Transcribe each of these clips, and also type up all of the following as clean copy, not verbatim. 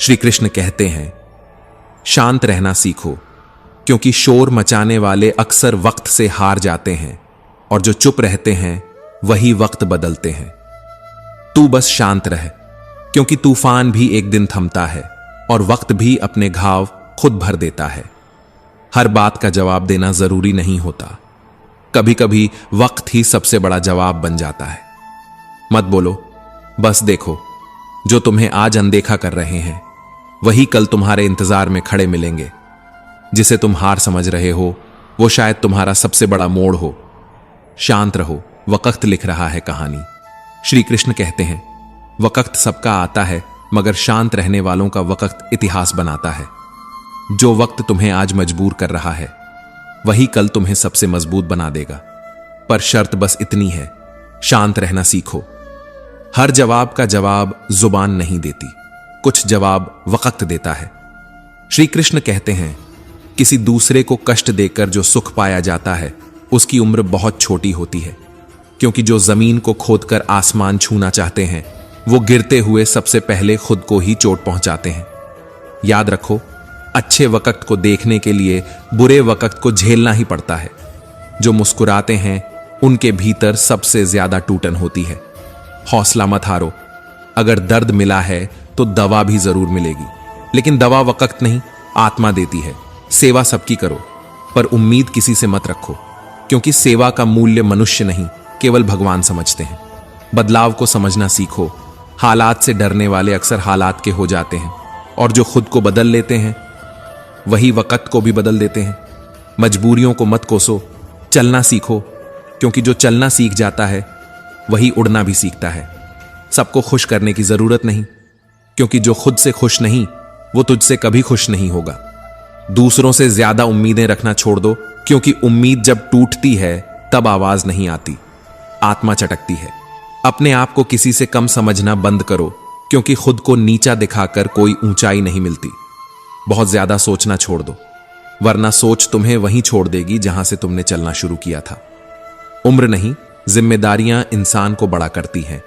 श्री कृष्ण कहते हैं, शांत रहना सीखो, क्योंकि शोर मचाने वाले अक्सर वक्त से हार जाते हैं और जो चुप रहते हैं वही वक्त बदलते हैं। तू बस शांत रह, क्योंकि तूफान भी एक दिन थमता है और वक्त भी अपने घाव खुद भर देता है। हर बात का जवाब देना जरूरी नहीं होता, कभी कभी वक्त ही सबसे बड़ा जवाब बन जाता है। मत बोलो, बस देखो, जो तुम्हें आज अनदेखा कर रहे हैं वही कल तुम्हारे इंतजार में खड़े मिलेंगे। जिसे तुम हार समझ रहे हो वो शायद तुम्हारा सबसे बड़ा मोड़ हो। शांत रहो, वक्त लिख रहा है कहानी। श्री कृष्ण कहते हैं, वक्त सबका आता है मगर शांत रहने वालों का वक्त इतिहास बनाता है। जो वक्त तुम्हें आज मजबूर कर रहा है वही कल तुम्हें सबसे मजबूत बना देगा। पर शर्त बस इतनी है, शांत रहना सीखो। हर जवाब का जवाब जुबान नहीं देती, कुछ जवाब वक्त देता है। श्री कृष्ण कहते हैं, किसी दूसरे को कष्ट देकर जो सुख पाया जाता है उसकी उम्र बहुत छोटी होती है, क्योंकि जो जमीन को खोदकर आसमान छूना चाहते हैं वो गिरते हुए सबसे पहले खुद को ही चोट पहुंचाते हैं। याद रखो, अच्छे वक्त को देखने के लिए बुरे वक्त को झेलना ही पड़ता है। जो मुस्कुराते हैं उनके भीतर सबसे ज्यादा टूटन होती है। हौसला मत हारो, अगर दर्द मिला है तो दवा भी जरूर मिलेगी, लेकिन दवा वक्त नहीं, आत्मा देती है। सेवा सबकी करो, पर उम्मीद किसी से मत रखो, क्योंकि सेवा का मूल्य मनुष्य नहीं केवल भगवान समझते हैं। बदलाव को समझना सीखो। हालात से डरने वाले अक्सर हालात के हो जाते हैं, और जो खुद को बदल लेते हैं वही वक्त को भी बदल देते हैं। मजबूरियों को मत कोसो, चलना सीखो, क्योंकि जो चलना सीख जाता है वही उड़ना भी सीखता है। सबको खुश करने की जरूरत नहीं, क्योंकि जो खुद से खुश नहीं वो तुझसे कभी खुश नहीं होगा। दूसरों से ज्यादा उम्मीदें रखना छोड़ दो, क्योंकि उम्मीद जब टूटती है तब आवाज नहीं आती, आत्मा चटकती है। अपने आप को किसी से कम समझना बंद करो, क्योंकि खुद को नीचा दिखाकर कोई ऊंचाई नहीं मिलती। बहुत ज्यादा सोचना छोड़ दो, वरना सोच तुम्हें वहीं छोड़ देगी जहां से तुमने चलना शुरू किया था। उम्र नहीं, जिम्मेदारियां इंसान को बड़ा करती हैं,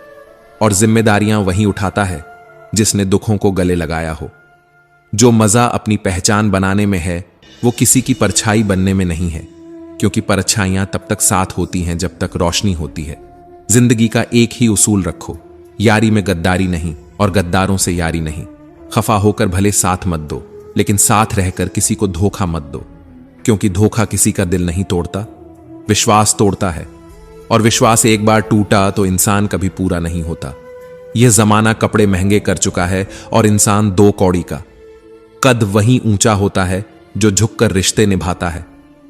और जिम्मेदारियां वही उठाता है जिसने दुखों को गले लगाया हो। जो मजा अपनी पहचान बनाने में है वो किसी की परछाई बनने में नहीं है, क्योंकि परछाइयां तब तक साथ होती हैं जब तक रोशनी होती है। जिंदगी का एक ही उसूल रखो, यारी में गद्दारी नहीं और गद्दारों से यारी नहीं। खफा होकर भले साथ मत दो, लेकिन साथ रहकर किसी को धोखा मत दो, क्योंकि धोखा किसी का दिल नहीं तोड़ता, विश्वास तोड़ता है, और विश्वास एक बार टूटा तो इंसान कभी पूरा नहीं होता। यह जमाना कपड़े महंगे कर चुका है और इंसान दो कौड़ी का। कद वही ऊंचा होता है जो झुककर रिश्ते निभाता है,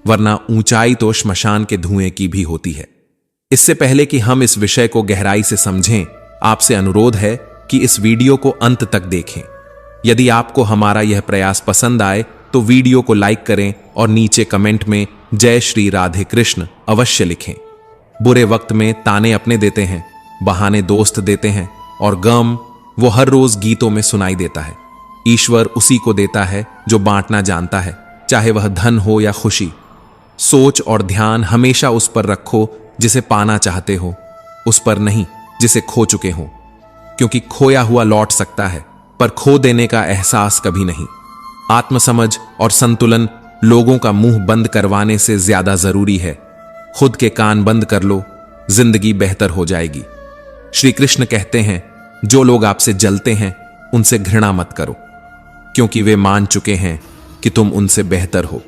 वरना ऊंचाई तो श्मशान के धुएं की भी होती है। इससे पहले कि हम इस विषय को गहराई से समझें, आपसे अनुरोध है कि इस वीडियो को अंत तक देखें। यदि आपको हमारा यह प्रयास पसंद आए तो वीडियो को लाइक करें और नीचे कमेंट में जय श्री राधे कृष्ण अवश्य लिखें। बुरे वक्त में ताने अपने देते हैं, बहाने दोस्त देते हैं, और गम वो हर रोज गीतों में सुनाई देता है। ईश्वर उसी को देता है जो बांटना जानता है, चाहे वह धन हो या खुशी। सोच और ध्यान हमेशा उस पर रखो जिसे पाना चाहते हो, उस पर नहीं जिसे खो चुके हो, क्योंकि खोया हुआ लौट सकता है पर खो देने का एहसास कभी नहीं। आत्मसमझ और संतुलन लोगों का मुंह बंद करवाने से ज्यादा जरूरी है। खुद के कान बंद कर लो, जिंदगी बेहतर हो जाएगी। श्री कृष्ण कहते हैं, जो लोग आपसे जलते हैं उनसे घृणा मत करो, क्योंकि वे मान चुके हैं कि तुम उनसे बेहतर हो।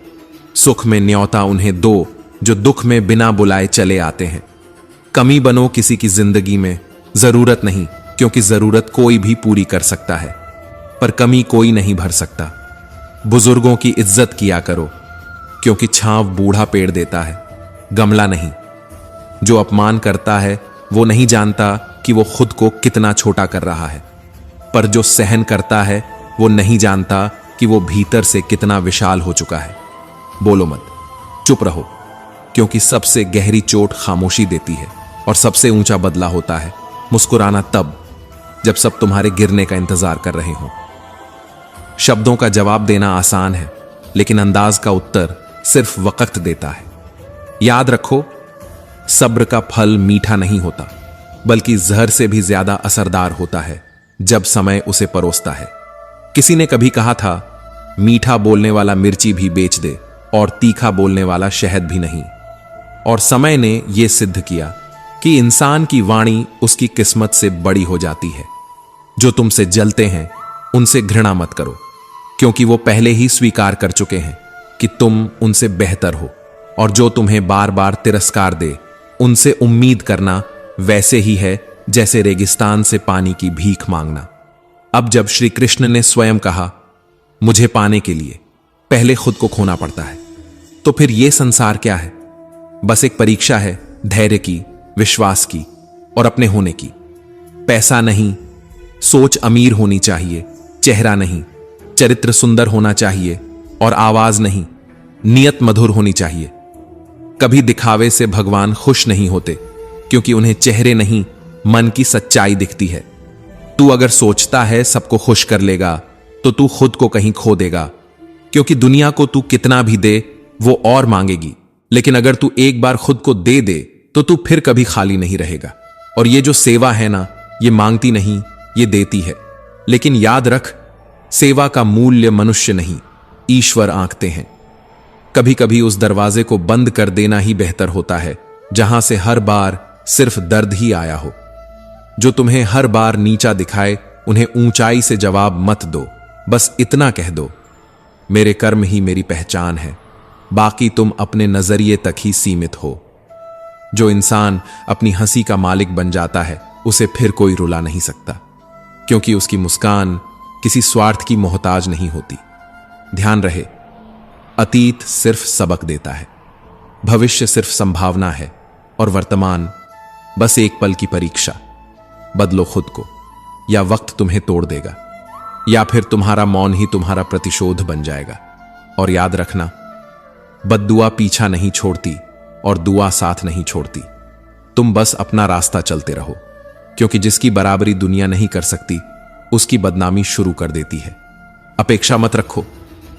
सुख में न्योता उन्हें दो जो दुख में बिना बुलाए चले आते हैं। कमी बनो किसी की जिंदगी में, जरूरत नहीं, क्योंकि जरूरत कोई भी पूरी कर सकता है, पर कमी कोई नहीं भर सकता। बुजुर्गों की इज्जत किया करो, क्योंकि छांव बूढ़ा पेड़ देता है, गमला नहीं। जो अपमान करता है वो नहीं जानता कि वो खुद को कितना छोटा कर रहा है, पर जो सहन करता है वो नहीं जानता कि वो भीतर से कितना विशाल हो चुका है। बोलो मत, चुप रहो, क्योंकि सबसे गहरी चोट खामोशी देती है, और सबसे ऊंचा बदला होता है मुस्कुराना तब जब सब तुम्हारे गिरने का इंतजार कर रहे हो। शब्दों का जवाब देना आसान है, लेकिन अंदाज का उत्तर सिर्फ वक्त देता है। याद रखो, सब्र का फल मीठा नहीं होता, बल्कि जहर से भी ज्यादा असरदार होता है जब समय उसे परोसता है। किसी ने कभी कहा था, मीठा बोलने वाला मिर्ची भी बेच दे और तीखा बोलने वाला शहद भी नहीं। और समय ने यह सिद्ध किया कि इंसान की वाणी उसकी किस्मत से बड़ी हो जाती है। जो तुमसे जलते हैं उनसे घृणा मत करो, क्योंकि वो पहले ही स्वीकार कर चुके हैं कि तुम उनसे बेहतर हो। और जो तुम्हें बार बार तिरस्कार दे, उनसे उम्मीद करना वैसे ही है जैसे रेगिस्तान से पानी की भीख मांगना। अब जब श्री कृष्ण ने स्वयं कहा, मुझे पाने के लिए पहले खुद को खोना पड़ता है, तो फिर यह संसार क्या है? बस एक परीक्षा है धैर्य की, विश्वास की और अपने होने की। पैसा नहीं, सोच अमीर होनी चाहिए, चेहरा नहीं, चरित्र सुंदर होना चाहिए और आवाज नहीं, नियत मधुर होनी चाहिए। कभी दिखावे से भगवान खुश नहीं होते, क्योंकि उन्हें चेहरे नहीं, मन की सच्चाई दिखती है। तू अगर सोचता है सबको खुश कर लेगा, तो तू खुद को कहीं खो देगा, क्योंकि दुनिया को तू कितना भी दे वो और मांगेगी, लेकिन अगर तू एक बार खुद को दे दे तो तू फिर कभी खाली नहीं रहेगा। और ये जो सेवा है ना, ये मांगती नहीं, ये देती है। लेकिन याद रख, सेवा का मूल्य मनुष्य नहीं, ईश्वर आंकते हैं। कभी कभी उस दरवाजे को बंद कर देना ही बेहतर होता है जहां से हर बार सिर्फ दर्द ही आया हो। जो तुम्हें हर बार नीचा दिखाए, उन्हें ऊंचाई से जवाब मत दो। बस इतना कह दो, मेरे कर्म ही मेरी पहचान है, बाकी तुम अपने नजरिए तक ही सीमित हो। जो इंसान अपनी हंसी का मालिक बन जाता है, उसे फिर कोई रुला नहीं सकता, क्योंकि उसकी मुस्कान किसी स्वार्थ की मोहताज नहीं होती। ध्यान रहे, अतीत सिर्फ सबक देता है, भविष्य सिर्फ संभावना है और वर्तमान बस एक पल की परीक्षा। बदलो खुद को, या वक्त तुम्हें तोड़ देगा, या फिर तुम्हारा मौन ही तुम्हारा प्रतिशोध बन जाएगा। और याद रखना, बद्दुआ पीछा नहीं छोड़ती और दुआ साथ नहीं छोड़ती। तुम बस अपना रास्ता चलते रहो, क्योंकि जिसकी बराबरी दुनिया नहीं कर सकती, उसकी बदनामी शुरू कर देती है। अपेक्षा मत रखो,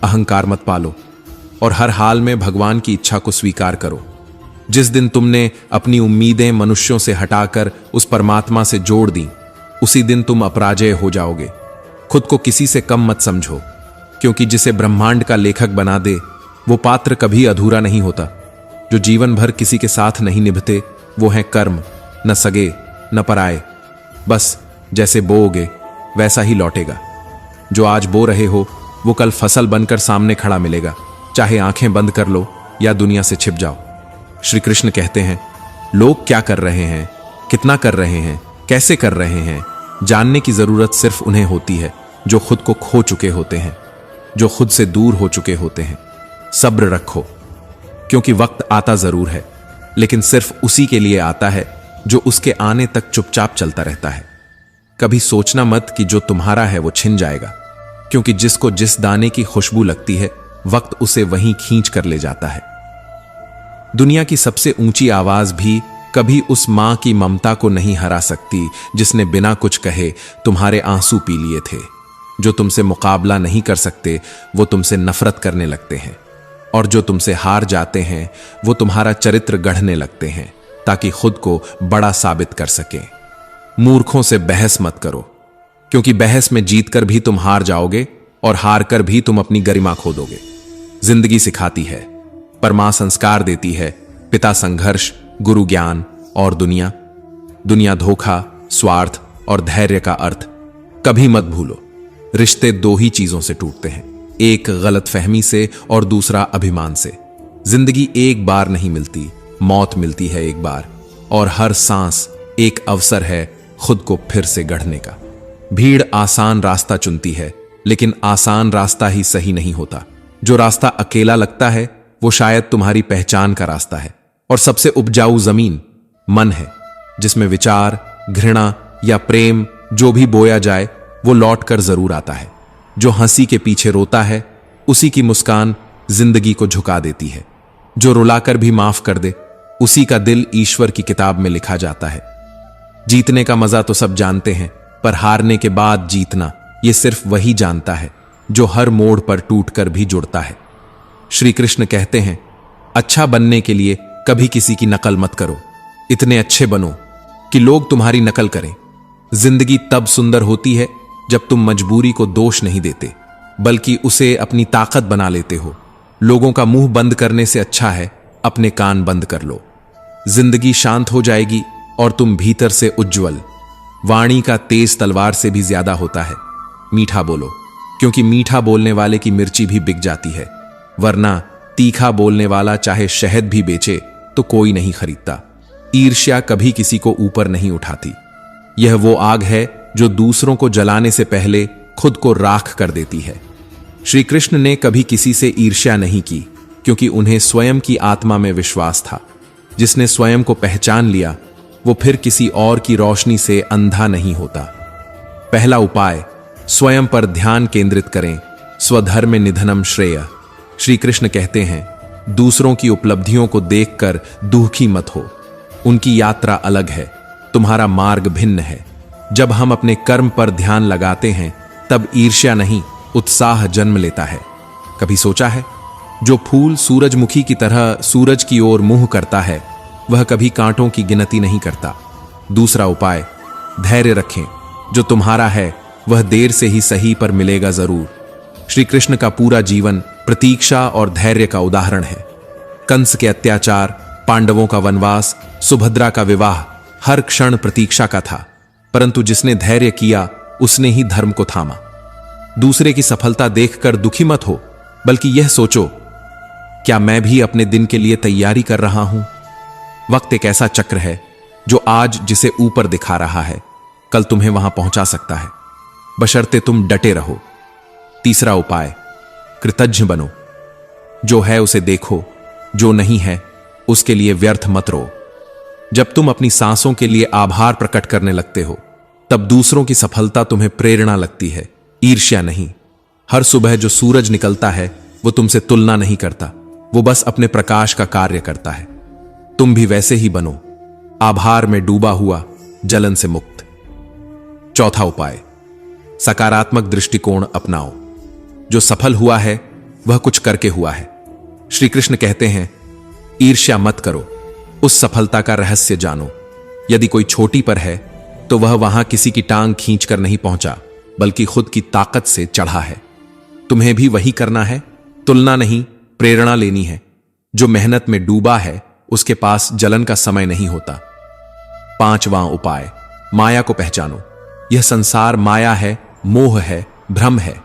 अहंकार मत पालो और हर हाल में भगवान की इच्छा को स्वीकार करो। जिस दिन तुमने अपनी उम्मीदें मनुष्यों से हटाकर उस परमात्मा से जोड़ दी, उसी दिन तुम अपराजय हो जाओगे। खुद को किसी से कम मत समझो, क्योंकि जिसे ब्रह्मांड का लेखक बना दे, वो पात्र कभी अधूरा नहीं होता। जो जीवन भर किसी के साथ नहीं निभते, वो हैं कर्म, न सगे न पराए। बस जैसे बोओगे वैसा ही लौटेगा। जो आज बो रहे हो, वो कल फसल बनकर सामने खड़ा मिलेगा, चाहे आंखें बंद कर लो या दुनिया से छिप जाओ। श्री कृष्ण कहते हैं, लोग क्या कर रहे हैं, कितना कर रहे हैं, कैसे कर रहे हैं, जानने की जरूरत सिर्फ उन्हें होती है जो खुद को खो चुके होते हैं, जो खुद से दूर हो चुके होते हैं। सब्र रखो, क्योंकि वक्त आता जरूर है, लेकिन सिर्फ उसी के लिए आता है जो उसके आने तक चुपचाप चलता रहता है। कभी सोचना मत कि जो तुम्हारा है वो छिन जाएगा, क्योंकि जिसको जिस दाने की खुशबू लगती है, वक्त उसे वहीं खींच कर ले जाता है। दुनिया की सबसे ऊंची आवाज भी कभी उस मां की ममता को नहीं हरा सकती जिसने बिना कुछ कहे तुम्हारे आंसू पी लिए थे। जो तुमसे मुकाबला नहीं कर सकते, वो तुमसे नफरत करने लगते हैं, और जो तुमसे हार जाते हैं, वो तुम्हारा चरित्र गढ़ने लगते हैं ताकि खुद को बड़ा साबित कर सकें। मूर्खों से बहस मत करो, क्योंकि बहस में जीतकर भी तुम हार जाओगे और हार कर भी तुम अपनी गरिमा खो दोगे। जिंदगी सिखाती है, पर मां संस्कार देती है, पिता संघर्ष, गुरु ज्ञान और दुनिया धोखा, स्वार्थ और धैर्य का अर्थ कभी मत भूलो। रिश्ते दो ही चीजों से टूटते हैं, एक गलतफहमी से और दूसरा अभिमान से। जिंदगी एक बार नहीं मिलती, मौत मिलती है एक बार, और हर सांस एक अवसर है खुद को फिर से गढ़ने का। भीड़ आसान रास्ता चुनती है, लेकिन आसान रास्ता ही सही नहीं होता। जो रास्ता अकेला लगता है, वो शायद तुम्हारी पहचान का रास्ता है। और सबसे उपजाऊ जमीन मन है, जिसमें विचार, घृणा या प्रेम जो भी बोया जाए, वो लौट कर जरूर आता है। जो हंसी के पीछे रोता है, उसी की मुस्कान जिंदगी को झुका देती है। जो रुलाकर भी माफ कर दे, उसी का दिल ईश्वर की किताब में लिखा जाता है। जीतने का मजा तो सब जानते हैं, पर हारने के बाद जीतना, ये सिर्फ वही जानता है जो हर मोड़ पर टूटकर भी जुड़ता है। श्री कृष्ण कहते हैं, अच्छा बनने के लिए कभी किसी की नकल मत करो। इतने अच्छे बनो कि लोग तुम्हारी नकल करें। जिंदगी तब सुंदर होती है जब तुम मजबूरी को दोष नहीं देते बल्कि उसे अपनी ताकत बना लेते हो। लोगों का मुंह बंद करने से अच्छा है अपने कान बंद कर लो। जिंदगी शांत हो जाएगी और तुम भीतर से उज्जवल। वाणी का तेज तलवार से भी ज्यादा होता है। मीठा बोलो, क्योंकि मीठा बोलने वाले की मिर्ची भी बिक जाती है, वरना तीखा बोलने वाला चाहे शहद भी बेचे तो कोई नहीं खरीदता। ईर्ष्या कभी किसी को ऊपर नहीं उठाती। यह वो आग है जो दूसरों को जलाने से पहले खुद को राख कर देती है। श्री कृष्ण ने कभी किसी से ईर्ष्या नहीं की, क्योंकि उन्हें स्वयं की आत्मा में विश्वास था। जिसने स्वयं को पहचान लिया वो फिर किसी और की रोशनी से अंधा नहीं होता। पहला उपाय, स्वयं पर ध्यान केंद्रित करें। स्वधर्म निधनम श्रेय। श्री कृष्ण कहते हैं, दूसरों की उपलब्धियों को देखकर दुखी मत हो। उनकी यात्रा अलग है, तुम्हारा मार्ग भिन्न है। जब हम अपने कर्म पर ध्यान लगाते हैं तब ईर्ष्या नहीं, उत्साह जन्म लेता है। कभी सोचा है, जो फूल सूरजमुखी की तरह सूरज की ओर मुंह करता है वह कभी कांटों की गिनती नहीं करता। दूसरा उपाय, धैर्य रखें। जो तुम्हारा है वह देर से ही सही पर मिलेगा जरूर। श्री कृष्ण का पूरा जीवन प्रतीक्षा और धैर्य का उदाहरण है। कंस के अत्याचार, पांडवों का वनवास, सुभद्रा का विवाह हर क्षण प्रतीक्षा का था, परंतु जिसने धैर्य किया उसने ही धर्म को थामा। दूसरे की सफलता देखकर दुखी मत हो, बल्कि यह सोचो, क्या मैं भी अपने दिन के लिए तैयारी कर रहा हूं? वक्त एक ऐसा चक्र है जो आज जिसे ऊपर दिखा रहा है कल तुम्हें वहां पहुंचा सकता है, बशर्ते तुम डटे रहो। तीसरा उपाय, कृतज्ञ बनो। जो है उसे देखो, जो नहीं है उसके लिए व्यर्थ मत रो। जब तुम अपनी सांसों के लिए आभार प्रकट करने लगते हो तब दूसरों की सफलता तुम्हें प्रेरणा लगती है, ईर्ष्या नहीं। हर सुबह जो सूरज निकलता है वो तुमसे तुलना नहीं करता, वो बस अपने प्रकाश का कार्य करता है। तुम भी वैसे ही बनो, आभार में डूबा हुआ, जलन से मुक्त। चौथा उपाय, सकारात्मक दृष्टिकोण अपनाओ। जो सफल हुआ है वह कुछ करके हुआ है। श्री कृष्ण कहते हैं, ईर्ष्या मत करो, उस सफलता का रहस्य जानो। यदि कोई चोटी पर है तो वह वहां किसी की टांग खींचकर नहीं पहुंचा, बल्कि खुद की ताकत से चढ़ा है। तुम्हें भी वही करना है, तुलना नहीं, प्रेरणा लेनी है। जो मेहनत में डूबा है उसके पास जलन का समय नहीं होता। पांचवां उपाय, माया को पहचानो। यह संसार माया है, मोह है, भ्रम है।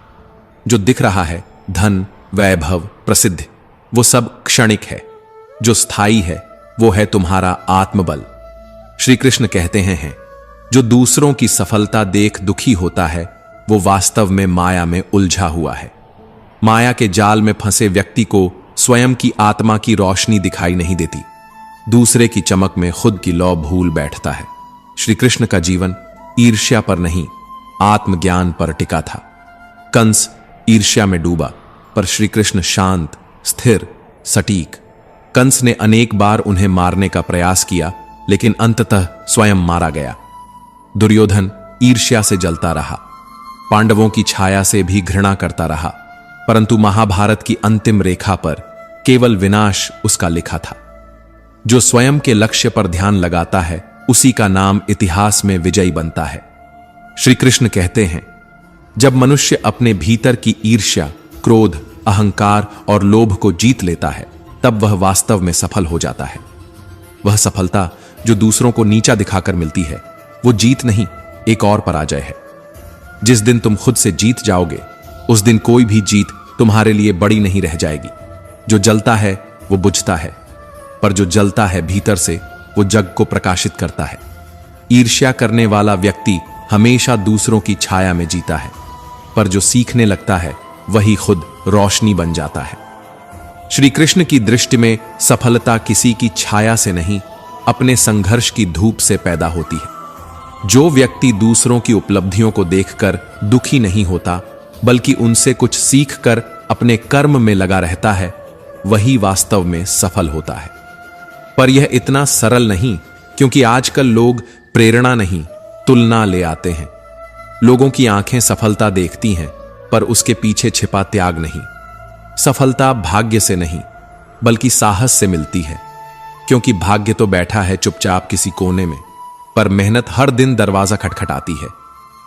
जो दिख रहा है, धन, वैभव, प्रसिद्ध, वो सब क्षणिक है। जो स्थायी है वो है तुम्हारा आत्मबल। श्री कृष्ण कहते हैं, जो दूसरों की सफलता देख दुखी होता है वो वास्तव में माया में उलझा हुआ है। माया के जाल में फंसे व्यक्ति को स्वयं की आत्मा की रोशनी दिखाई नहीं देती, दूसरे की चमक में खुद की लौ भूल बैठता है। श्री कृष्ण का जीवन ईर्ष्या पर नहीं, आत्मज्ञान पर टिका था। कंस ईर्ष्या में डूबा, पर श्री कृष्ण शांत, स्थिर, सटीक। कंस ने अनेक बार उन्हें मारने का प्रयास किया, लेकिन अंततः स्वयं मारा गया। दुर्योधन ईर्ष्या से जलता रहा, पांडवों की छाया से भी घृणा करता रहा, परंतु महाभारत की अंतिम रेखा पर केवल विनाश उसका लिखा था। जो स्वयं के लक्ष्य पर ध्यान लगाता है उसी का नाम इतिहास में विजयी बनता है। श्री कृष्ण कहते हैं, जब मनुष्य अपने भीतर की ईर्ष्या, क्रोध, अहंकार और लोभ को जीत लेता है तब वह वास्तव में सफल हो जाता है। वह सफलता जो दूसरों को नीचा दिखाकर मिलती है वो जीत नहीं, एक और पराजय है। जिस दिन तुम खुद से जीत जाओगे उस दिन कोई भी जीत तुम्हारे लिए बड़ी नहीं रह जाएगी। जो जलता है वो बुझता है, पर जो जलता है भीतर से वो जग को प्रकाशित करता है। ईर्ष्या करने वाला व्यक्ति हमेशा दूसरों की छाया में जीता है, पर जो सीखने लगता है वही खुद रोशनी बन जाता है। श्री कृष्ण की दृष्टि में सफलता किसी की छाया से नहीं, अपने संघर्ष की धूप से पैदा होती है। जो व्यक्ति दूसरों की उपलब्धियों को देखकर दुखी नहीं होता, बल्कि उनसे कुछ सीखकर अपने कर्म में लगा रहता है, वही वास्तव में सफल होता है। पर यह इतना सरल नहीं, क्योंकि आजकल लोग प्रेरणा नहीं, तुलना ले आते हैं। लोगों की आंखें सफलता देखती हैं, पर उसके पीछे छिपा त्याग नहीं। सफलता भाग्य से नहीं, बल्कि साहस से मिलती है, क्योंकि भाग्य तो बैठा है चुपचाप किसी कोने में, पर मेहनत हर दिन दरवाजा खटखटाती है।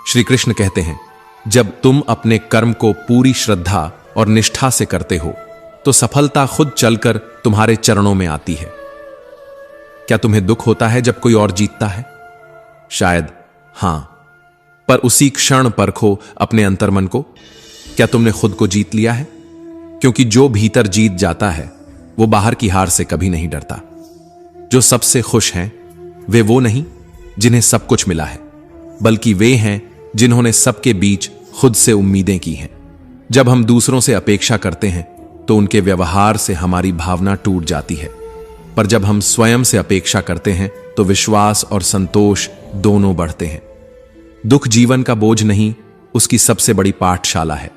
श्री कृष्ण कहते हैं, जब तुम अपने कर्म को पूरी श्रद्धा और निष्ठा से करते हो तो सफलता खुद चलकर तुम्हारे चरणों में आती है। क्या तुम्हें दुख होता है जब कोई और जीतता है? शायद हां, पर उसी क्षण परखो अपने अंतर्मन को। क्या तुमने खुद को जीत लिया है? क्योंकि जो भीतर जीत जाता है वो बाहर की हार से कभी नहीं डरता। जो सबसे खुश हैं वे वो नहीं जिन्हें सब कुछ मिला है, बल्कि वे हैं जिन्होंने सबके बीच खुद से उम्मीदें की हैं। जब हम दूसरों से अपेक्षा करते हैं तो उनके व्यवहार से हमारी भावना टूट जाती है, पर जब हम स्वयं से अपेक्षा करते हैं तो विश्वास और संतोष दोनों बढ़ते हैं। दुख जीवन का बोझ नहीं, उसकी सबसे बड़ी पाठशाला है।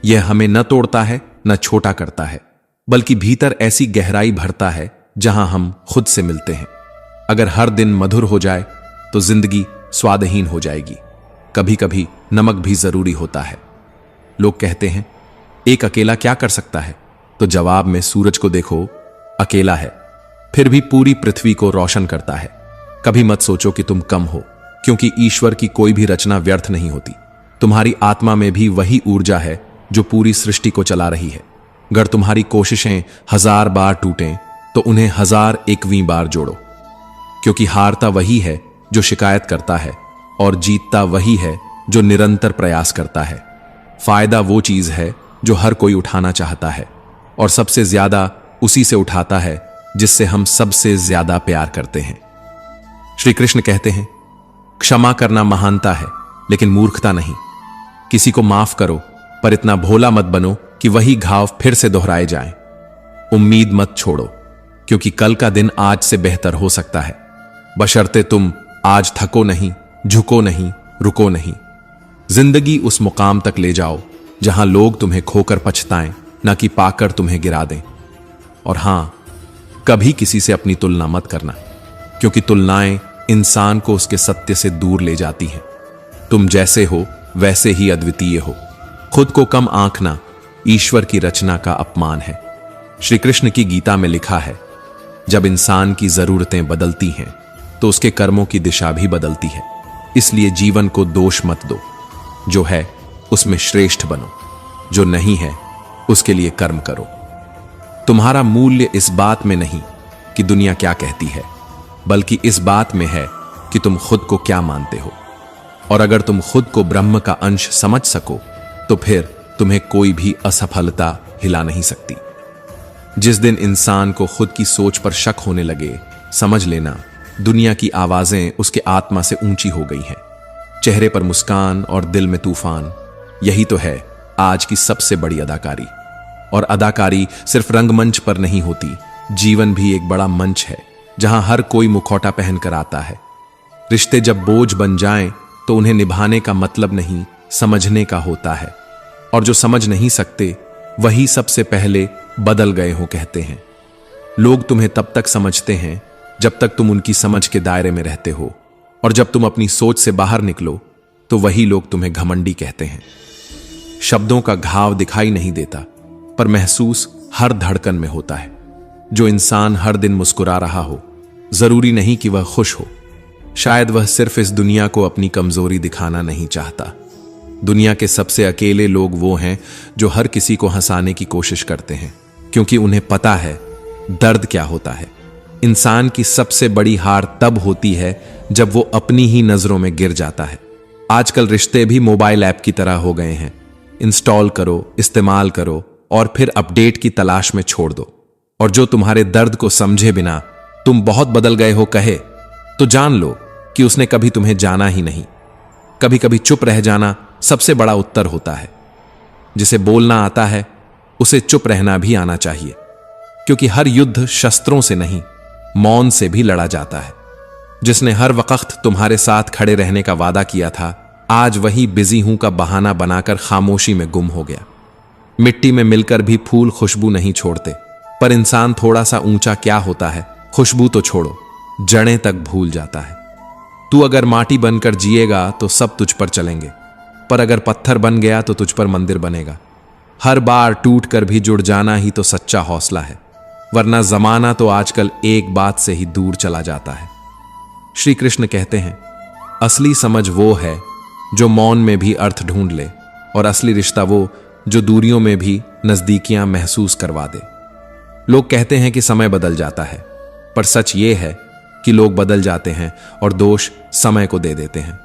यह हमें न तोड़ता है न छोटा करता है, बल्कि भीतर ऐसी गहराई भरता है जहां हम खुद से मिलते हैं। अगर हर दिन मधुर हो जाए तो जिंदगी स्वादहीन हो जाएगी। कभी कभी नमक भी जरूरी होता है। लोग कहते हैं एक अकेला क्या कर सकता है, तो जवाब में सूरज को देखो, अकेला है फिर भी पूरी पृथ्वी को रोशन करता है। कभी मत सोचो कि तुम कम हो, क्योंकि ईश्वर की कोई भी रचना व्यर्थ नहीं होती। तुम्हारी आत्मा में भी वही ऊर्जा है जो पूरी सृष्टि को चला रही है। अगर तुम्हारी कोशिशें 1000 बार टूटें तो उन्हें 1001वीं बार जोड़ो, क्योंकि हारता वही है जो शिकायत करता है और जीतता वही है जो निरंतर प्रयास करता है। फायदा वो चीज है जो हर कोई उठाना चाहता है, और सबसे ज्यादा उसी से उठाता है जिससे हम सबसे ज्यादा प्यार करते हैं। श्री कृष्ण कहते हैं, क्षमा करना महानता है लेकिन मूर्खता नहीं। किसी को माफ करो, पर इतना भोला मत बनो कि वही घाव फिर से दोहराए जाएं। उम्मीद मत छोड़ो, क्योंकि कल का दिन आज से बेहतर हो सकता है, बशर्ते तुम आज थको नहीं, झुको नहीं, रुको नहीं। जिंदगी उस मुकाम तक ले जाओ जहां लोग तुम्हें खोकर पछताएं, ना कि पाकर तुम्हें गिरा दें। और हां, कभी किसी से अपनी तुलना मत करना, क्योंकि तुलनाएं इंसान को उसके सत्य से दूर ले जाती हैं। तुम जैसे हो वैसे ही अद्वितीय हो। खुद को कम आंकना ईश्वर की रचना का अपमान है। श्री कृष्ण की गीता में लिखा है, जब इंसान की जरूरतें बदलती हैं तो उसके कर्मों की दिशा भी बदलती है। इसलिए जीवन को दोष मत दो। जो है उसमें श्रेष्ठ बनो, जो नहीं है उसके लिए कर्म करो। तुम्हारा मूल्य इस बात में नहीं कि दुनिया क्या कहती है, बल्कि इस बात में है कि तुम खुद को क्या मानते हो। और अगर तुम खुद को ब्रह्म का अंश समझ सको तो फिर तुम्हें कोई भी असफलता हिला नहीं सकती। जिस दिन इंसान को खुद की सोच पर शक होने लगे, समझ लेना दुनिया की आवाजें उसके आत्मा से ऊंची हो गई हैं। चेहरे पर मुस्कान और दिल में तूफान, यही तो है आज की सबसे बड़ी अदाकारी। और अदाकारी सिर्फ रंगमंच पर नहीं होती, जीवन भी एक बड़ा मंच है जहां हर कोई मुखौटा पहनकर आता है। रिश्ते जब बोझ बन जाएं तो उन्हें निभाने का मतलब नहीं, समझने का होता है। और जो समझ नहीं सकते वही सबसे पहले बदल गए हो कहते हैं। लोग तुम्हें तब तक समझते हैं जब तक तुम उनकी समझ के दायरे में रहते हो, और जब तुम अपनी सोच से बाहर निकलो तो वही लोग तुम्हें घमंडी कहते हैं। शब्दों का घाव दिखाई नहीं देता, पर महसूस हर धड़कन में होता है। जो इंसान हर दिन मुस्कुरा रहा हो, जरूरी नहीं कि वह खुश हो। शायद वह सिर्फ इस दुनिया को अपनी कमजोरी दिखाना नहीं चाहता। दुनिया के सबसे अकेले लोग वो हैं जो हर किसी को हंसाने की कोशिश करते हैं, क्योंकि उन्हें पता है दर्द क्या होता है। इंसान की सबसे बड़ी हार तब होती है जब वो अपनी ही नजरों में गिर जाता है। आजकल रिश्ते भी मोबाइल ऐप की तरह हो गए हैं। इंस्टॉल करो, इस्तेमाल करो और फिर अपडेट की तलाश में छोड़ दो। और जो तुम्हारे दर्द को समझे बिना तुम बहुत बदल गए हो कहे, तो जान लो कि उसने कभी तुम्हें जाना ही नहीं। कभी कभी चुप रह जाना सबसे बड़ा उत्तर होता है। जिसे बोलना आता है उसे चुप रहना भी आना चाहिए, क्योंकि हर युद्ध शस्त्रों से नहीं, मौन से भी लड़ा जाता है। जिसने हर वक्त तुम्हारे साथ खड़े रहने का वादा किया था, आज वही बिजी हूं का बहाना बनाकर खामोशी में गुम हो गया। मिट्टी में मिलकर भी फूल खुशबू नहीं छोड़ते, पर इंसान थोड़ा सा ऊंचा क्या होता है, खुशबू तो छोड़ो, जड़ें तक भूल जाता है। तू अगर माटी बनकर जिएगा तो सब तुझ पर चलेंगे, पर अगर पत्थर बन गया तो तुझ पर मंदिर बनेगा। हर बार टूट कर भी जुड़ जाना ही तो सच्चा हौसला है, वरना जमाना तो आजकल एक बात से ही दूर चला जाता है। श्री कृष्ण कहते हैं, असली समझ वो है जो मौन में भी अर्थ ढूंढ ले, और असली रिश्ता वो जो दूरियों में भी नजदीकियां महसूस करवा दे। लोग कहते हैं कि समय बदल जाता है, पर सच ये है कि लोग बदल जाते हैं और दोष समय को दे देते हैं।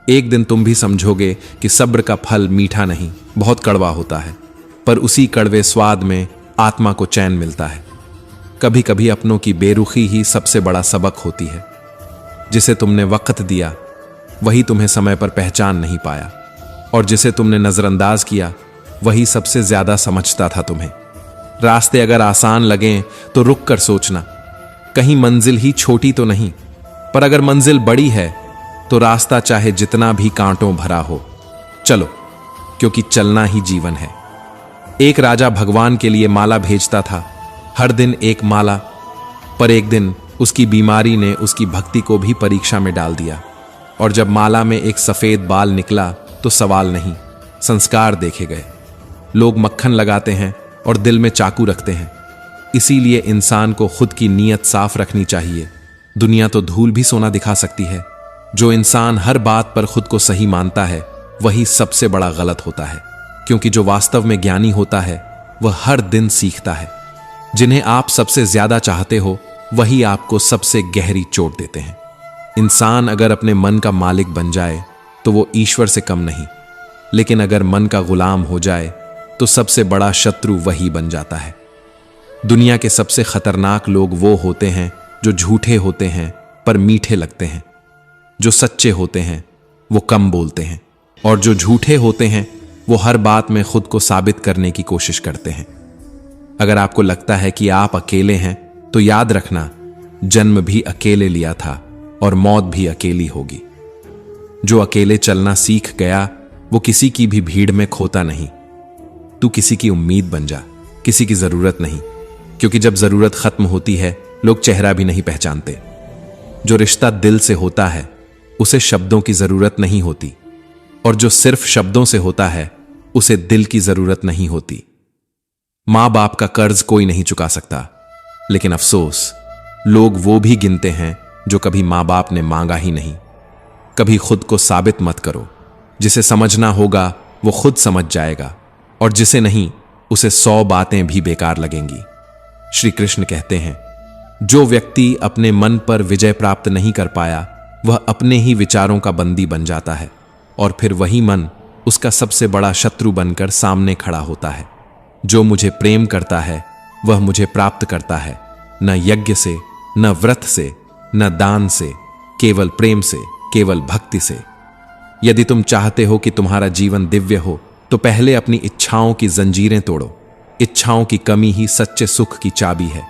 एक दिन तुम भी समझोगे कि सब्र का फल मीठा नहीं, बहुत कड़वा होता है, पर उसी कड़वे स्वाद में आत्मा को चैन मिलता है। कभी कभी अपनों की बेरुखी ही सबसे बड़ा सबक होती है। जिसे तुमने वक्त दिया वही तुम्हें समय पर पहचान नहीं पाया, और जिसे तुमने नजरअंदाज किया वही सबसे ज्यादा समझता था तुम्हें। रास्ते अगर आसान लगें तो रुक कर सोचना, कहीं मंजिल ही छोटी तो नहीं, पर अगर मंजिल बड़ी है तो रास्ता चाहे जितना भी कांटों भरा हो, चलो, क्योंकि चलना ही जीवन है। एक राजा भगवान के लिए माला भेजता था, हर दिन एक माला, पर एक दिन उसकी बीमारी ने उसकी भक्ति को भी परीक्षा में डाल दिया। और जब माला में एक सफेद बाल निकला तो सवाल नहीं, संस्कार देखे गए। लोग मक्खन लगाते हैं और दिल में चाकू रखते हैं। इसीलिए इंसान को खुद की नीयत साफ रखनी चाहिए। दुनिया तो धूल भी सोना दिखा सकती है। जो इंसान हर बात पर खुद को सही मानता है वही सबसे बड़ा गलत होता है, क्योंकि जो वास्तव में ज्ञानी होता है वह हर दिन सीखता है। जिन्हें आप सबसे ज्यादा चाहते हो वही आपको सबसे गहरी चोट देते हैं। इंसान अगर अपने मन का मालिक बन जाए तो वो ईश्वर से कम नहीं, लेकिन अगर मन का गुलाम हो जाए तो सबसे बड़ा शत्रु वही बन जाता है। दुनिया के सबसे खतरनाक लोग वो होते हैं जो झूठे होते हैं पर मीठे लगते हैं, जो सच्चे होते हैं वो कम बोलते हैं, और जो झूठे होते हैं वो हर बात में खुद को साबित करने की कोशिश करते हैं। अगर आपको लगता है कि आप अकेले हैं तो याद रखना, जन्म भी अकेले लिया था और मौत भी अकेली होगी। जो अकेले चलना सीख गया वो किसी की भी भीड़ में खोता नहीं। तू किसी की उम्मीद बन जा, किसी की जरूरत नहीं, क्योंकि जब जरूरत खत्म होती है लोग चेहरा भी नहीं पहचानते। जो रिश्ता दिल से होता है उसे शब्दों की जरूरत नहीं होती, और जो सिर्फ शब्दों से होता है उसे दिल की जरूरत नहीं होती। मां बाप का कर्ज कोई नहीं चुका सकता, लेकिन अफसोस लोग वो भी गिनते हैं जो कभी मां बाप ने मांगा ही नहीं। कभी खुद को साबित मत करो, जिसे समझना होगा वो खुद समझ जाएगा, और जिसे नहीं उसे 100 बातें भी बेकार लगेंगी। श्री कृष्ण कहते हैं, जो व्यक्ति अपने मन पर विजय प्राप्त नहीं कर पाया वह अपने ही विचारों का बंदी बन जाता है, और फिर वही मन उसका सबसे बड़ा शत्रु बनकर सामने खड़ा होता है। जो मुझे प्रेम करता है वह मुझे प्राप्त करता है, न यज्ञ से, न व्रत से, न दान से, केवल प्रेम से, केवल भक्ति से। यदि तुम चाहते हो कि तुम्हारा जीवन दिव्य हो तो पहले अपनी इच्छाओं की जंजीरें तोड़ो। इच्छाओं की कमी ही सच्चे सुख की चाबी है।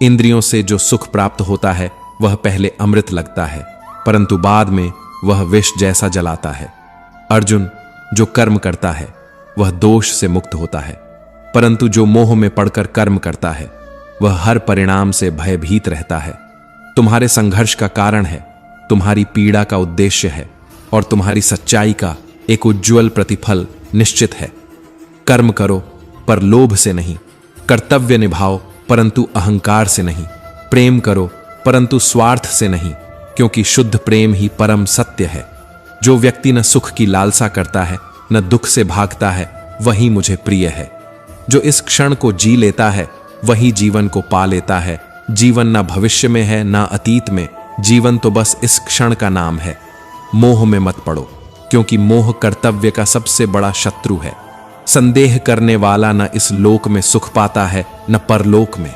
इंद्रियों से जो सुख प्राप्त होता है वह पहले अमृत लगता है, परंतु बाद में वह विष जैसा जलाता है। अर्जुन, जो कर्म करता है वह दोष से मुक्त होता है, परंतु जो मोह में पड़कर कर्म करता है वह हर परिणाम से भयभीत रहता है। तुम्हारे संघर्ष का कारण है, तुम्हारी पीड़ा का उद्देश्य है, और तुम्हारी सच्चाई का एक उज्जवल प्रतिफल निश्चित है। कर्म करो पर लोभ से नहीं, कर्तव्य निभाओ परंतु अहंकार से नहीं, प्रेम करो परंतु स्वार्थ से नहीं, क्योंकि शुद्ध प्रेम ही परम सत्य है। जो व्यक्ति न सुख की लालसा करता है न दुख से भागता है वही मुझे प्रिय है। जो इस क्षण को जी लेता है वही जीवन को पा लेता है। जीवन ना भविष्य में है ना अतीत में, जीवन तो बस इस क्षण का नाम है। मोह में मत पड़ो, क्योंकि मोह कर्तव्य का सबसे बड़ा शत्रु है। संदेह करने वाला न इस लोक में सुख पाता है न परलोक में।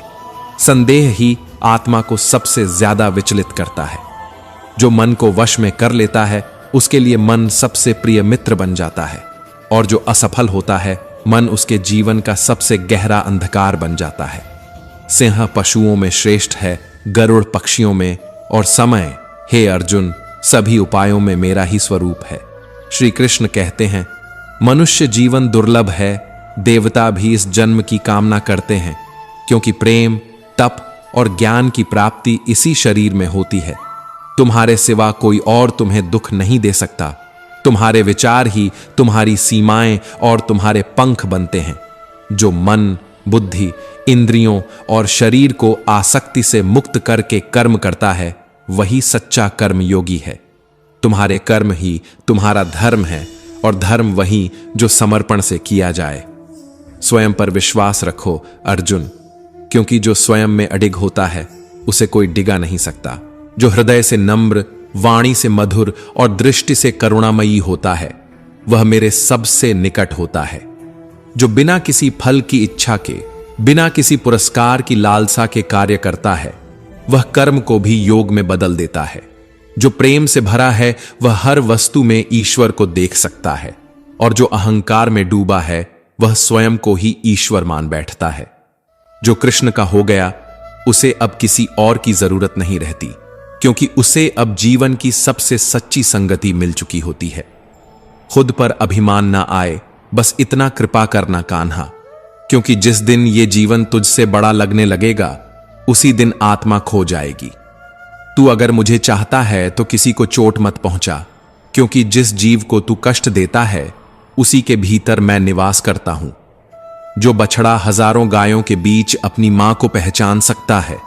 संदेह ही आत्मा को सबसे ज्यादा विचलित करता है। जो मन को वश में कर लेता है उसके लिए मन सबसे प्रिय मित्र बन जाता है, और जो असफल होता है मन उसके जीवन का सबसे गहरा अंधकार बन जाता है। सिंह पशुओं में श्रेष्ठ है, गरुड़ पक्षियों में, और समय, हे अर्जुन, सभी उपायों में मेरा ही स्वरूप है। श्री कृष्ण कहते हैं, मनुष्य जीवन दुर्लभ है, देवता भी इस जन्म की कामना करते हैं, क्योंकि प्रेम, तप और ज्ञान की प्राप्ति इसी शरीर में होती है। तुम्हारे सिवा कोई और तुम्हें दुख नहीं दे सकता। तुम्हारे विचार ही तुम्हारी सीमाएं और तुम्हारे पंख बनते हैं। जो मन, बुद्धि, इंद्रियों और शरीर को आसक्ति से मुक्त करके कर्म करता है वही सच्चा कर्म योगी है। तुम्हारे कर्म ही तुम्हारा धर्म है, और धर्म वही जो समर्पण से किया जाए। स्वयं पर विश्वास रखो अर्जुन, क्योंकि जो स्वयं में अडिग होता है उसे कोई डिगा नहीं सकता। जो हृदय से नम्र, वाणी से मधुर और दृष्टि से करुणामयी होता है वह मेरे सबसे निकट होता है। जो बिना किसी फल की इच्छा के, बिना किसी पुरस्कार की लालसा के कार्य करता है वह कर्म को भी योग में बदल देता है। जो प्रेम से भरा है वह हर वस्तु में ईश्वर को देख सकता है, और जो अहंकार में डूबा है वह स्वयं को ही ईश्वर मान बैठता है। जो कृष्ण का हो गया उसे अब किसी और की जरूरत नहीं रहती, क्योंकि उसे अब जीवन की सबसे सच्ची संगति मिल चुकी होती है। खुद पर अभिमान ना आए, बस इतना कृपा करना कान्हा, क्योंकि जिस दिन ये जीवन तुझसे बड़ा लगने लगेगा उसी दिन आत्मा खो जाएगी। तू अगर मुझे चाहता है तो किसी को चोट मत पहुंचा, क्योंकि जिस जीव को तू कष्ट देता है उसी के भीतर मैं निवास करता हूं। जो बछड़ा हजारों गायों के बीच अपनी मां को पहचान सकता है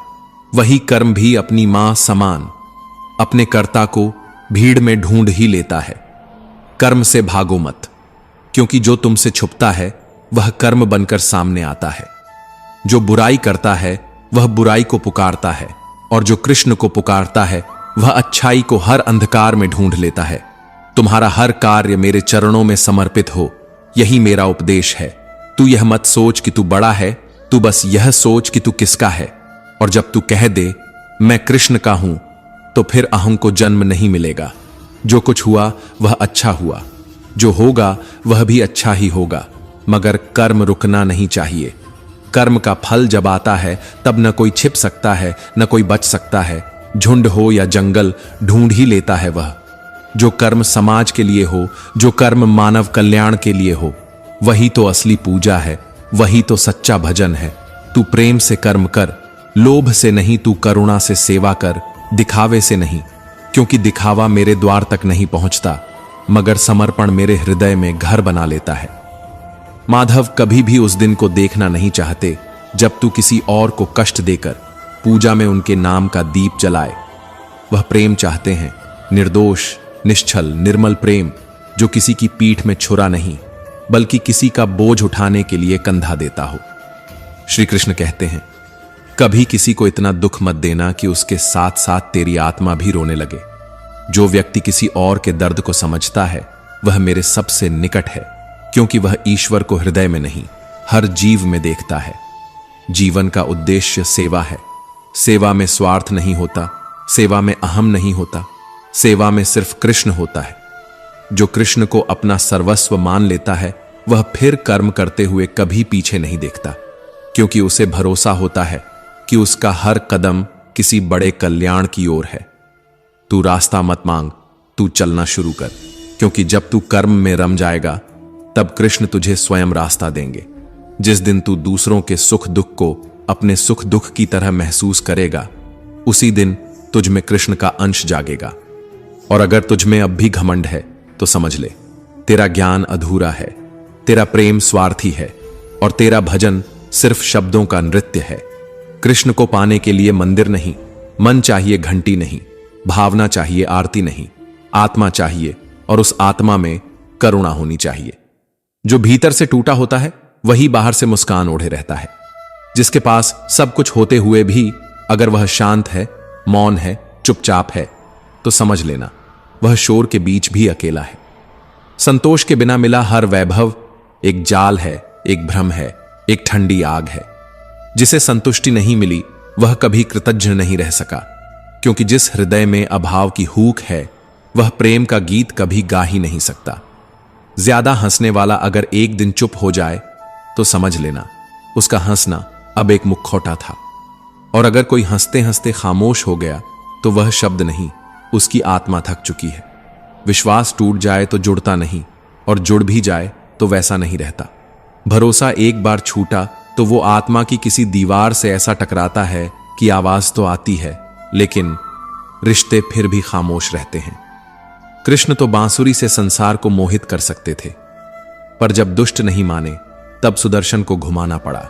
वही कर्म भी अपनी मां समान अपने कर्ता को भीड़ में ढूंढ ही लेता है। कर्म से भागो मत, क्योंकि जो तुमसे छुपता है वह कर्म बनकर सामने आता है। जो बुराई करता है वह बुराई को पुकारता है, और जो कृष्ण को पुकारता है वह अच्छाई को हर अंधकार में ढूंढ लेता है। तुम्हारा हर कार्य मेरे चरणों में समर्पित हो, यही मेरा उपदेश है। तू यह मत सोच कि तू बड़ा है, तू बस यह सोच कि तू किसका है। और जब तू कह दे मैं कृष्ण का हूं तो फिर अहं को जन्म नहीं मिलेगा। जो कुछ हुआ वह अच्छा हुआ, जो होगा वह भी अच्छा ही होगा, मगर कर्म रुकना नहीं चाहिए। कर्म का फल जब आता है तब न कोई छिप सकता है, न कोई बच सकता है। झुंड हो या जंगल ढूंढ ही लेता है वह। जो कर्म समाज के लिए हो, जो कर्म मानव कल्याण के लिए हो, वही तो असली पूजा है, वही तो सच्चा भजन है। तू प्रेम से कर्म कर, लोभ से नहीं, तू करुणा से सेवा कर, दिखावे से नहीं, क्योंकि दिखावा मेरे द्वार तक नहीं पहुंचता, मगर समर्पण मेरे हृदय में घर बना लेता है। माधव कभी भी उस दिन को देखना नहीं चाहते जब तू किसी और को कष्ट देकर पूजा में उनके नाम का दीप जलाए। वह प्रेम चाहते हैं, निर्दोष, निश्चल, निर्मल प्रेम, जो किसी की पीठ में छुरा नहीं बल्कि किसी का बोझ उठाने के लिए कंधा देता हो। श्री कृष्ण कहते हैं, कभी किसी को इतना दुख मत देना कि उसके साथ साथ तेरी आत्मा भी रोने लगे। जो व्यक्ति किसी और के दर्द को समझता है वह मेरे सबसे निकट है, क्योंकि वह ईश्वर को हृदय में नहीं हर जीव में देखता है। जीवन का उद्देश्य सेवा है। सेवा में स्वार्थ नहीं होता, सेवा में अहम नहीं होता, सेवा में सिर्फ कृष्ण होता है। जो कृष्ण को अपना सर्वस्व मान लेता है वह फिर कर्म करते हुए कभी पीछे नहीं देखता, क्योंकि उसे भरोसा होता है कि उसका हर कदम किसी बड़े कल्याण की ओर है। तू रास्ता मत मांग, तू चलना शुरू कर, क्योंकि जब तू कर्म में रम जाएगा तब कृष्ण तुझे स्वयं रास्ता देंगे। जिस दिन तू दूसरों के सुख दुख को अपने सुख दुख की तरह महसूस करेगा उसी दिन तुझ में कृष्ण का अंश जागेगा। और अगर तुझ में अब भी घमंड है तो समझ ले, तेरा ज्ञान अधूरा है, तेरा प्रेम स्वार्थी है और तेरा भजन सिर्फ शब्दों का नृत्य है। कृष्ण को पाने के लिए मंदिर नहीं, मन चाहिए घंटी नहीं, भावना चाहिए आरती नहीं, आत्मा चाहिए और उस आत्मा में करुणा होनी चाहिए। जो भीतर से टूटा होता है वही बाहर से मुस्कान ओढ़े रहता है। जिसके पास सब कुछ होते हुए भी अगर वह शांत है, मौन है, चुपचाप है, तो समझ लेना वह शोर के बीच भी अकेला है। संतोष के बिना मिला हर वैभव एक जाल है, एक भ्रम है, एक ठंडी आग है। जिसे संतुष्टि नहीं मिली वह कभी कृतज्ञ नहीं रह सका, क्योंकि जिस हृदय में अभाव की हूक है वह प्रेम का गीत कभी गा ही नहीं सकता। ज्यादा हंसने वाला अगर एक दिन चुप हो जाए तो समझ लेना उसका हंसना अब एक मुखौटा था। और अगर कोई हंसते हंसते खामोश हो गया तो वह शब्द नहीं, उसकी आत्मा थक चुकी है। विश्वास टूट जाए तो जुड़ता नहीं, और जुड़ भी जाए तो वैसा नहीं रहता। भरोसा एक बार छूटा तो वो आत्मा की किसी दीवार से ऐसा टकराता है कि आवाज तो आती है लेकिन रिश्ते फिर भी खामोश रहते हैं। कृष्ण तो बांसुरी से संसार को मोहित कर सकते थे, पर जब दुष्ट नहीं माने तब सुदर्शन को घुमाना पड़ा।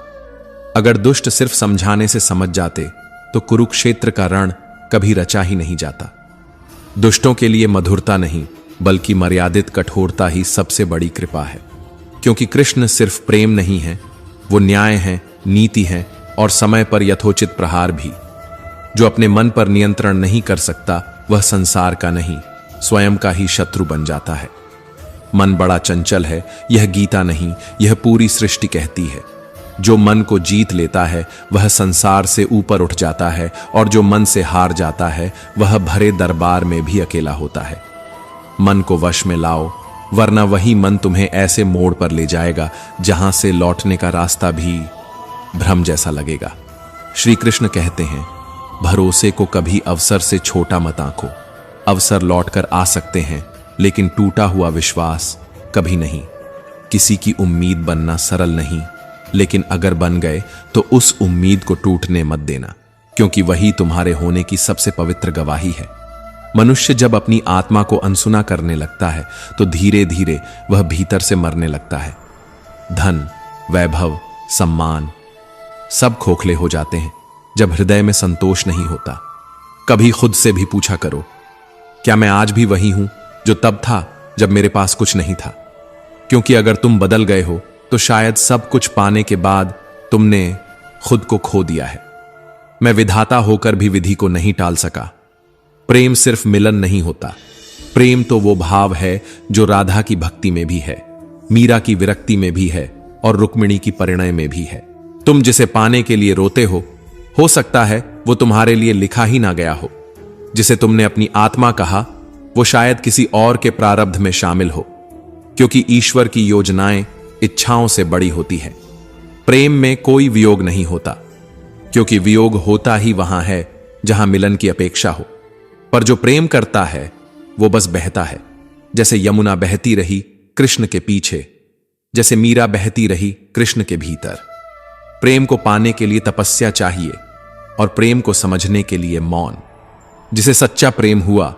अगर दुष्ट सिर्फ समझाने से समझ जाते तो कुरुक्षेत्र का रण कभी रचा ही नहीं जाता। दुष्टों के लिए मधुरता नहीं, बल्कि मर्यादित कठोरता ही सबसे बड़ी कृपा है। क्योंकि कृष्ण सिर्फ प्रेम नहीं है, वो न्याय है, नीति है और समय पर यथोचित प्रहार भी। जो अपने मन पर नियंत्रण नहीं कर सकता वह संसार का नहीं, स्वयं का ही शत्रु बन जाता है। मन बड़ा चंचल है, यह गीता नहीं, यह पूरी सृष्टि कहती है। जो मन को जीत लेता है वह संसार से ऊपर उठ जाता है, और जो मन से हार जाता है वह भरे दरबार में भी अकेला होता है। मन को वश में लाओ, वरना वही मन तुम्हें ऐसे मोड़ पर ले जाएगा जहां से लौटने का रास्ता भी भ्रम जैसा लगेगा। श्री कृष्ण कहते हैं, भरोसे को कभी अवसर से छोटा मत आंको। अवसर लौटकर आ सकते हैं, लेकिन टूटा हुआ विश्वास कभी नहीं। किसी की उम्मीद बनना सरल नहीं, लेकिन अगर बन गए तो उस उम्मीद को टूटने मत देना, क्योंकि वही तुम्हारे होने की सबसे पवित्र गवाही है। मनुष्य जब अपनी आत्मा को अनसुना करने लगता है तो धीरे धीरे वह भीतर से मरने लगता है। धन, वैभव, सम्मान सब खोखले हो जाते हैं जब हृदय में संतोष नहीं होता। कभी खुद से भी पूछा करो, क्या मैं आज भी वही हूं जो तब था जब मेरे पास कुछ नहीं था? क्योंकि अगर तुम बदल गए हो तो शायद सब कुछ पाने के बाद तुमने खुद को खो दिया है। मैं विधाता होकर भी विधि को नहीं टाल सका। प्रेम सिर्फ मिलन नहीं होता, प्रेम तो वो भाव है जो राधा की भक्ति में भी है, मीरा की विरक्ति में भी है और रुक्मिणी की परिणय में भी है। तुम जिसे पाने के लिए रोते हो सकता है वो तुम्हारे लिए लिखा ही ना गया हो। जिसे तुमने अपनी आत्मा कहा वो शायद किसी और के प्रारब्ध में शामिल हो, क्योंकि ईश्वर की योजनाएं इच्छाओं से बड़ी होती है। प्रेम में कोई वियोग नहीं होता, क्योंकि वियोग होता ही वहां है जहां मिलन की अपेक्षा हो। पर जो प्रेम करता है वो बस बहता है, जैसे यमुना बहती रही कृष्ण के पीछे, जैसे मीरा बहती रही कृष्ण के भीतर। प्रेम को पाने के लिए तपस्या चाहिए और प्रेम को समझने के लिए मौन। जिसे सच्चा प्रेम हुआ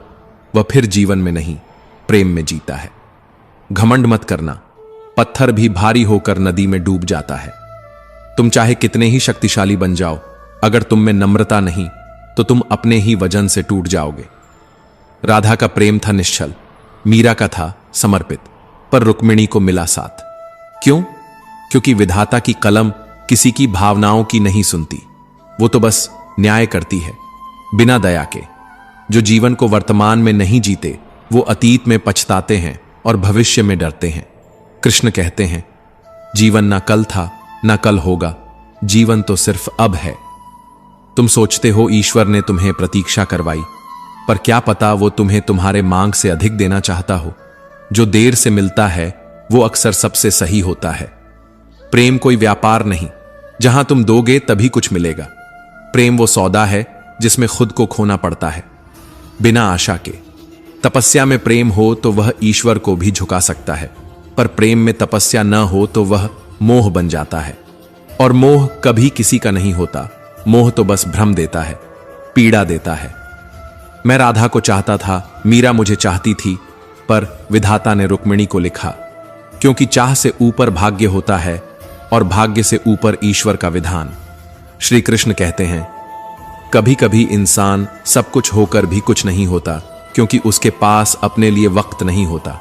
वह फिर जीवन में नहीं, प्रेम में जीता है। घमंड मत करना, पत्थर भी भारी होकर नदी में डूब जाता है। तुम चाहे कितने ही शक्तिशाली बन जाओ, अगर तुम में नम्रता नहीं तो तुम अपने ही वजन से टूट जाओगे। राधा का प्रेम था निश्चल, मीरा का था समर्पित, पर रुक्मिणी को मिला साथ। क्यों? क्योंकि विधाता की कलम किसी की भावनाओं की नहीं सुनती, वो तो बस न्याय करती है बिना दया के। जो जीवन को वर्तमान में नहीं जीते वो अतीत में पछताते हैं और भविष्य में डरते हैं। कृष्ण कहते हैं, जीवन ना कल था ना कल होगा, जीवन तो सिर्फ अब है। तुम सोचते हो ईश्वर ने तुम्हें प्रतीक्षा करवाई, पर क्या पता वो तुम्हें तुम्हारे मांग से अधिक देना चाहता हो। जो देर से मिलता है वो अक्सर सबसे सही होता है। प्रेम कोई व्यापार नहीं जहां तुम दोगे तभी कुछ मिलेगा। प्रेम वो सौदा है जिसमें खुद को खोना पड़ता है बिना आशा के। तपस्या में प्रेम हो तो वह ईश्वर को भी झुका सकता है, पर प्रेम में तपस्या न हो तो वह मोह बन जाता है। और मोह कभी किसी का नहीं होता, मोह तो बस भ्रम देता है, पीड़ा देता है। मैं राधा को चाहता था, मीरा मुझे चाहती थी, पर विधाता ने रुक्मिणी को लिखा, क्योंकि चाह से ऊपर भाग्य होता है और भाग्य से ऊपर ईश्वर का विधान। श्री कृष्ण कहते हैं, कभी कभी इंसान सब कुछ होकर भी कुछ नहीं होता, क्योंकि उसके पास अपने लिए वक्त नहीं होता।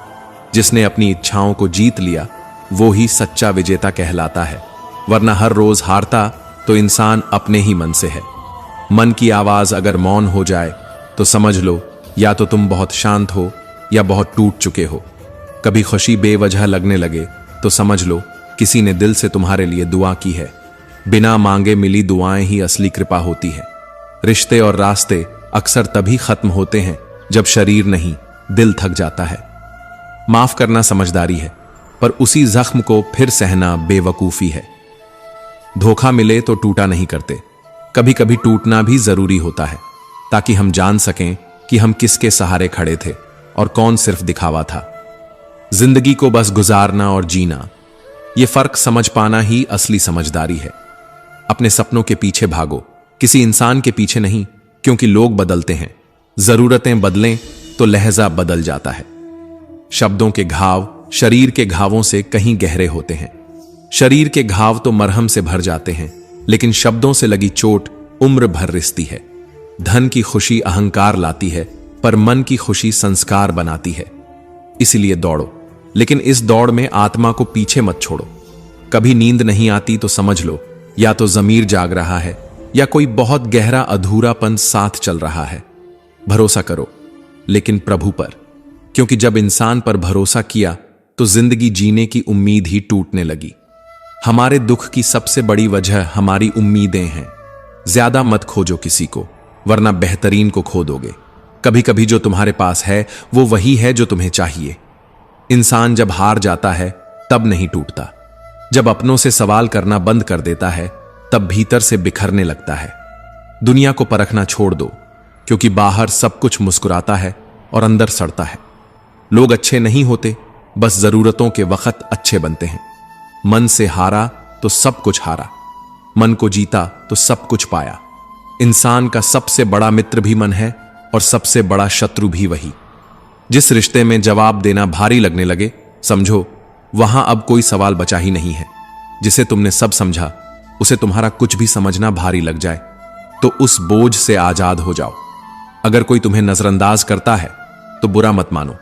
जिसने अपनी इच्छाओं को जीत लिया वो ही सच्चा विजेता कहलाता है, वरना हर रोज हारता तो इंसान अपने ही मन से है। मन की आवाज अगर मौन हो जाए तो समझ लो या तो तुम बहुत शांत हो या बहुत टूट चुके हो। कभी खुशी बेवजह लगने लगे तो समझ लो किसी ने दिल से तुम्हारे लिए दुआ की है। बिना मांगे मिली दुआएं ही असली कृपा होती है। रिश्ते और रास्ते अक्सर तभी खत्म होते हैं जब शरीर नहीं, दिल थक जाता है। माफ करना समझदारी है, पर उसी जख्म को फिर सहना बेवकूफी है। धोखा मिले तो टूटा नहीं करते, कभी कभी टूटना भी जरूरी होता है, ताकि हम जान सकें कि हम किसके सहारे खड़े थे और कौन सिर्फ दिखावा था। जिंदगी को बस गुजारना और जीना, यह फर्क समझ पाना ही असली समझदारी है। अपने सपनों के पीछे भागो, किसी इंसान के पीछे नहीं, क्योंकि लोग बदलते हैं। जरूरतें बदलें तो लहजा बदल जाता है। शब्दों के घाव शरीर के घावों से कहीं गहरे होते हैं। शरीर के घाव तो मरहम से भर जाते हैं, लेकिन शब्दों से लगी चोट उम्र भर रिसती है। धन की खुशी अहंकार लाती है, पर मन की खुशी संस्कार बनाती है। इसीलिए दौड़ो, लेकिन इस दौड़ में आत्मा को पीछे मत छोड़ो। कभी नींद नहीं आती तो समझ लो या तो ज़मीर जाग रहा है या कोई बहुत गहरा अधूरापन साथ चल रहा है। भरोसा करो, लेकिन प्रभु पर, क्योंकि जब इंसान पर भरोसा किया तो जिंदगी जीने की उम्मीद ही टूटने लगी। हमारे दुख की सबसे बड़ी वजह हमारी उम्मीदें हैं। ज्यादा मत खोजो किसी को, वरना बेहतरीन को खो दोगे। कभी कभी जो तुम्हारे पास है वो वही है जो तुम्हें चाहिए। इंसान जब हार जाता है तब नहीं टूटता, जब अपनों से सवाल करना बंद कर देता है तब भीतर से बिखरने लगता है। दुनिया को परखना छोड़ दो, क्योंकि बाहर सब कुछ मुस्कुराता है और अंदर सड़ता है। लोग अच्छे नहीं होते, बस जरूरतों के वक्त अच्छे बनते हैं। मन से हारा तो सब कुछ हारा, मन को जीता तो सब कुछ पाया। इंसान का सबसे बड़ा मित्र भी मन है और सबसे बड़ा शत्रु भी वही। जिस रिश्ते में जवाब देना भारी लगने लगे, समझो वहां अब कोई सवाल बचा ही नहीं है। जिसे तुमने सब समझा उसे तुम्हारा कुछ भी समझना भारी लग जाए तो उस बोझ से आजाद हो जाओ। अगर कोई तुम्हें नजरअंदाज करता है तो बुरा मत मानो।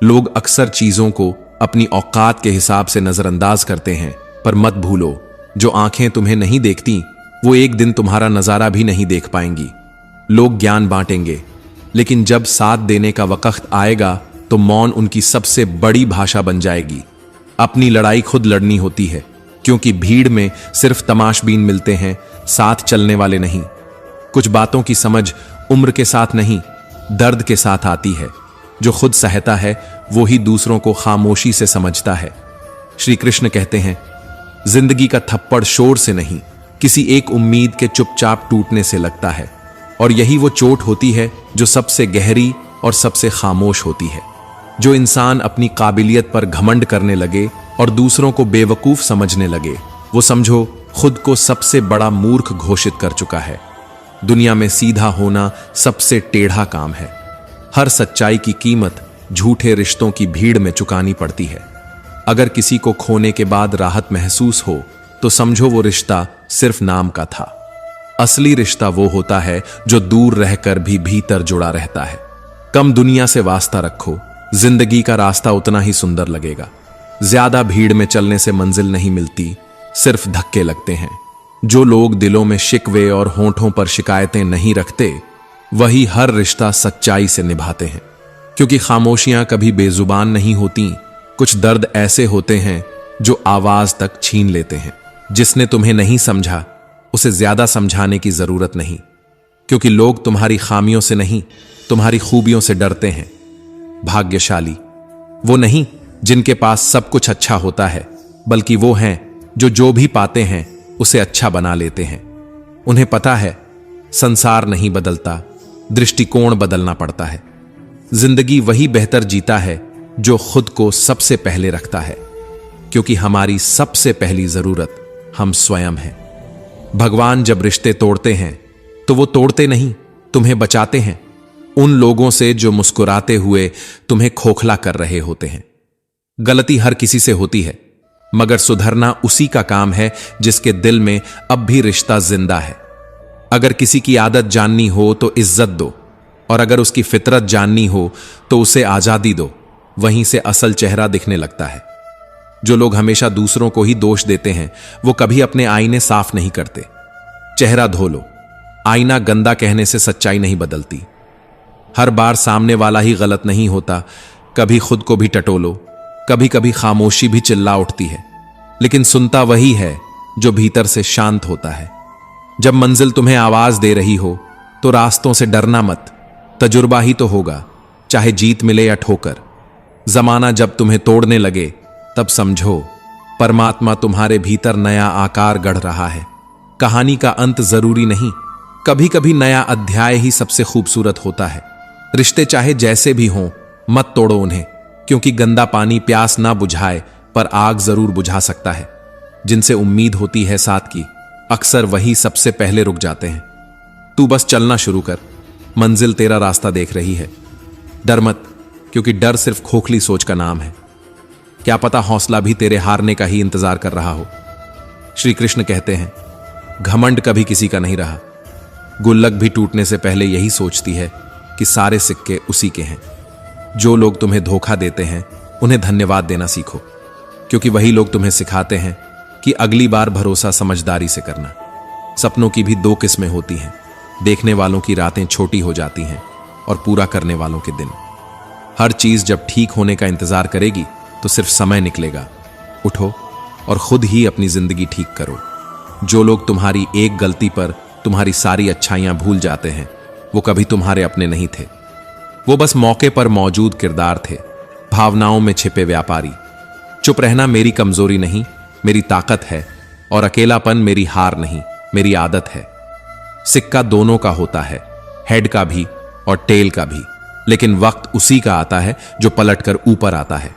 लोग अक्सर चीजों को अपनी औकात के हिसाब से नजरअंदाज करते हैं, पर मत भूलो जो आंखें तुम्हें नहीं देखती वो एक दिन तुम्हारा नजारा भी नहीं देख पाएंगी। लोग ज्ञान बांटेंगे, लेकिन जब साथ देने का वक्त आएगा तो मौन उनकी सबसे बड़ी भाषा बन जाएगी। अपनी लड़ाई खुद लड़नी होती है, क्योंकि भीड़ में सिर्फ तमाशबीन मिलते हैं, साथ चलने वाले नहीं। कुछ बातों की समझ उम्र के साथ नहीं, दर्द के साथ आती है। जो खुद सहता है वो ही दूसरों को खामोशी से समझता है। श्री कृष्ण कहते हैं, जिंदगी का थप्पड़ शोर से नहीं, किसी एक उम्मीद के चुपचाप टूटने से लगता है। और यही वो चोट होती है जो सबसे गहरी और सबसे खामोश होती है। जो इंसान अपनी काबिलियत पर घमंड करने लगे और दूसरों को बेवकूफ समझने लगे, वो समझो खुद को सबसे बड़ा मूर्ख घोषित कर चुका है। दुनिया में सीधा होना सबसे टेढ़ा काम है। हर सच्चाई की कीमत झूठे रिश्तों की भीड़ में चुकानी पड़ती है। अगर किसी को खोने के बाद राहत महसूस हो तो समझो वो रिश्ता सिर्फ नाम का था। असली रिश्ता वो होता है जो दूर रहकर भी भीतर जुड़ा रहता है। कम दुनिया से वास्ता रखो, जिंदगी का रास्ता उतना ही सुंदर लगेगा। ज्यादा भीड़ में चलने से मंजिल नहीं मिलती, सिर्फ धक्के लगते हैं। जो लोग दिलों में शिकवे और होंठों पर शिकायतें नहीं रखते, वही हर रिश्ता सच्चाई से निभाते हैं। क्योंकि खामोशियां कभी बेजुबान नहीं होती। कुछ दर्द ऐसे होते हैं जो आवाज तक छीन लेते हैं। जिसने तुम्हें नहीं समझा उसे ज्यादा समझाने की जरूरत नहीं, क्योंकि लोग तुम्हारी खामियों से नहीं, तुम्हारी खूबियों से डरते हैं। भाग्यशाली वो नहीं जिनके पास सब कुछ अच्छा होता है, बल्कि वो हैं जो भी पाते हैं उसे अच्छा बना लेते हैं। उन्हें पता है संसार नहीं बदलता, दृष्टिकोण बदलना पड़ता है। जिंदगी वही बेहतर जीता है जो खुद को सबसे पहले रखता है, क्योंकि हमारी सबसे पहली जरूरत हम स्वयं हैं। भगवान जब रिश्ते तोड़ते हैं तो वो तोड़ते नहीं, तुम्हें बचाते हैं उन लोगों से जो मुस्कुराते हुए तुम्हें खोखला कर रहे होते हैं। गलती हर किसी से होती है, मगर सुधरना उसी का काम है जिसके दिल में अब भी रिश्ता जिंदा है। अगर किसी की आदत जाननी हो तो इज्जत दो, और अगर उसकी फितरत जाननी हो तो उसे आजादी दो। वहीं से असल चेहरा दिखने लगता है। जो लोग हमेशा दूसरों को ही दोष देते हैं वो कभी अपने आईने साफ नहीं करते। चेहरा धो लो, आईना गंदा कहने से सच्चाई नहीं बदलती। हर बार सामने वाला ही गलत नहीं होता, कभी खुद को भी टटोलो। कभी कभी खामोशी भी चिल्ला उठती है, लेकिन सुनता वही है जो भीतर से शांत होता है। जब मंजिल तुम्हें आवाज दे रही हो तो रास्तों से डरना मत, तजुर्बा ही तो होगा, चाहे जीत मिले या ठोकर। जमाना जब तुम्हें तोड़ने लगे तब समझो परमात्मा तुम्हारे भीतर नया आकार गढ़ रहा है। कहानी का अंत जरूरी नहीं, कभी कभी नया अध्याय ही सबसे खूबसूरत होता है। रिश्ते चाहे जैसे भी हों, मत तोड़ो उन्हें, क्योंकि गंदा पानी प्यास ना बुझाए पर आग जरूर बुझा सकता है। जिनसे उम्मीद होती है साथ की, अक्सर वही सबसे पहले रुक जाते हैं। तू बस चलना शुरू कर, मंजिल तेरा रास्ता देख रही है। डर मत, क्योंकि डर सिर्फ खोखली सोच का नाम है। क्या पता हौसला भी तेरे हारने का ही इंतजार कर रहा हो। श्री कृष्ण कहते हैं, घमंड कभी किसी का नहीं रहा। गुल्लक भी टूटने से पहले यही सोचती है कि सारे सिक्के उसी के हैं। जो लोग तुम्हें धोखा देते हैं उन्हें धन्यवाद देना सीखो, क्योंकि वही लोग तुम्हें सिखाते हैं कि अगली बार भरोसा समझदारी से करना। सपनों की भी दो किस्में होती हैं, देखने वालों की रातें छोटी हो जाती हैं और पूरा करने वालों के दिन। हर चीज जब ठीक होने का इंतजार करेगी तो सिर्फ समय निकलेगा। उठो और खुद ही अपनी जिंदगी ठीक करो। जो लोग तुम्हारी एक गलती पर तुम्हारी सारी अच्छाइयां भूल जाते हैं, वो कभी तुम्हारे अपने नहीं थे। वो बस मौके पर मौजूद किरदार थे, भावनाओं में छिपे व्यापारी। चुप रहना मेरी कमजोरी नहीं, मेरी ताकत है, और अकेलापन मेरी हार नहीं, मेरी आदत है। सिक्का दोनों का होता है, हेड का भी और टेल का भी, लेकिन वक्त उसी का आता है जो पलटकर ऊपर आता है।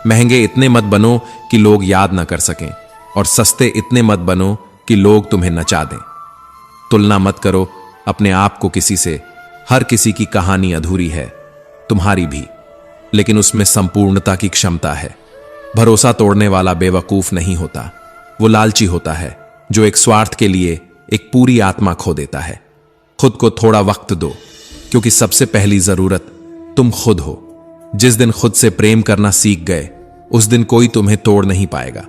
महंगे इतने मत बनो कि लोग याद ना कर सकें, और सस्ते इतने मत बनो कि लोग तुम्हें नचा दें। तुलना मत करो अपने आप को किसी से। हर किसी की कहानी अधूरी है, तुम्हारी भी, लेकिन उसमें संपूर्णता की क्षमता है। भरोसा तोड़ने वाला बेवकूफ नहीं होता, वो लालची होता है जो एक स्वार्थ के लिए एक पूरी आत्मा खो देता है। खुद को थोड़ा वक्त दो, क्योंकि सबसे पहली जरूरत तुम खुद हो। जिस दिन खुद से प्रेम करना सीख गए, उस दिन कोई तुम्हें तोड़ नहीं पाएगा।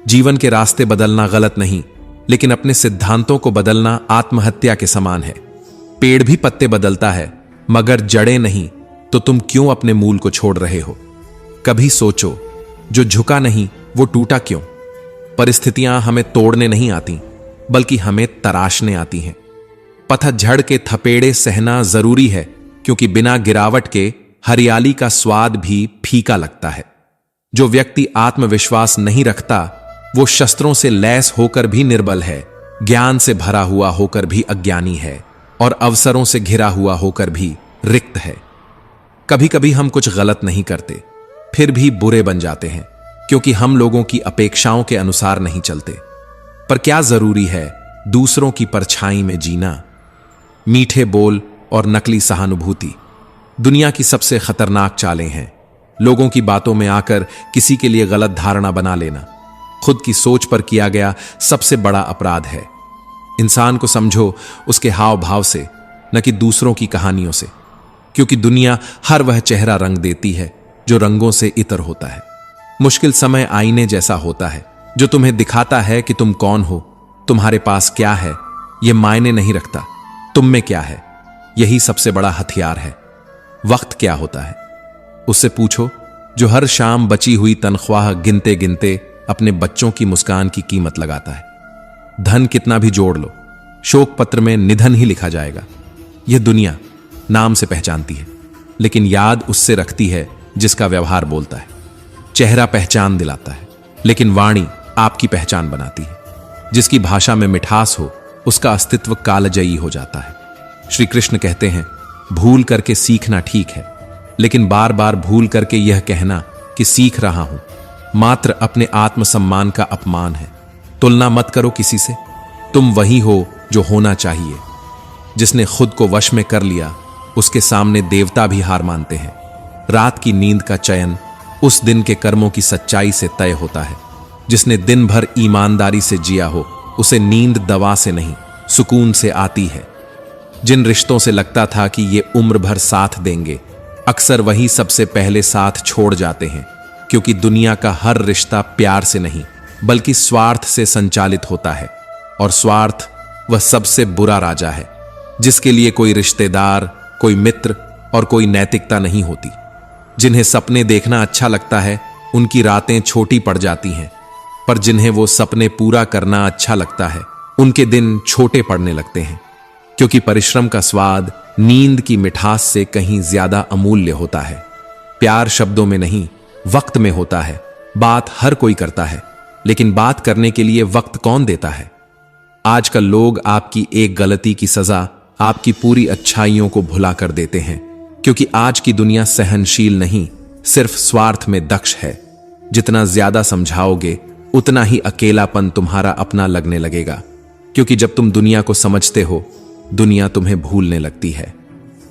जीवन के रास्ते बदलना गलत नहीं, लेकिन अपने सिद्धांतों को बदलना आत्महत्या के समान है। पेड़ भी पत्ते बदलता है, मगर जड़ें नहीं, तो तुम क्यों अपने मूल को छोड़ रहे हो? कभी सोचो, जो झुका नहीं वो टूटा क्यों? परिस्थितियां हमें तोड़ने नहीं आती, बल्कि हमें तराशने आती हैं। पतझड़ के थपेड़े सहना जरूरी है, क्योंकि बिना गिरावट के हरियाली का स्वाद भी फीका लगता है। जो व्यक्ति आत्मविश्वास नहीं रखता, वो शस्त्रों से लैस होकर भी निर्बल है, ज्ञान से भरा हुआ होकर भी अज्ञानी है, और अवसरों से घिरा हुआ होकर भी रिक्त है। कभी कभी हम कुछ गलत नहीं करते, फिर भी बुरे बन जाते हैं, क्योंकि हम लोगों की अपेक्षाओं के अनुसार नहीं चलते। पर क्या जरूरी है दूसरों की परछाई में जीना? मीठे बोल और नकली सहानुभूति दुनिया की सबसे खतरनाक चालें हैं। लोगों की बातों में आकर किसी के लिए गलत धारणा बना लेना खुद की सोच पर किया गया सबसे बड़ा अपराध है। इंसान को समझो उसके हाव भाव से, न कि दूसरों की कहानियों से, क्योंकि दुनिया हर वह चेहरा रंग देती है जो रंगों से इतर होता है। मुश्किल समय आईने जैसा होता है, जो तुम्हें दिखाता है कि तुम कौन हो। तुम्हारे पास क्या है यह मायने नहीं रखता, तुम में क्या है यही सबसे बड़ा हथियार है। वक्त क्या होता है उससे पूछो, जो हर शाम बची हुई तनख्वाह गिनते गिनते अपने बच्चों की मुस्कान की कीमत लगाता है। धन कितना भी जोड़ लो, शोक पत्र में निधन ही लिखा जाएगा। यह दुनिया नाम से पहचानती है, लेकिन याद उससे रखती है जिसका व्यवहार बोलता है। चेहरा पहचान दिलाता है, लेकिन वाणी आपकी पहचान बनाती है। जिसकी भाषा में मिठास हो, उसका अस्तित्व कालजयी हो जाता है। श्री कृष्ण कहते हैं, भूल करके सीखना ठीक है, लेकिन बार बार भूल करके यह कहना कि सीख रहा हूं मात्र अपने आत्मसम्मान का अपमान है। तुलना मत करो किसी से, तुम वही हो जो होना चाहिए। जिसने खुद को वश में कर लिया, उसके सामने देवता भी हार मानते हैं। रात की नींद का चयन उस दिन के कर्मों की सच्चाई से तय होता है। जिसने दिन भर ईमानदारी से जिया हो, उसे नींद दवा से नहीं सुकून से आती है। जिन रिश्तों से लगता था कि ये उम्र भर साथ देंगे, अक्सर वही सबसे पहले साथ छोड़ जाते हैं, क्योंकि दुनिया का हर रिश्ता प्यार से नहीं बल्कि स्वार्थ से संचालित होता है। और स्वार्थ वह सबसे बुरा राजा है, जिसके लिए कोई रिश्तेदार, कोई मित्र और कोई नैतिकता नहीं होती। जिन्हें सपने देखना अच्छा लगता है, उनकी रातें छोटी पड़ जाती हैं, पर जिन्हें वो सपने पूरा करना अच्छा लगता है, उनके दिन छोटे पड़ने लगते हैं। क्योंकि परिश्रम का स्वाद नींद की मिठास से कहीं ज्यादा अमूल्य होता है। प्यार शब्दों में नहीं, वक्त में होता है। बात हर कोई करता है, लेकिन बात करने के लिए वक्त कौन देता है? आजकल लोग आपकी एक गलती की सजा आपकी पूरी अच्छाइयों को भुला कर देते हैं, क्योंकि आज की दुनिया सहनशील नहीं, सिर्फ स्वार्थ में दक्ष है। जितना ज्यादा समझाओगे, उतना ही अकेलापन तुम्हारा अपना लगने लगेगा, क्योंकि जब तुम दुनिया को समझते हो, दुनिया तुम्हें भूलने लगती है।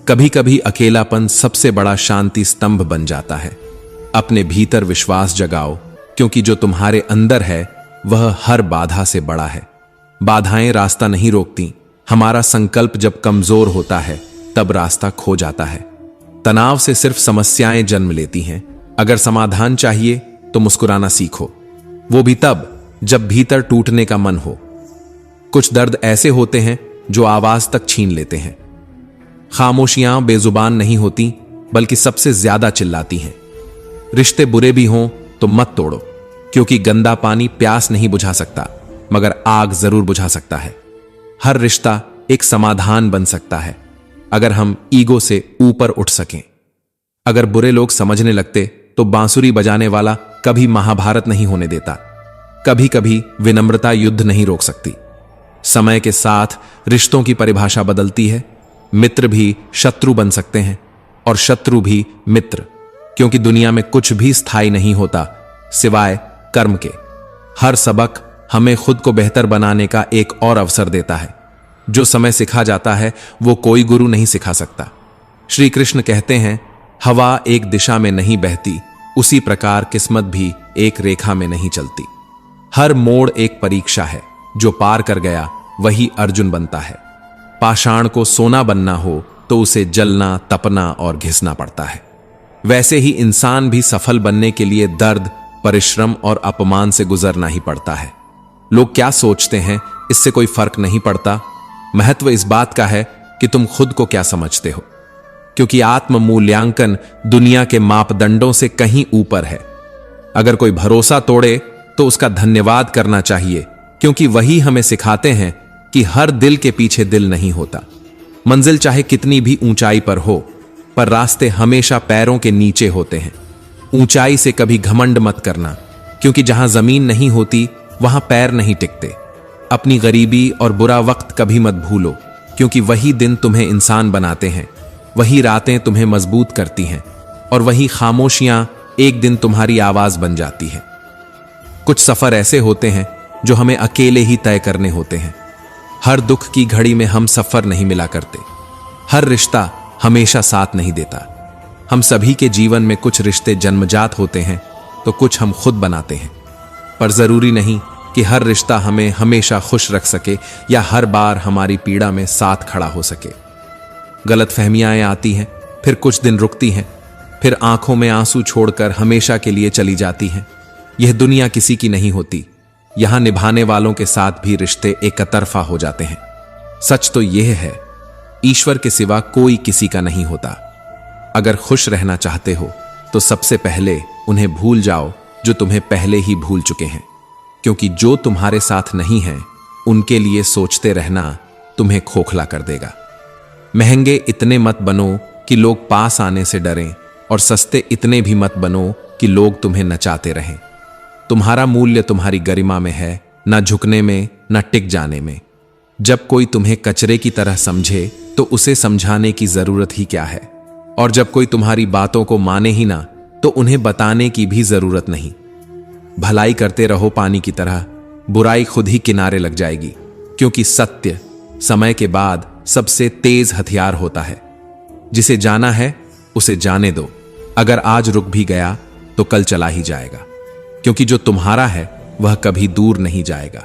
कभी कभी अकेलापन सबसे बड़ा शांति स्तंभ बन जाता है। अपने भीतर विश्वास जगाओ, क्योंकि जो तुम्हारे अंदर है वह हर बाधा से बड़ा है। बाधाएं रास्ता नहीं रोकती, हमारा संकल्प जब कमजोर होता है तब रास्ता खो जाता है। तनाव से सिर्फ समस्याएं जन्म लेती हैं, अगर समाधान चाहिए तो मुस्कुराना सीखो, वो भी तब जब भीतर टूटने का मन हो। कुछ दर्द ऐसे होते हैं जो आवाज तक छीन लेते हैं। खामोशियां बेजुबान नहीं होती, बल्कि सबसे ज्यादा चिल्लाती हैं। रिश्ते बुरे भी हों तो मत तोड़ो, क्योंकि गंदा पानी प्यास नहीं बुझा सकता, मगर आग जरूर बुझा सकता है। हर रिश्ता एक समाधान बन सकता है, अगर हम ईगो से ऊपर उठ सकें। अगर बुरे लोग समझने लगते तो बांसुरी बजाने वाला कभी महाभारत नहीं होने देता। कभी कभी विनम्रता युद्ध नहीं रोक सकती। समय के साथ रिश्तों की परिभाषा बदलती है। मित्र भी शत्रु बन सकते हैं और शत्रु भी मित्र, क्योंकि दुनिया में कुछ भी स्थायी नहीं होता सिवाय कर्म के। हर सबक हमें खुद को बेहतर बनाने का एक और अवसर देता है। जो समय सिखा जाता है वो कोई गुरु नहीं सिखा सकता। श्री कृष्ण कहते हैं, हवा एक दिशा में नहीं बहती, उसी प्रकार किस्मत भी एक रेखा में नहीं चलती। हर मोड़ एक परीक्षा है, जो पार कर गया वही अर्जुन बनता है। पाषाण को सोना बनना हो तो उसे जलना, तपना और घिसना पड़ता है। वैसे ही इंसान भी सफल बनने के लिए दर्द, परिश्रम और अपमान से गुजरना ही पड़ता है। लोग क्या सोचते हैं इससे कोई फर्क नहीं पड़ता। महत्व इस बात का है कि तुम खुद को क्या समझते हो, क्योंकि आत्म मूल्यांकन दुनिया के मापदंडों से कहीं ऊपर है। अगर कोई भरोसा तोड़े तो उसका धन्यवाद करना चाहिए, क्योंकि वही हमें सिखाते हैं कि हर दिल के पीछे दिल नहीं होता। मंजिल चाहे कितनी भी ऊंचाई पर हो, पर रास्ते हमेशा पैरों के नीचे होते हैं। ऊंचाई से कभी घमंड मत करना, क्योंकि जहां जमीन नहीं होती वहां पैर नहीं टिकते। अपनी गरीबी और बुरा वक्त कभी मत भूलो, क्योंकि वही दिन तुम्हें इंसान बनाते हैं। वही रातें तुम्हें मजबूत करती हैं, और वही खामोशियां एक दिन तुम्हारी आवाज बन जाती है। कुछ सफर ऐसे होते हैं जो हमें अकेले ही तय करने होते हैं। हर दुख की घड़ी में हम सफर नहीं मिला करते। हर रिश्ता हमेशा साथ नहीं देता। हम सभी के जीवन में कुछ रिश्ते जन्मजात होते हैं तो कुछ हम खुद बनाते हैं। पर जरूरी नहीं कि हर रिश्ता हमें हमेशा खुश रख सके या हर बार हमारी पीड़ा में साथ खड़ा हो सके। गलतफहमियां आती हैं, फिर कुछ दिन रुकती हैं, फिर आंखों में आंसू छोड़कर हमेशा के लिए चली जाती हैं। यह दुनिया किसी की नहीं होती। यहां निभाने वालों के साथ भी रिश्ते एकतरफा हो जाते हैं। सच तो यह है, ईश्वर के सिवा कोई किसी का नहीं होता। अगर खुश रहना चाहते हो तो सबसे पहले उन्हें भूल जाओ जो तुम्हें पहले ही भूल चुके हैं, क्योंकि जो तुम्हारे साथ नहीं है उनके लिए सोचते रहना तुम्हें खोखला कर देगा। महंगे इतने मत बनो कि लोग पास आने से डरें, और सस्ते इतने भी मत बनो कि लोग तुम्हें नचाते रहें। तुम्हारा मूल्य तुम्हारी गरिमा में है, न झुकने में, न टिक जाने में। जब कोई तुम्हें कचरे की तरह समझे तो उसे समझाने की जरूरत ही क्या है, और जब कोई तुम्हारी बातों को माने ही ना तो उन्हें बताने की भी जरूरत नहीं। भलाई करते रहो पानी की तरह, बुराई खुद ही किनारे लग जाएगी, क्योंकि सत्य समय के बाद सबसे तेज हथियार होता है। जिसे जाना है उसे जाने दो। अगर आज रुक भी गया तो कल चला ही जाएगा, क्योंकि जो तुम्हारा है वह कभी दूर नहीं जाएगा,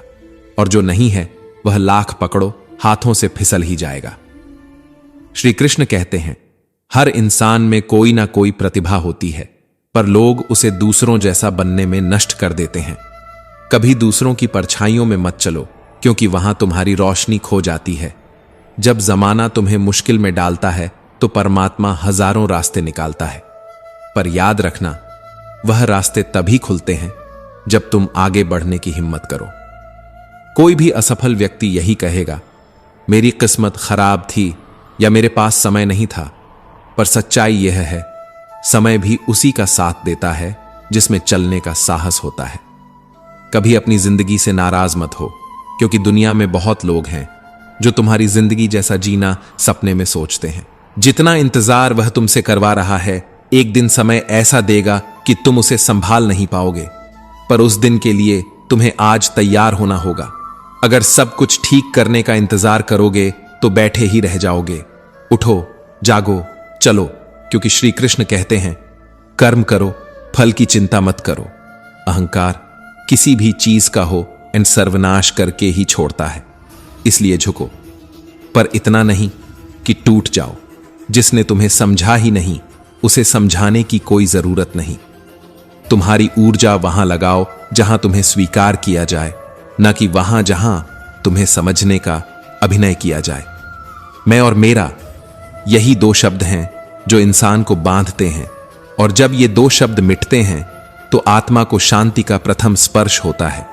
और जो नहीं है वह लाख पकड़ो हाथों से फिसल ही जाएगा। श्री कृष्ण कहते हैं, हर इंसान में कोई ना कोई प्रतिभा होती है, पर लोग उसे दूसरों जैसा बनने में नष्ट कर देते हैं। कभी दूसरों की परछाइयों में मत चलो, क्योंकि वहां तुम्हारी रोशनी खो जाती है। जब जमाना तुम्हें मुश्किल में डालता है तो परमात्मा हजारों रास्ते निकालता है, पर याद रखना वह रास्ते तभी खुलते हैं जब तुम आगे बढ़ने की हिम्मत करो। कोई भी असफल व्यक्ति यही कहेगा, मेरी किस्मत खराब थी या मेरे पास समय नहीं था, पर सच्चाई यह है, समय भी उसी का साथ देता है जिसमें चलने का साहस होता है। कभी अपनी जिंदगी से नाराज मत हो, क्योंकि दुनिया में बहुत लोग हैं जो तुम्हारी जिंदगी जैसा जीना सपने में सोचते हैं। जितना इंतजार वह तुमसे करवा रहा है, एक दिन समय ऐसा देगा कि तुम उसे संभाल नहीं पाओगे, पर उस दिन के लिए तुम्हें आज तैयार होना होगा। अगर सब कुछ ठीक करने का इंतजार करोगे तो बैठे ही रह जाओगे। उठो, जागो, चलो, क्योंकि श्री कृष्ण कहते हैं, कर्म करो, फल की चिंता मत करो। अहंकार किसी भी चीज का हो एंड सर्वनाश करके ही छोड़ता है, इसलिए झुको, पर इतना नहीं कि टूट जाओ। जिसने तुम्हें समझा ही नहीं उसे समझाने की कोई जरूरत नहीं। तुम्हारी ऊर्जा वहां लगाओ जहां तुम्हें स्वीकार किया जाए, न कि वहां जहां तुम्हें समझने का अभिनय किया जाए। मैं और मेरा, यही दो शब्द हैं जो इंसान को बांधते हैं, और जब ये दो शब्द मिटते हैं तो आत्मा को शांति का प्रथम स्पर्श होता है।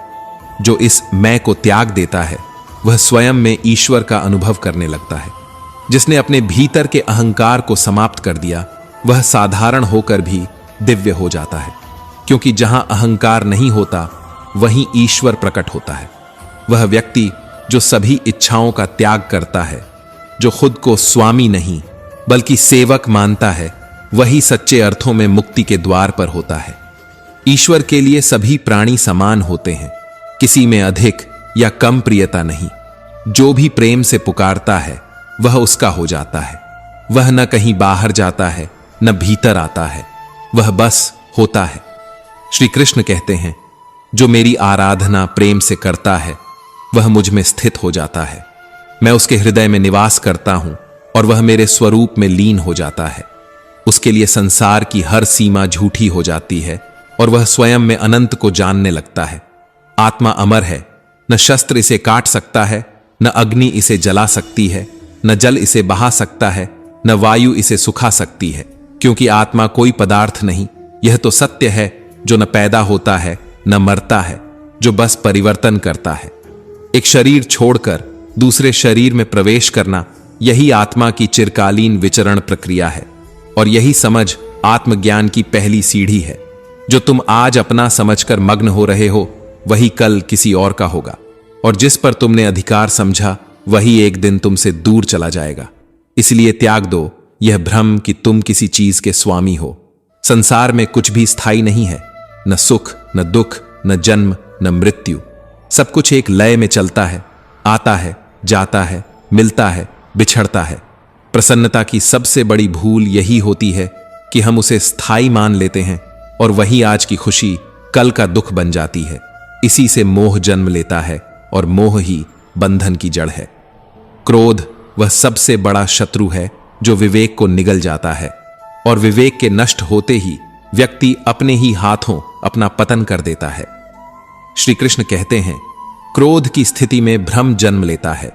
जो इस मैं को त्याग देता है वह स्वयं में ईश्वर का अनुभव करने लगता है। जिसने अपने भीतर के अहंकार को समाप्त कर दिया वह साधारण होकर भी दिव्य हो जाता है, क्योंकि जहां अहंकार नहीं होता वहीं ईश्वर प्रकट होता है। वह व्यक्ति जो सभी इच्छाओं का त्याग करता है, जो खुद को स्वामी नहीं बल्कि सेवक मानता है, वही सच्चे अर्थों में मुक्ति के द्वार पर होता है। ईश्वर के लिए सभी प्राणी समान होते हैं, किसी में अधिक या कम प्रियता नहीं। जो भी प्रेम से पुकारता है वह उसका हो जाता है। वह न कहीं बाहर जाता है न भीतर आता है, वह बस होता है। श्री कृष्ण कहते हैं, जो मेरी आराधना प्रेम से करता है वह मुझ में स्थित हो जाता है। मैं उसके हृदय में निवास करता हूं और वह मेरे स्वरूप में लीन हो जाता है। उसके लिए संसार की हर सीमा झूठी हो जाती है और वह स्वयं में अनंत को जानने लगता है। आत्मा अमर है, न शस्त्र इसे काट सकता है, न अग्नि इसे जला सकती है, न जल इसे बहा सकता है, न वायु इसे सुखा सकती है, क्योंकि आत्मा कोई पदार्थ नहीं। यह तो सत्य है जो न पैदा होता है न मरता है, जो बस परिवर्तन करता है। एक शरीर छोड़कर दूसरे शरीर में प्रवेश करना, यही आत्मा की चिरकालीन विचरण प्रक्रिया है, और यही समझ आत्मज्ञान की पहली सीढ़ी है। जो तुम आज अपना समझकर मग्न हो रहे हो वही कल किसी और का होगा, और जिस पर तुमने अधिकार समझा वही एक दिन तुमसे दूर चला जाएगा। इसलिए त्याग दो यह भ्रम कि तुम किसी चीज के स्वामी हो। संसार में कुछ भी स्थायी नहीं है, न सुख न दुख न जन्म न मृत्यु। सब कुछ एक लय में चलता है, आता है, जाता है, मिलता है, बिछड़ता है। प्रसन्नता की सबसे बड़ी भूल यही होती है कि हम उसे स्थायी मान लेते हैं, और वही आज की खुशी कल का दुख बन जाती है। इसी से मोह जन्म लेता है, और मोह ही बंधन की जड़ है। क्रोध वह सबसे बड़ा शत्रु है जो विवेक को निगल जाता है, और विवेक के नष्ट होते ही व्यक्ति अपने ही हाथों अपना पतन कर देता है। श्री कृष्ण कहते हैं, क्रोध की स्थिति में भ्रम जन्म लेता है।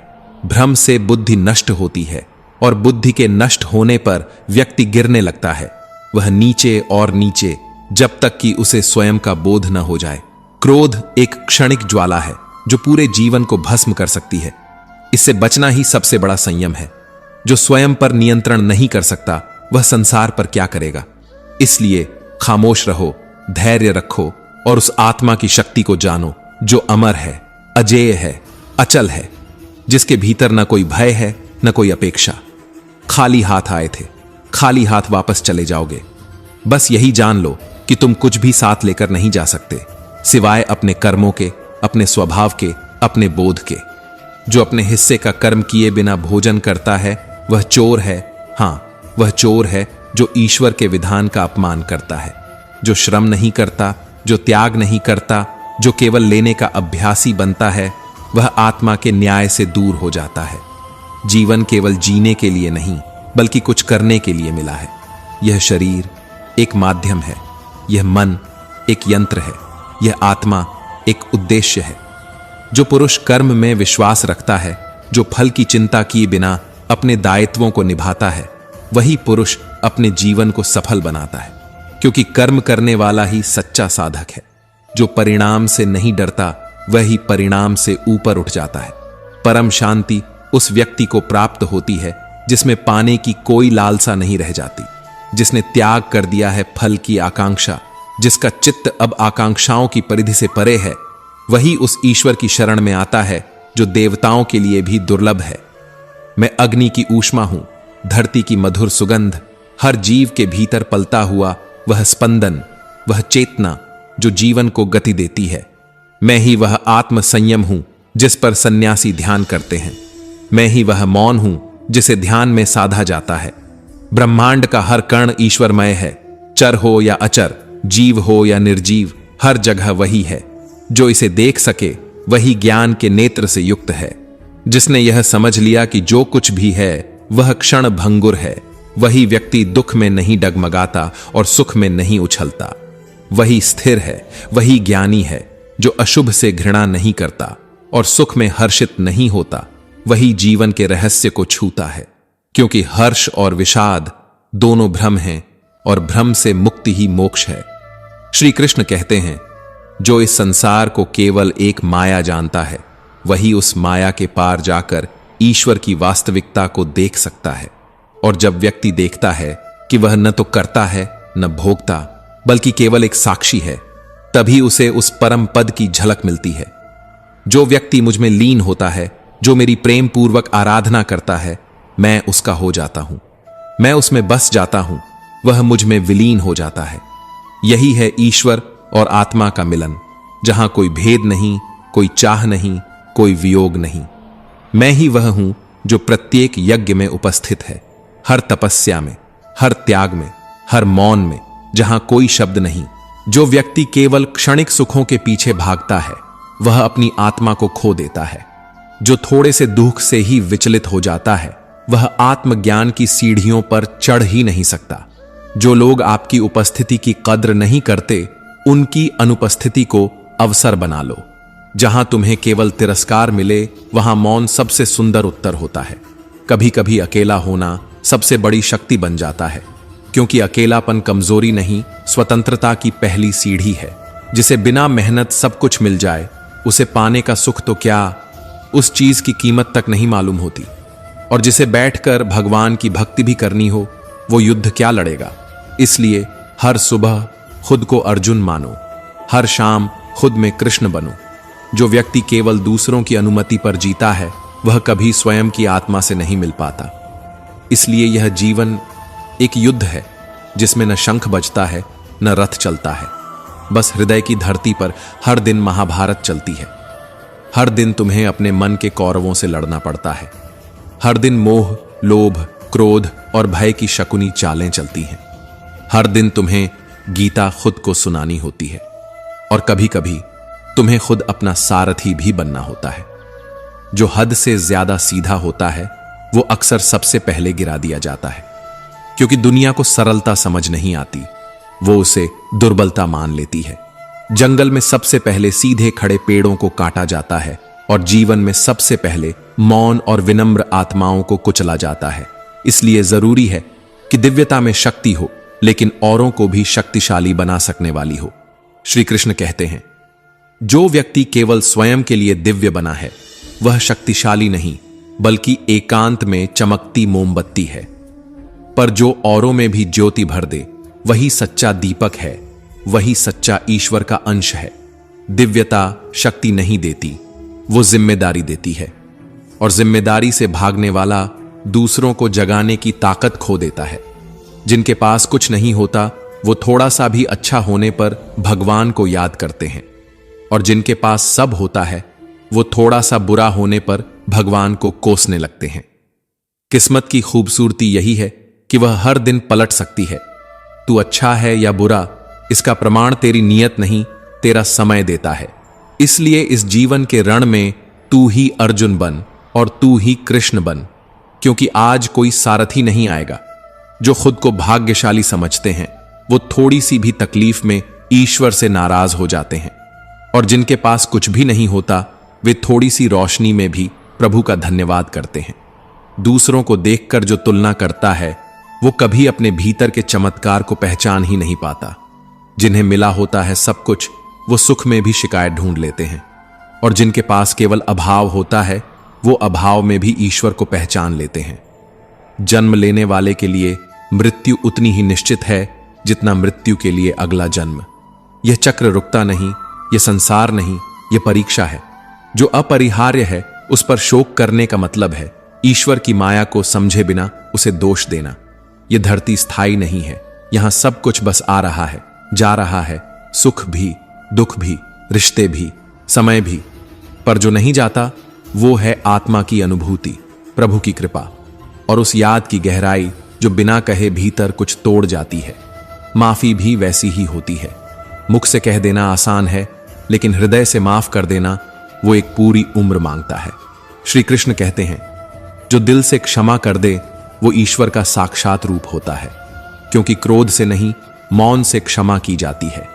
भ्रम से बुद्धि नष्ट होती है, और बुद्धि के नष्ट होने पर व्यक्ति गिरने लगता है। वह नीचे और नीचे, जब तक कि उसे स्वयं का बोध न हो जाए। क्रोध एक क्षणिक ज्वाला है जो पूरे जीवन को भस्म कर सकती है। इससे बचना ही सबसे बड़ा संयम है। जो स्वयं पर नियंत्रण नहीं कर सकता वह संसार पर क्या करेगा। इसलिए खामोश रहो, धैर्य रखो, और उस आत्मा की शक्ति को जानो जो अमर है, अजेय है, अचल है, जिसके भीतर न कोई भय है न कोई अपेक्षा। खाली हाथ आए थे, खाली हाथ वापस चले जाओगे। बस यही जान लो कि तुम कुछ भी साथ लेकर नहीं जा सकते, सिवाय अपने कर्मों के, अपने स्वभाव के, अपने बोध के। जो अपने हिस्से का कर्म किए बिना भोजन करता है वह चोर है। हां, वह चोर है जो ईश्वर के विधान का अपमान करता है। जो श्रम नहीं करता, जो त्याग नहीं करता, जो केवल लेने का अभ्यासी बनता है, वह आत्मा के न्याय से दूर हो जाता है। जीवन केवल जीने के लिए नहीं बल्कि कुछ करने के लिए मिला है। यह शरीर एक माध्यम है, यह मन एक यंत्र है, यह आत्मा एक उद्देश्य है। जो पुरुष कर्म में विश्वास रखता है, जो फल की चिंता किए बिना अपने दायित्वों को निभाता है, वही पुरुष अपने जीवन को सफल बनाता है, क्योंकि कर्म करने वाला ही सच्चा साधक है। जो परिणाम से नहीं डरता वही परिणाम से ऊपर उठ जाता है। परम शांति उस व्यक्ति को प्राप्त होती है जिसमें पाने की कोई लालसा नहीं रह जाती, जिसने त्याग कर दिया है फल की आकांक्षा, जिसका चित्त अब आकांक्षाओं की परिधि से परे है। वही उस ईश्वर की शरण में आता है जो देवताओं के लिए भी दुर्लभ है। मैं अग्नि की ऊष्मा हूं, धरती की मधुर सुगंध, हर जीव के भीतर पलता हुआ वह स्पंदन, वह चेतना जो जीवन को गति देती है। मैं ही वह आत्म संयम हूं जिस पर सन्यासी ध्यान करते हैं। मैं ही वह मौन हूं जिसे ध्यान में साधा जाता है। ब्रह्मांड का हर कण ईश्वरमय है। चर हो या अचर, जीव हो या निर्जीव, हर जगह वही है। जो इसे देख सके वही ज्ञान के नेत्र से युक्त है। जिसने यह समझ लिया कि जो कुछ भी है वह क्षण भंगुर है, वही व्यक्ति दुख में नहीं डगमगाता और सुख में नहीं उछलता। वही स्थिर है, वही ज्ञानी है जो अशुभ से घृणा नहीं करता और सुख में हर्षित नहीं होता। वही जीवन के रहस्य को छूता है, क्योंकि हर्ष और विषाद दोनों भ्रम हैं और भ्रम से मुक्ति ही मोक्ष है। श्री कृष्ण कहते हैं, जो इस संसार को केवल एक माया जानता है, वही उस माया के पार जाकर ईश्वर की वास्तविकता को देख सकता है। और जब व्यक्ति देखता है कि वह न तो करता है न भोगता, बल्कि केवल एक साक्षी है, तभी उसे उस परम पद की झलक मिलती है। जो व्यक्ति मुझ में लीन होता है, जो मेरी प्रेम पूर्वक आराधना करता है, मैं उसका हो जाता हूं, मैं उसमें बस जाता हूं, वह मुझ में विलीन हो जाता है। यही है ईश्वर और आत्मा का मिलन, जहां कोई भेद नहीं, कोई चाह नहीं, कोई वियोग नहीं। मैं ही वह हूं जो प्रत्येक यज्ञ में उपस्थित है, हर तपस्या में, हर त्याग में, हर मौन में, जहां कोई शब्द नहीं। जो व्यक्ति केवल क्षणिक सुखों के पीछे भागता है, वह अपनी आत्मा को खो देता है। जो थोड़े से दुख से ही विचलित हो जाता है, वह आत्मज्ञान की सीढ़ियों पर चढ़ ही नहीं सकता। जो लोग आपकी उपस्थिति की कद्र नहीं करते, उनकी अनुपस्थिति को अवसर बना लो। जहां तुम्हें केवल तिरस्कार मिले, वहां मौन सबसे सुंदर उत्तर होता है। कभी कभी अकेला होना सबसे बड़ी शक्ति बन जाता है, क्योंकि अकेलापन कमजोरी नहीं, स्वतंत्रता की पहली सीढ़ी है। जिसे बिना मेहनत सब कुछ मिल जाए, उसे पाने का सुख तो क्या, उस चीज की कीमत तक नहीं मालूम होती। और जिसे बैठकर भगवान की भक्ति भी करनी हो, वो युद्ध क्या लड़ेगा। इसलिए हर सुबह खुद को अर्जुन मानो, हर शाम खुद में कृष्ण बनो। जो व्यक्ति केवल दूसरों की अनुमति पर जीता है, वह कभी स्वयं की आत्मा से नहीं मिल पाता। इसलिए यह जीवन एक युद्ध है, जिसमें न शंख बजता है न रथ चलता है। बस हृदय की धरती पर हर दिन महाभारत चलती है। हर दिन तुम्हें अपने मन के कौरवों से लड़ना पड़ता है। हर दिन मोह, लोभ, क्रोध और भय की शकुनी चालें चलती हैं। हर दिन तुम्हें गीता खुद को सुनानी होती है, और कभी कभी तुम्हें खुद अपना सारथी भी बनना होता है। जो हद से ज्यादा सीधा होता है, वो अक्सर सबसे पहले गिरा दिया जाता है, क्योंकि दुनिया को सरलता समझ नहीं आती, वो उसे दुर्बलता मान लेती है। जंगल में सबसे पहले सीधे खड़े पेड़ों को काटा जाता है, और जीवन में सबसे पहले मौन और विनम्र आत्माओं को कुचला जाता है। इसलिए जरूरी है कि दिव्यता में शक्ति हो, लेकिन औरों को भी शक्तिशाली बना सकने वाली हो। श्री कृष्ण कहते हैं, जो व्यक्ति केवल स्वयं के लिए दिव्य बना है, वह शक्तिशाली नहीं, बल्कि एकांत में चमकती मोमबत्ती है। पर जो औरों में भी ज्योति भर दे, वही सच्चा दीपक है, वही सच्चा ईश्वर का अंश है। दिव्यता शक्ति नहीं देती, वो जिम्मेदारी देती है, और जिम्मेदारी से भागने वाला दूसरों को जगाने की ताकत खो देता है। जिनके पास कुछ नहीं होता, वो थोड़ा सा भी अच्छा होने पर भगवान को याद करते हैं, और जिनके पास सब होता है, वो थोड़ा सा बुरा होने पर भगवान को कोसने लगते हैं। किस्मत की खूबसूरती यही है कि वह हर दिन पलट सकती है। तू अच्छा है या बुरा, इसका प्रमाण तेरी नियत नहीं, तेरा समय देता है। इसलिए इस जीवन के रण में तू ही अर्जुन बन और तू ही कृष्ण बन, क्योंकि आज कोई सारथी नहीं आएगा। जो खुद को भाग्यशाली समझते हैं, वो थोड़ी सी भी तकलीफ में ईश्वर से नाराज हो जाते हैं, और जिनके पास कुछ भी नहीं होता, वे थोड़ी सी रोशनी में भी प्रभु का धन्यवाद करते हैं। दूसरों को देखकर जो तुलना करता है, वो कभी अपने भीतर के चमत्कार को पहचान ही नहीं पाता। जिन्हें मिला होता है सब कुछ, वो सुख में भी शिकायत ढूंढ लेते हैं, और जिनके पास केवल अभाव होता है, वो अभाव में भी ईश्वर को पहचान लेते हैं। जन्म लेने वाले के लिए मृत्यु उतनी ही निश्चित है जितना मृत्यु के लिए अगला जन्म। यह चक्र रुकता नहीं, यह संसार नहीं, यह परीक्षा है। जो अपरिहार्य है, उस पर शोक करने का मतलब है ईश्वर की माया को समझे बिना उसे दोष देना। यह धरती स्थायी नहीं है, यहां सब कुछ बस आ रहा है, जा रहा है, सुख भी, दुख भी, रिश्ते भी, समय भी। पर जो नहीं जाता, वो है आत्मा की अनुभूति, प्रभु की कृपा, और उस याद की गहराई जो बिना कहे भीतर कुछ तोड़ जाती है। माफी भी वैसी ही होती है। मुख से कह देना आसान है, लेकिन हृदय से माफ कर देना वो एक पूरी उम्र मांगता है। श्री कृष्ण कहते हैं, जो दिल से क्षमा कर दे, वो ईश्वर का साक्षात रूप होता है, क्योंकि क्रोध से नहीं, मौन से क्षमा की जाती है।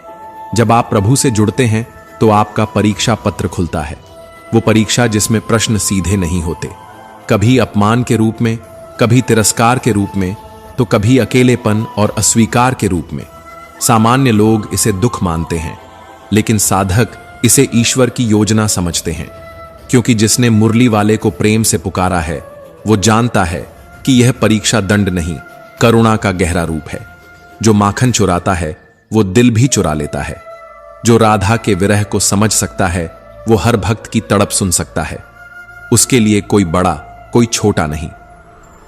जब आप प्रभु से जुड़ते हैं तो आपका परीक्षा पत्र खुलता है। वो परीक्षा जिसमें प्रश्न सीधे नहीं होते, कभी अपमान के रूप में, कभी तिरस्कार के रूप में, तो कभी अकेलेपन और अस्वीकार के रूप में। सामान्य लोग इसे दुख मानते हैं, लेकिन साधक इसे ईश्वर की योजना समझते हैं, क्योंकि जिसने मुरली वाले को प्रेम से पुकारा है वो जानता है कि यह परीक्षा दंड नहीं, करुणा का गहरा रूप है। जो माखन चुराता है वो दिल भी चुरा लेता है। जो राधा के विरह को समझ सकता है वो हर भक्त की तड़प सुन सकता है। उसके लिए कोई बड़ा कोई छोटा नहीं,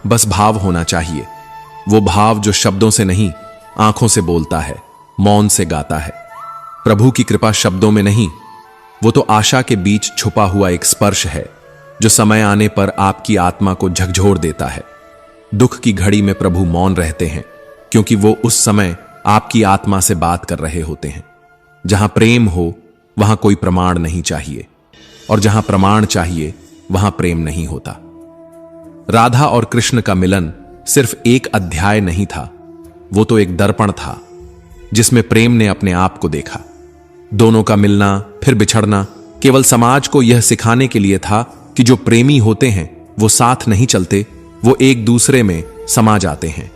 बस भाव होना चाहिए। वो भाव जो शब्दों से नहीं, आंखों से बोलता है, मौन से गाता है। प्रभु की कृपा शब्दों में नहीं, वो तो आशा के बीच छुपा हुआ एक स्पर्श है जो समय आने पर आपकी आत्मा को झकझोर देता है। दुख की घड़ी में प्रभु मौन रहते हैं, क्योंकि वो उस समय आपकी आत्मा से बात कर रहे होते हैं। जहां प्रेम हो वहां कोई प्रमाण नहीं चाहिए, और जहां प्रमाण चाहिए वहां प्रेम नहीं होता। राधा और कृष्ण का मिलन सिर्फ एक अध्याय नहीं था, वो तो एक दर्पण था जिसमें प्रेम ने अपने आप को देखा। दोनों का मिलना फिर बिछड़ना केवल समाज को यह सिखाने के लिए था कि जो प्रेमी होते हैं वो साथ नहीं चलते, वो एक दूसरे में समा जाते हैं।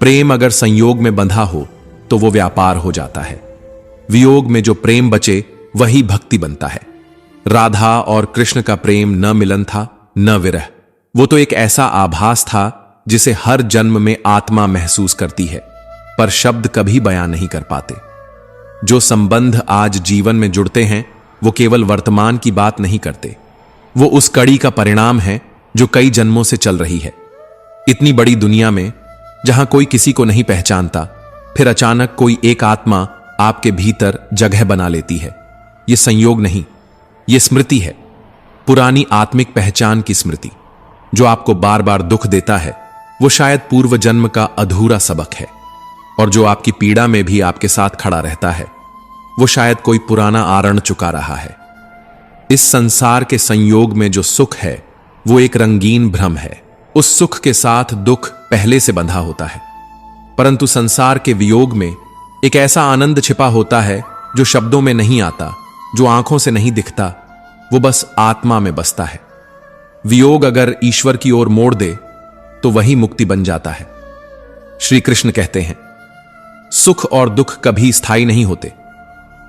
प्रेम अगर संयोग में बंधा हो तो वो व्यापार हो जाता है। वियोग में जो प्रेम बचे वही भक्ति बनता है। राधा और कृष्ण का प्रेम न मिलन था न विरह, वो तो एक ऐसा आभास था जिसे हर जन्म में आत्मा महसूस करती है, पर शब्द कभी बयान नहीं कर पाते। जो संबंध आज जीवन में जुड़ते हैं वो केवल वर्तमान की बात नहीं करते, वो उस कड़ी का परिणाम है जो कई जन्मों से चल रही है। इतनी बड़ी दुनिया में जहां कोई किसी को नहीं पहचानता, फिर अचानक कोई एक आत्मा आपके भीतर जगह बना लेती है। यह संयोग नहीं, यह स्मृति है, पुरानी आत्मिक पहचान की स्मृति। जो आपको बार बार दुख देता है वो शायद पूर्व जन्म का अधूरा सबक है, और जो आपकी पीड़ा में भी आपके साथ खड़ा रहता है वो शायद कोई पुराना आरण चुका रहा है। इस संसार के संयोग में जो सुख है वो एक रंगीन भ्रम है। उस सुख के साथ दुख पहले से बंधा होता है, परंतु संसार के वियोग में एक ऐसा आनंद छिपा होता है जो शब्दों में नहीं आता, जो आंखों से नहीं दिखता, वो बस आत्मा में बसता है। वियोग अगर ईश्वर की ओर मोड़ दे तो वही मुक्ति बन जाता है। श्री कृष्ण कहते हैं, सुख और दुख कभी स्थायी नहीं होते,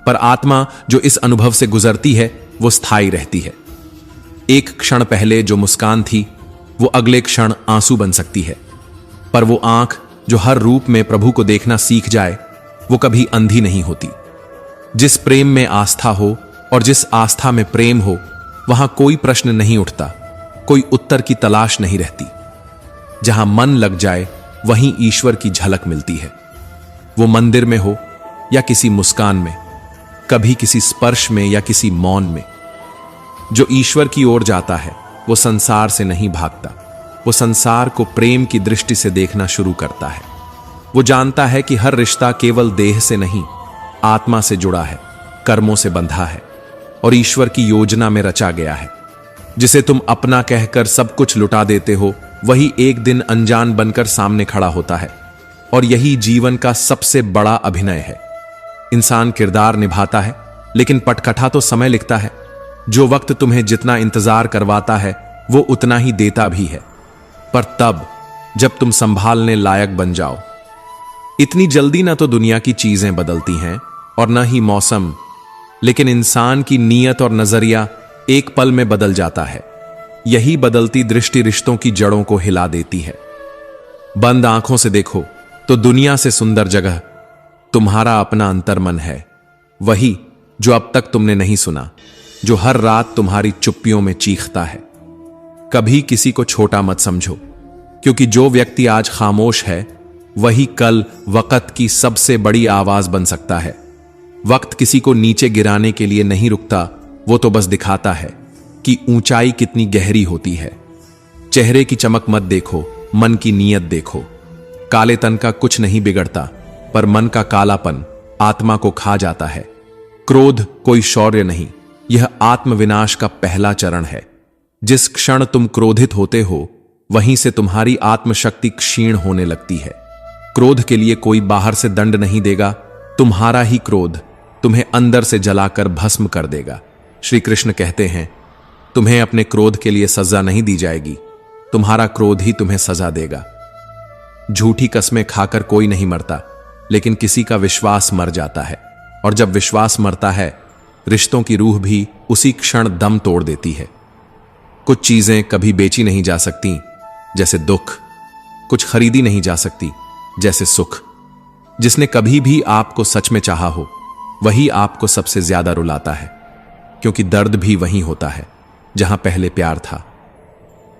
पर आत्मा जो इस अनुभव से गुजरती है वो स्थायी रहती है। एक क्षण पहले जो मुस्कान थी वो अगले क्षण आंसू बन सकती है, पर वो आंख जो हर रूप में प्रभु को देखना सीख जाए वो कभी अंधी नहीं होती। जिस प्रेम में आस्था हो और जिस आस्था में प्रेम हो वहां कोई प्रश्न नहीं उठता, कोई उत्तर की तलाश नहीं रहती। जहां मन लग जाए वहीं ईश्वर की झलक मिलती है। वो मंदिर में हो या किसी मुस्कान में, कभी किसी स्पर्श में या किसी मौन में। जो ईश्वर की ओर जाता है वो संसार से नहीं भागता, वो संसार को प्रेम की दृष्टि से देखना शुरू करता है। वो जानता है कि हर रिश्ता केवल देह से नहीं, आत्मा से जुड़ा है, कर्मों से बंधा है और ईश्वर की योजना में रचा गया है। जिसे तुम अपना कहकर सब कुछ लुटा देते हो वही एक दिन अनजान बनकर सामने खड़ा होता है, और यही जीवन का सबसे बड़ा अभिनय है। इंसान किरदार निभाता है लेकिन पटकथा तो समय लिखता है। जो वक्त तुम्हें जितना इंतजार करवाता है वो उतना ही देता भी है, पर तब जब तुम संभालने लायक बन जाओ। इतनी जल्दी ना तो दुनिया की चीजें बदलती हैं और न ही मौसम, लेकिन इंसान की नीयत और नजरिया एक पल में बदल जाता है। यही बदलती दृष्टि रिश्तों की जड़ों को हिला देती है। बंद आंखों से देखो तो दुनिया से सुंदर जगह तुम्हारा अपना अंतर्मन है, वही जो अब तक तुमने नहीं सुना, जो हर रात तुम्हारी चुप्पियों में चीखता है। कभी किसी को छोटा मत समझो, क्योंकि जो व्यक्ति आज खामोश है वही कल वक्त की सबसे बड़ी आवाज बन सकता है। वक्त किसी को नीचे गिराने के लिए नहीं रुकता, वो तो बस दिखाता है कि ऊंचाई कितनी गहरी होती है। चेहरे की चमक मत देखो, मन की नीयत देखो। काले तन का कुछ नहीं बिगड़ता, पर मन का कालापन आत्मा को खा जाता है। क्रोध कोई शौर्य नहीं, यह आत्मविनाश का पहला चरण है। जिस क्षण तुम क्रोधित होते हो वहीं से तुम्हारी आत्मशक्ति क्षीण होने लगती है। क्रोध के लिए कोई बाहर से दंड नहीं देगा, तुम्हारा ही क्रोध तुम्हें अंदर से जलाकर भस्म कर देगा। श्री कृष्ण कहते हैं, तुम्हें अपने क्रोध के लिए सजा नहीं दी जाएगी, तुम्हारा क्रोध ही तुम्हें सजा देगा। झूठी कस्में खाकर कोई नहीं मरता, लेकिन किसी का विश्वास मर जाता है, और जब विश्वास मरता है, रिश्तों की रूह भी उसी क्षण दम तोड़ देती है। कुछ चीजें कभी बेची नहीं जा सकती, जैसे दुख। कुछ खरीदी नहीं जा सकती, जैसे सुख। जिसने कभी भी आपको सच में चाहा हो, वही आपको सबसे ज्यादा रुलाता है, क्योंकि दर्द भी वहीं होता है जहां पहले प्यार था।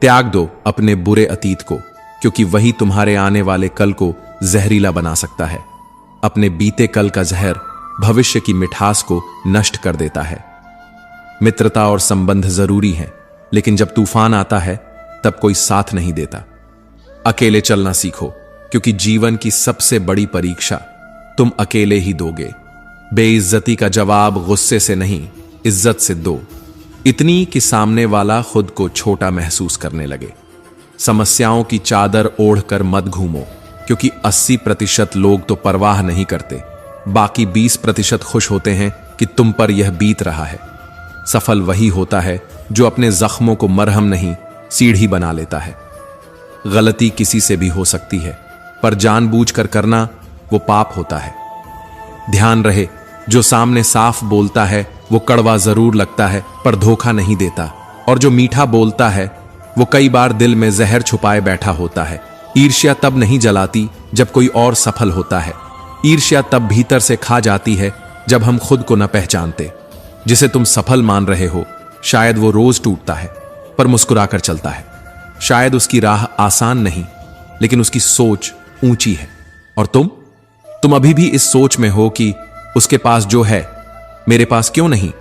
त्याग दो अपने बुरे अतीत को, क्योंकि वही तुम्हारे आने वाले कल को जहरीला बना सकता है। अपने बीते कल का जहर भविष्य की मिठास को नष्ट कर देता है। मित्रता और संबंध जरूरी हैं, लेकिन जब तूफान आता है तब कोई साथ नहीं देता। अकेले चलना सीखो, क्योंकि जीवन की सबसे बड़ी परीक्षा तुम अकेले ही दोगे। बेइज्जती का जवाब गुस्से से नहीं, इज्जत से दो, इतनी कि सामने वाला खुद को छोटा महसूस करने लगे। समस्याओं की चादर ओढ़कर मत घूमो, क्योंकि 80% लोग तो परवाह नहीं करते, बाकी 20% खुश होते हैं कि तुम पर यह बीत रहा है। सफल वही होता है जो अपने जख्मों को मरहम नहीं, सीढ़ी बना लेता है। गलती किसी से भी हो सकती है, पर जानबूझकर करना वो पाप होता है। ध्यान रहे, जो सामने साफ बोलता है वो कड़वा जरूर लगता है, पर धोखा नहीं देता, और जो मीठा बोलता है वो कई बार दिल में जहर छुपाए बैठा होता है। ईर्ष्या तब नहीं जलाती जब कोई और सफल होता है। ईर्ष्या तब भीतर से खा जाती है जब हम खुद को न पहचानते। जिसे तुम सफल मान रहे हो, शायद वो रोज टूटता है, पर मुस्कुराकर चलता है। शायद उसकी राह आसान नहीं, लेकिन उसकी सोच ऊंची है। और तुम अभी भी इस सोच में हो कि उसके पास जो है मेरे पास क्यों नहीं।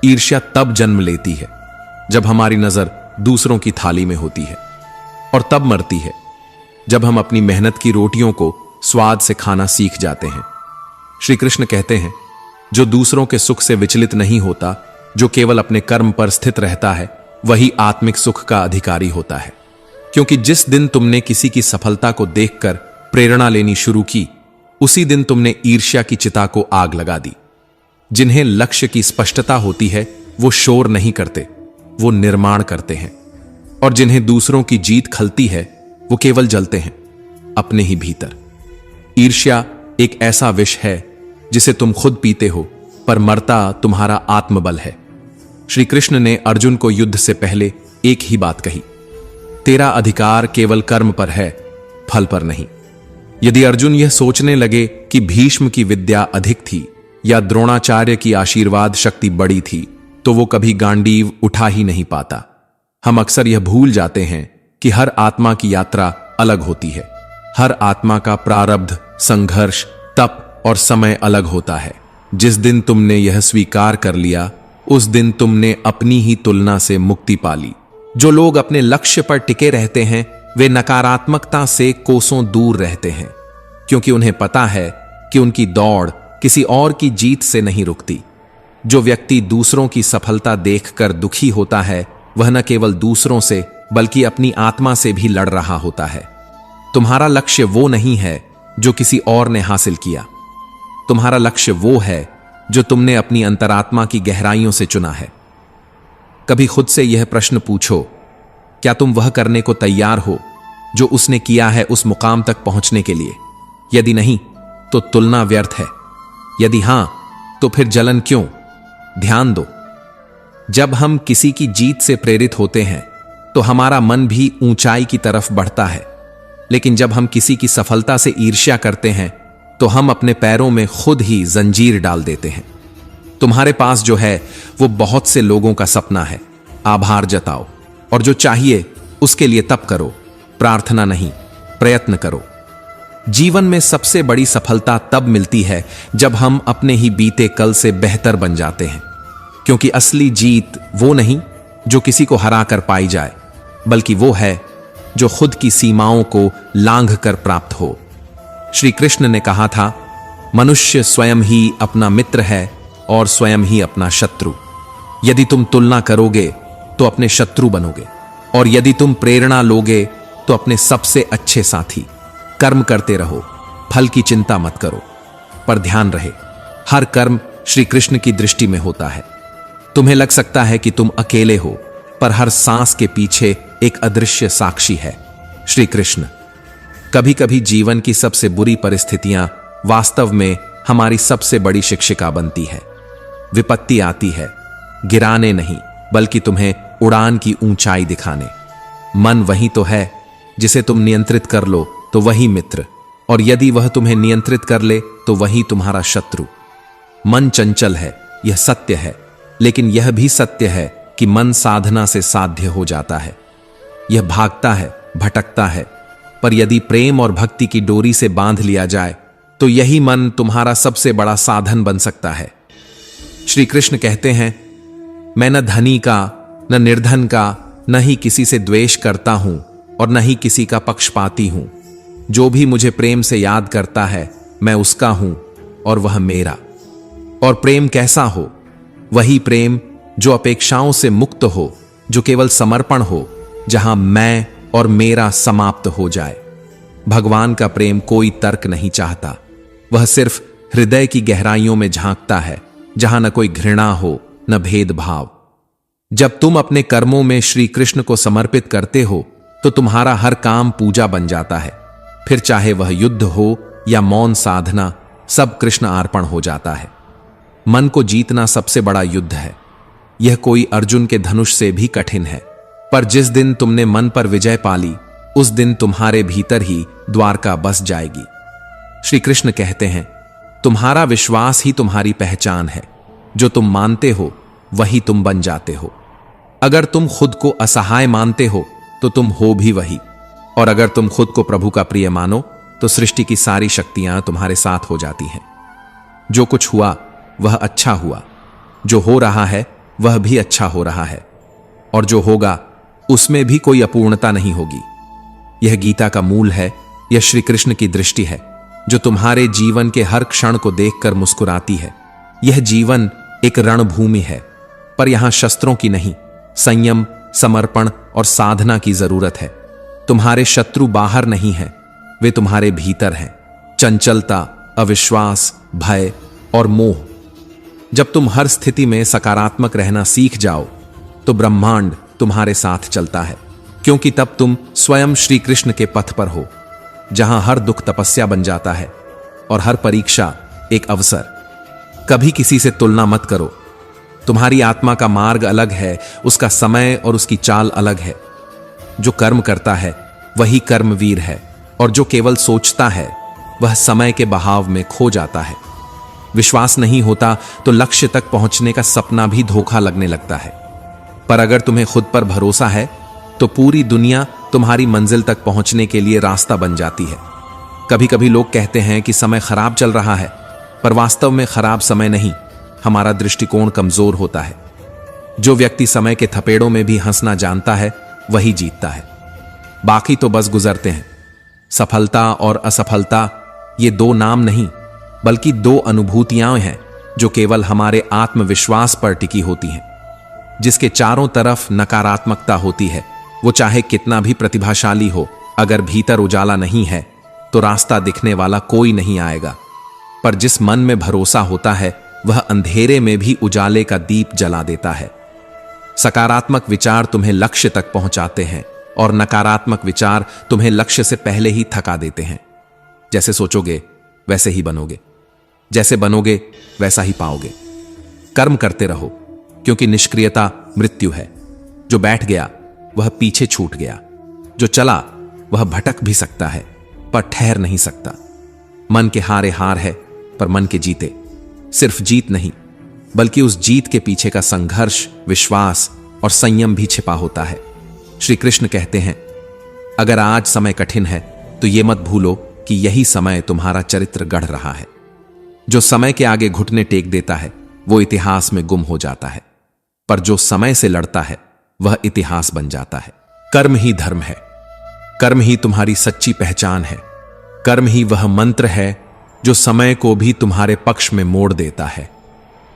ईर्ष्या तब जन्म लेती है जब हमारी नजर दूसरों की थाली में होती है, और तब मरती है जब हम अपनी मेहनत की रोटियों को स्वाद से खाना सीख जाते हैं। श्री कृष्ण कहते हैं, जो दूसरों के सुख से विचलित नहीं होता, जो केवल अपने कर्म पर स्थित रहता है, वही आत्मिक सुख का अधिकारी होता है। क्योंकि जिस दिन तुमने किसी की सफलता को देखकर प्रेरणा लेनी शुरू की, उसी दिन तुमने ईर्ष्या की चिता को आग लगा दी। जिन्हें लक्ष्य की स्पष्टता होती है, वो शोर नहीं करते, वो निर्माण करते हैं। और जिन्हें दूसरों की जीत खलती है, वो केवल जलते हैं अपने ही भीतर। ईर्ष्या एक ऐसा विष है जिसे तुम खुद पीते हो, पर मरता तुम्हारा आत्मबल है। श्री कृष्ण ने अर्जुन को युद्ध से पहले एक ही बात कही, तेरा अधिकार केवल कर्म पर है, फल पर नहीं। यदि अर्जुन यह सोचने लगे कि भीष्म की विद्या अधिक थी या द्रोणाचार्य की आशीर्वाद शक्ति बड़ी थी, तो वो कभी गांडीव उठा ही नहीं पाता। हम अक्सर यह भूल जाते हैं कि हर आत्मा की यात्रा अलग होती है। हर आत्मा का प्रारब्ध, संघर्ष, तप और समय अलग होता है। जिस दिन तुमने यह स्वीकार कर लिया, उस दिन तुमने अपनी ही तुलना से मुक्ति पा ली। जो लोग अपने लक्ष्य पर टिके रहते हैं, वे नकारात्मकता से कोसों दूर रहते हैं, क्योंकि उन्हें पता है कि उनकी दौड़ किसी और की जीत से नहीं रुकती। जो व्यक्ति दूसरों की सफलता देखकर दुखी होता है, वह न केवल दूसरों से बल्कि अपनी आत्मा से भी लड़ रहा होता है। तुम्हारा लक्ष्य वो नहीं है जो किसी और ने हासिल किया। तुम्हारा लक्ष्य वो है जो तुमने अपनी अंतरात्मा की गहराइयों से चुना है। कभी खुद से यह प्रश्न पूछो, क्या तुम वह करने को तैयार हो जो उसने किया है उस मुकाम तक पहुंचने के लिए? यदि नहीं, तो तुलना व्यर्थ है। यदि हां, तो फिर जलन क्यों? ध्यान दो, जब हम किसी की जीत से प्रेरित होते हैं, तो हमारा मन भी ऊंचाई की तरफ बढ़ता है। लेकिन जब हम किसी की सफलता से ईर्ष्या करते हैं, तो हम अपने पैरों में खुद ही जंजीर डाल देते हैं। तुम्हारे पास जो है वो बहुत से लोगों का सपना है। आभार जताओ, और जो चाहिए उसके लिए तप करो, प्रार्थना नहीं, प्रयत्न करो। जीवन में सबसे बड़ी सफलता तब मिलती है जब हम अपने ही बीते कल से बेहतर बन जाते हैं। क्योंकि असली जीत वो नहीं जो किसी को हराकर पाई जाए, बल्कि वो है जो खुद की सीमाओं को लांघ कर प्राप्त हो। श्री कृष्ण ने कहा था, मनुष्य स्वयं ही अपना मित्र है और स्वयं ही अपना शत्रु। यदि तुम तुलना करोगे तो अपने शत्रु बनोगे, और यदि तुम प्रेरणा लोगे तो अपने सबसे अच्छे साथी। कर्म करते रहो, फल की चिंता मत करो, पर ध्यान रहे, हर कर्म श्री कृष्ण की दृष्टि में होता है। तुम्हें लग सकता है कि तुम अकेले हो, पर हर सांस के पीछे एक अदृश्य साक्षी है, श्री कृष्ण। कभी कभी जीवन की सबसे बुरी परिस्थितियां वास्तव में हमारी सबसे बड़ी शिक्षिका बनती है। विपत्ति आती है गिराने नहीं, बल्कि तुम्हें उड़ान की ऊंचाई दिखाने। मन वही तो है जिसे तुम नियंत्रित कर लो तो वही मित्र, और यदि वह तुम्हें नियंत्रित कर ले तो वही तुम्हारा शत्रु। मन चंचल है, यह सत्य है, लेकिन यह भी सत्य है कि मन साधना से साध्य हो जाता है। यह भागता है, भटकता है, पर यदि प्रेम और भक्ति की डोरी से बांध लिया जाए तो यही मन तुम्हारा सबसे बड़ा साधन बन सकता है। श्री कृष्ण कहते हैं, मैं न धनी का, न निर्धन का, न ही किसी से द्वेष करता हूं और न ही किसी का पक्षपाती हूं। जो भी मुझे प्रेम से याद करता है, मैं उसका हूं और वह मेरा। और प्रेम कैसा हो? वही प्रेम जो अपेक्षाओं से मुक्त हो, जो केवल समर्पण हो, जहां मैं और मेरा समाप्त हो जाए। भगवान का प्रेम कोई तर्क नहीं चाहता, वह सिर्फ हृदय की गहराइयों में झांकता है, जहां न कोई घृणा हो, न भेदभाव। जब तुम अपने कर्मों में श्री कृष्ण को समर्पित करते हो तो तुम्हारा हर काम पूजा बन जाता है। फिर चाहे वह युद्ध हो या मौन साधना, सब कृष्ण अर्पण हो जाता है। मन को जीतना सबसे बड़ा युद्ध है। यह कोई अर्जुन के धनुष से भी कठिन है, पर जिस दिन तुमने मन पर विजय पाली, उस दिन तुम्हारे भीतर ही द्वारका बस जाएगी। श्री कृष्ण कहते हैं, तुम्हारा विश्वास ही तुम्हारी पहचान है। जो तुम मानते हो वही तुम बन जाते हो। अगर तुम खुद को असहाय मानते हो तो तुम हो भी वही, और अगर तुम खुद को प्रभु का प्रिय मानो तो सृष्टि की सारी शक्तियां तुम्हारे साथ हो जाती हैं। जो कुछ हुआ वह अच्छा हुआ, जो हो रहा है वह भी अच्छा हो रहा है, और जो होगा उसमें भी कोई अपूर्णता नहीं होगी। यह गीता का मूल है, यह श्री कृष्ण की दृष्टि है जो तुम्हारे जीवन के हर क्षण को देखकर मुस्कुराती है। यह जीवन एक रणभूमि है, पर यहां शस्त्रों की नहीं, संयम, समर्पण और साधना की जरूरत है। तुम्हारे शत्रु बाहर नहीं हैं, वे तुम्हारे भीतर हैं। चंचलता, अविश्वास, भय और मोह। जब तुम हर स्थिति में सकारात्मक रहना सीख जाओ तो ब्रह्मांड तुम्हारे साथ चलता है, क्योंकि तब तुम स्वयं श्री कृष्ण के पथ पर हो, जहां हर दुख तपस्या बन जाता है और हर परीक्षा एक अवसर। कभी किसी से तुलना मत करो। तुम्हारी आत्मा का मार्ग अलग है, उसका समय और उसकी चाल अलग है। जो कर्म करता है वही कर्मवीर है, और जो केवल सोचता है वह समय के बहाव में खो जाता है। विश्वास नहीं होता तो लक्ष्य तक पहुंचने का सपना भी धोखा लगने लगता है, पर अगर तुम्हें खुद पर भरोसा है तो पूरी दुनिया तुम्हारी मंजिल तक पहुंचने के लिए रास्ता बन जाती है। कभी कभी लोग कहते हैं कि समय खराब चल रहा है, पर वास्तव में खराब समय नहीं, हमारा दृष्टिकोण कमजोर होता है। जो व्यक्ति समय के थपेड़ों में भी हंसना जानता है वही जीतता है, बाकी तो बस गुजरते हैं। सफलता और असफलता ये दो नाम नहीं, बल्कि दो अनुभूतियां हैं जो केवल हमारे आत्मविश्वास पर टिकी होती हैं। जिसके चारों तरफ नकारात्मकता होती है, वो चाहे कितना भी प्रतिभाशाली हो, अगर भीतर उजाला नहीं है तो रास्ता दिखने वाला कोई नहीं आएगा। पर जिस मन में भरोसा होता है वह अंधेरे में भी उजाले का दीप जला देता है। सकारात्मक विचार तुम्हें लक्ष्य तक पहुंचाते हैं और नकारात्मक विचार तुम्हें लक्ष्य से पहले ही थका देते हैं। जैसे सोचोगे वैसे ही बनोगे, जैसे बनोगे वैसा ही पाओगे। कर्म करते रहो, क्योंकि निष्क्रियता मृत्यु है। जो बैठ गया वह पीछे छूट गया, जो चला वह भटक भी सकता है पर ठहर नहीं सकता। मन के हारे हार है, पर मन के जीते सिर्फ जीत नहीं, बल्कि उस जीत के पीछे का संघर्ष, विश्वास और संयम भी छिपा होता है। श्री कृष्ण कहते हैं, अगर आज समय कठिन है तो यह मत भूलो कि यही समय तुम्हारा चरित्र गढ़ रहा है। जो समय के आगे घुटने टेक देता है वो इतिहास में गुम हो जाता है, पर जो समय से लड़ता है वह इतिहास बन जाता है। कर्म ही धर्म है, कर्म ही तुम्हारी सच्ची पहचान है। कर्म ही वह मंत्र है जो समय को भी तुम्हारे पक्ष में मोड़ देता है।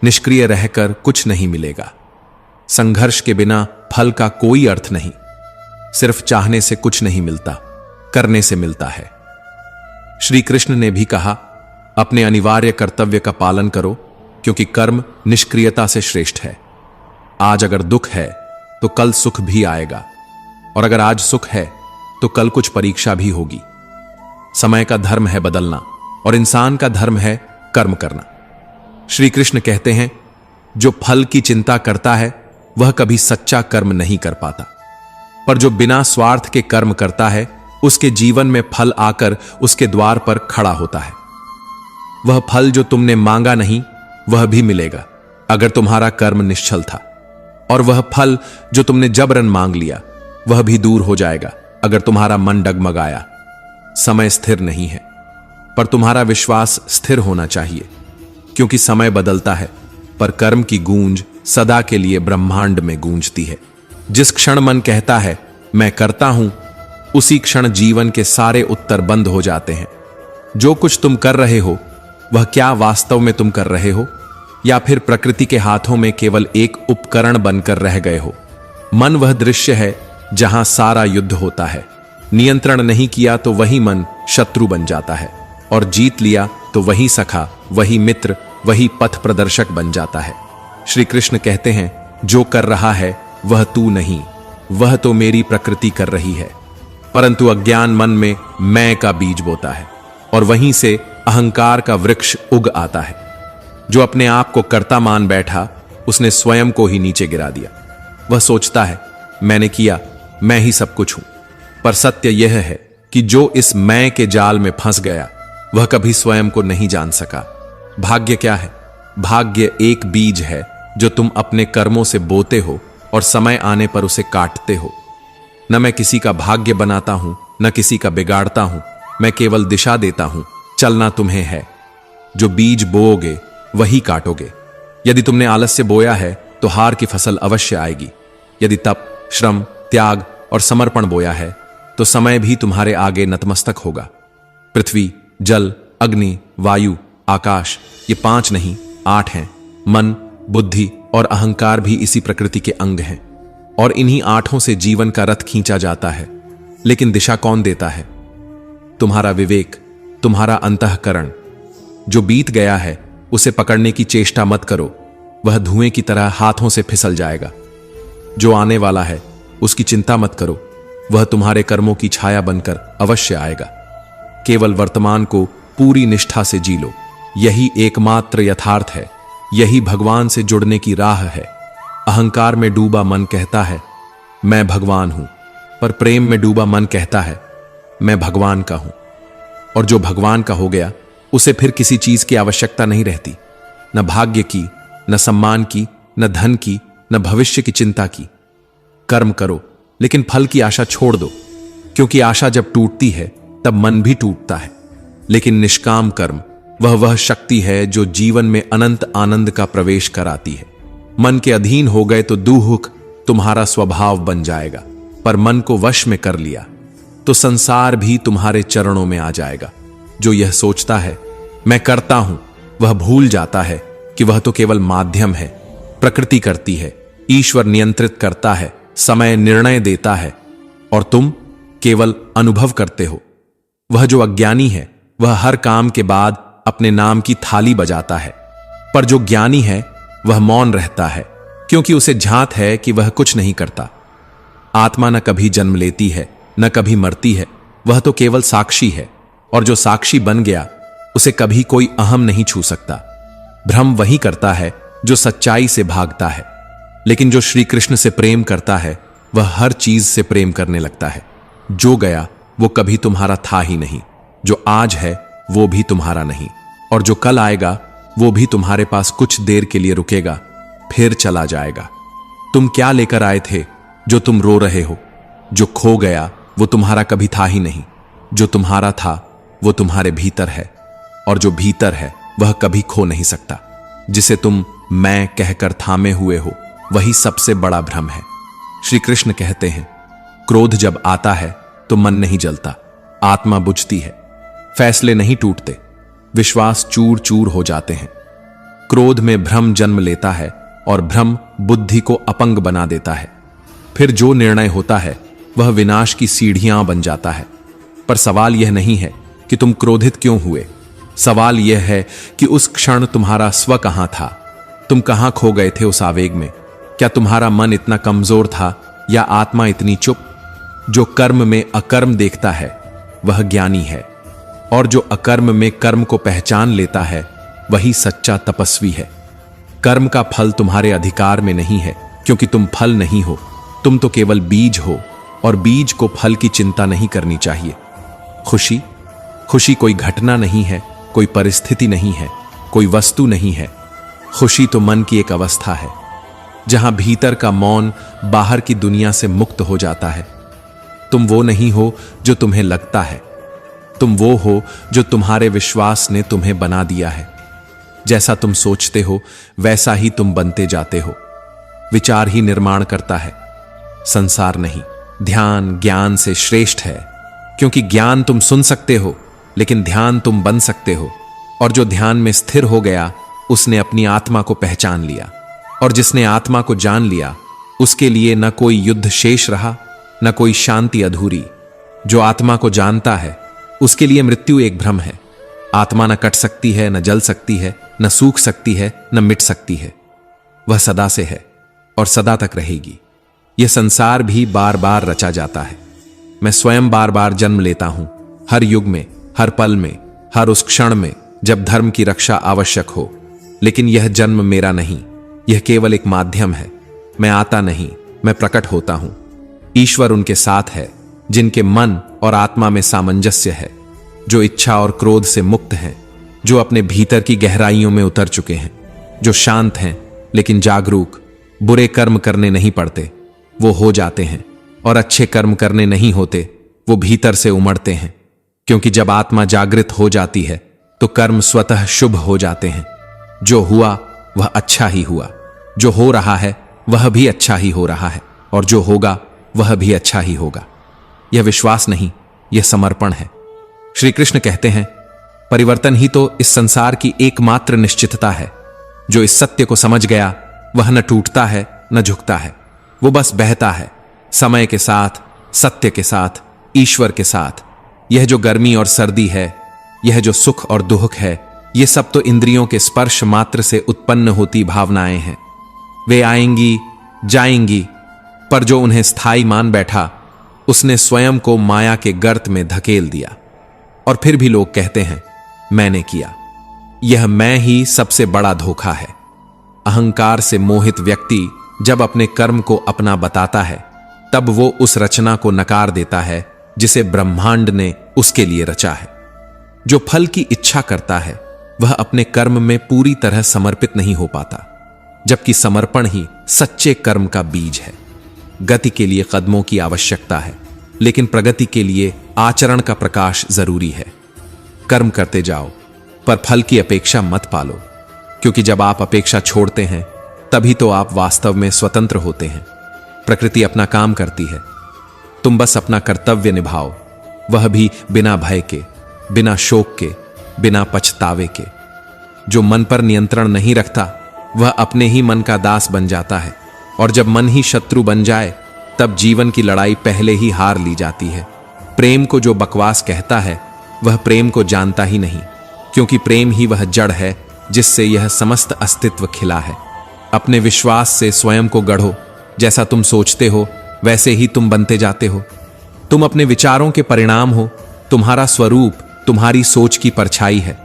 निष्क्रिय रहकर कुछ नहीं मिलेगा। संघर्ष के बिना फल का कोई अर्थ नहीं। सिर्फ चाहने से कुछ नहीं मिलता, करने से मिलता है। श्री कृष्ण ने भी कहा, अपने अनिवार्य कर्तव्य का पालन करो, क्योंकि कर्म निष्क्रियता से श्रेष्ठ है। आज अगर दुख है तो कल सुख भी आएगा, और अगर आज सुख है तो कल कुछ परीक्षा भी होगी। समय का धर्म है बदलना, और इंसान का धर्म है कर्म करना। श्री कृष्ण कहते हैं, जो फल की चिंता करता है वह कभी सच्चा कर्म नहीं कर पाता, पर जो बिना स्वार्थ के कर्म करता है उसके जीवन में फल आकर उसके द्वार पर खड़ा होता है। वह फल जो तुमने मांगा नहीं वह भी मिलेगा अगर तुम्हारा कर्म निश्चल था, और वह फल जो तुमने जबरन मांग लिया वह भी दूर हो जाएगा अगर तुम्हारा मन डगमगाया। समय स्थिर नहीं है, पर तुम्हारा विश्वास स्थिर होना चाहिए, क्योंकि समय बदलता है पर कर्म की गूंज सदा के लिए ब्रह्मांड में गूंजती है। जिस क्षण मन कहता है मैं करता हूं, उसी क्षण जीवन के सारे उत्तर बंद हो जाते हैं। जो कुछ तुम कर रहे हो वह क्या वास्तव में तुम कर रहे हो, या फिर प्रकृति के हाथों में केवल एक उपकरण बनकर रह गए हो। मन वह दृश्य है जहां सारा युद्ध होता है। नियंत्रण नहीं किया तो वही मन शत्रु बन जाता है, और जीत लिया तो वही सखा, वही मित्र, वही पथ प्रदर्शक बन जाता है। श्री कृष्ण कहते हैं, जो कर रहा है वह तू नहीं, वह तो मेरी प्रकृति कर रही है। परंतु अज्ञान मन में मैं का बीज बोता है, और वहीं से अहंकार का वृक्ष उग आता है। जो अपने आप को कर्ता मान बैठा, उसने स्वयं को ही नीचे गिरा दिया। वह सोचता है मैंने किया, मैं ही सब कुछ हूं। पर सत्य यह है कि जो इस मैं के जाल में फंस गया वह कभी स्वयं को नहीं जान सका। भाग्य क्या है? भाग्य एक बीज है जो तुम अपने कर्मों से बोते हो और समय आने पर उसे काटते हो। न मैं किसी का भाग्य बनाता हूं, न किसी का बिगाड़ता हूं, मैं केवल दिशा देता हूं। चलना तुम्हें है। जो बीज बोओगे वही काटोगे। यदि तुमने आलस्य बोया है तो हार की फसल अवश्य आएगी। यदि तप, श्रम, त्याग और समर्पण बोया है तो समय भी तुम्हारे आगे नतमस्तक होगा। पृथ्वी, जल, अग्नि, वायु, आकाश, ये 5 नहीं 8 हैं। मन, बुद्धि और अहंकार भी इसी प्रकृति के अंग हैं, और इन्हीं 8 से जीवन का रथ खींचा जाता है। लेकिन दिशा कौन देता है? तुम्हारा विवेक, तुम्हारा अंतःकरण। जो बीत गया है उसे पकड़ने की चेष्टा मत करो, वह धुएं की तरह हाथों से फिसल जाएगा। जो आने वाला है उसकी चिंता मत करो, वह तुम्हारे कर्मों की छाया बनकर अवश्य आएगा। केवल वर्तमान को पूरी निष्ठा से जी लो, यही एकमात्र यथार्थ है, यही भगवान से जुड़ने की राह है। अहंकार में डूबा मन कहता है मैं भगवान हूं, पर प्रेम में डूबा मन कहता है मैं भगवान का हूं। और जो भगवान का हो गया उसे फिर किसी चीज की आवश्यकता नहीं रहती, न भाग्य की, न सम्मान की, न धन की, न भविष्य की चिंता की। कर्म करो लेकिन फल की आशा छोड़ दो, क्योंकि आशा जब टूटती है तब मन भी टूटता है। लेकिन निष्काम कर्म वह शक्ति है जो जीवन में अनंत आनंद का प्रवेश कराती है। मन के अधीन हो गए तो दुहुक तुम्हारा स्वभाव बन जाएगा, पर मन को वश में कर लिया तो संसार भी तुम्हारे चरणों में आ जाएगा। जो यह सोचता है मैं करता हूं, वह भूल जाता है कि वह तो केवल माध्यम है। प्रकृति करती है, ईश्वर नियंत्रित करता है, समय निर्णय देता है, और तुम केवल अनुभव करते हो। वह जो अज्ञानी है वह हर काम के बाद अपने नाम की थाली बजाता है, पर जो ज्ञानी है वह मौन रहता है, क्योंकि उसे झांत है कि वह कुछ नहीं करता। आत्मा न कभी जन्म लेती है न कभी मरती है, वह तो केवल साक्षी है, और जो साक्षी बन गया उसे कभी कोई अहम नहीं छू सकता। भ्रम वही करता है जो सच्चाई से भागता है, लेकिन जो श्री कृष्ण से प्रेम करता है वह हर चीज से प्रेम करने लगता है। जो गया वो कभी तुम्हारा था ही नहीं, जो आज है वो भी तुम्हारा नहीं, और जो कल आएगा वो भी तुम्हारे पास कुछ देर के लिए रुकेगा, फिर चला जाएगा। तुम क्या लेकर आए थे जो तुम रो रहे हो? जो खो गया वो तुम्हारा कभी था ही नहीं, जो तुम्हारा था वो तुम्हारे भीतर है, और जो भीतर है वह कभी खो नहीं सकता। जिसे तुम मैं कहकर थामे हुए हो वही सबसे बड़ा भ्रम है। श्री कृष्ण कहते हैं, क्रोध जब आता है तो मन नहीं जलता, आत्मा बुझती है, फैसले नहीं टूटते, विश्वास चूर चूर हो जाते हैं। क्रोध में भ्रम जन्म लेता है और भ्रम बुद्धि को अपंग बना देता है। फिर जो निर्णय होता है वह विनाश की सीढ़ियां बन जाता है। पर सवाल यह नहीं है कि तुम क्रोधित क्यों हुए, सवाल यह है कि उस क्षण तुम्हारा स्व कहां था? तुम कहां खो गए थे उस आवेग में? क्या तुम्हारा मन इतना कमजोर था या आत्मा इतनी चुप? जो कर्म में अकर्म देखता है वह ज्ञानी है, और जो अकर्म में कर्म को पहचान लेता है वही सच्चा तपस्वी है। कर्म का फल तुम्हारे अधिकार में नहीं है, क्योंकि तुम फल नहीं हो, तुम तो केवल बीज हो, और बीज को फल की चिंता नहीं करनी चाहिए। खुशी खुशी कोई घटना नहीं है, कोई परिस्थिति नहीं है, कोई वस्तु नहीं है। खुशी तो मन की एक अवस्था है, जहां भीतर का मौन बाहर की दुनिया से मुक्त हो जाता है। तुम वो नहीं हो जो तुम्हें लगता है, तुम वो हो जो तुम्हारे विश्वास ने तुम्हें बना दिया है। जैसा तुम सोचते हो वैसा ही तुम बनते जाते हो। विचार ही निर्माण करता है, संसार नहीं। ध्यान ज्ञान से श्रेष्ठ है, क्योंकि ज्ञान तुम सुन सकते हो, लेकिन ध्यान तुम बन सकते हो। और जो ध्यान में स्थिर हो गया उसने अपनी आत्मा को पहचान लिया, और जिसने आत्मा को जान लिया उसके लिए न कोई युद्ध शेष रहा, न कोई शांति अधूरी। जो आत्मा को जानता है उसके लिए मृत्यु एक भ्रम है। आत्मा न कट सकती है, न जल सकती है, न सूख सकती है, न मिट सकती है। वह सदा से है और सदा तक रहेगी। यह संसार भी बार बार रचा जाता है। मैं स्वयं बार बार जन्म लेता हूं, हर युग में, हर पल में, हर उस क्षण में जब धर्म की रक्षा आवश्यक हो। लेकिन यह जन्म मेरा नहीं, यह केवल एक माध्यम है। मैं आता नहीं, मैं प्रकट होता हूं। ईश्वर उनके साथ है जिनके मन और आत्मा में सामंजस्य है, जो इच्छा और क्रोध से मुक्त हैं, जो अपने भीतर की गहराइयों में उतर चुके हैं, जो शांत हैं लेकिन जागरूक। बुरे कर्म करने नहीं पड़ते, वो हो जाते हैं, और अच्छे कर्म करने नहीं होते, वो भीतर से उमड़ते हैं। क्योंकि जब आत्मा जागृत हो जाती है तो कर्म स्वतः शुभ हो जाते हैं। जो हुआ वह अच्छा ही हुआ, जो हो रहा है वह भी अच्छा ही हो रहा है, और जो होगा वह भी अच्छा ही होगा। यह विश्वास नहीं, यह समर्पण है। श्री कृष्ण कहते हैं, परिवर्तन ही तो इस संसार की एकमात्र निश्चितता है। जो इस सत्य को समझ गया वह न टूटता है न झुकता है, वो बस बहता है, समय के साथ, सत्य के साथ, ईश्वर के साथ। यह जो गर्मी और सर्दी है, यह जो सुख और दुख है, ये सब तो इंद्रियों के स्पर्श मात्र से उत्पन्न होती भावनाएं हैं। वे आएंगी जाएंगी, पर जो उन्हें स्थायी मान बैठा उसने स्वयं को माया के गर्त में धकेल दिया। और फिर भी लोग कहते हैं मैंने किया। यह मैं ही सबसे बड़ा धोखा है। अहंकार से मोहित व्यक्ति जब अपने कर्म को अपना बताता है तब वो उस रचना को नकार देता है जिसे ब्रह्मांड ने उसके लिए रचा है। जो फल की इच्छा करता है वह अपने कर्म में पूरी तरह समर्पित नहीं हो पाता, जबकि समर्पण ही सच्चे कर्म का बीज है। गति के लिए कदमों की आवश्यकता है, लेकिन प्रगति के लिए आचरण का प्रकाश जरूरी है। कर्म करते जाओ, पर फल की अपेक्षा मत पालो, क्योंकि जब आप अपेक्षा छोड़ते हैं तभी तो आप वास्तव में स्वतंत्र होते हैं। प्रकृति अपना काम करती है, तुम बस अपना कर्तव्य निभाओ, वह भी बिना भय के, बिना शोक के, बिना पछतावे के। जो मन पर नियंत्रण नहीं रखता वह अपने ही मन का दास बन जाता है, और जब मन ही शत्रु बन जाए तब जीवन की लड़ाई पहले ही हार ली जाती है। प्रेम को जो बकवास कहता है वह प्रेम को जानता ही नहीं, क्योंकि प्रेम ही वह जड़ है जिससे यह समस्त अस्तित्व खिला है। अपने विश्वास से स्वयं को गढ़ो, जैसा तुम सोचते हो वैसे ही तुम बनते जाते हो। तुम अपने विचारों के परिणाम हो, तुम्हारा स्वरूप तुम्हारी सोच की परछाई है।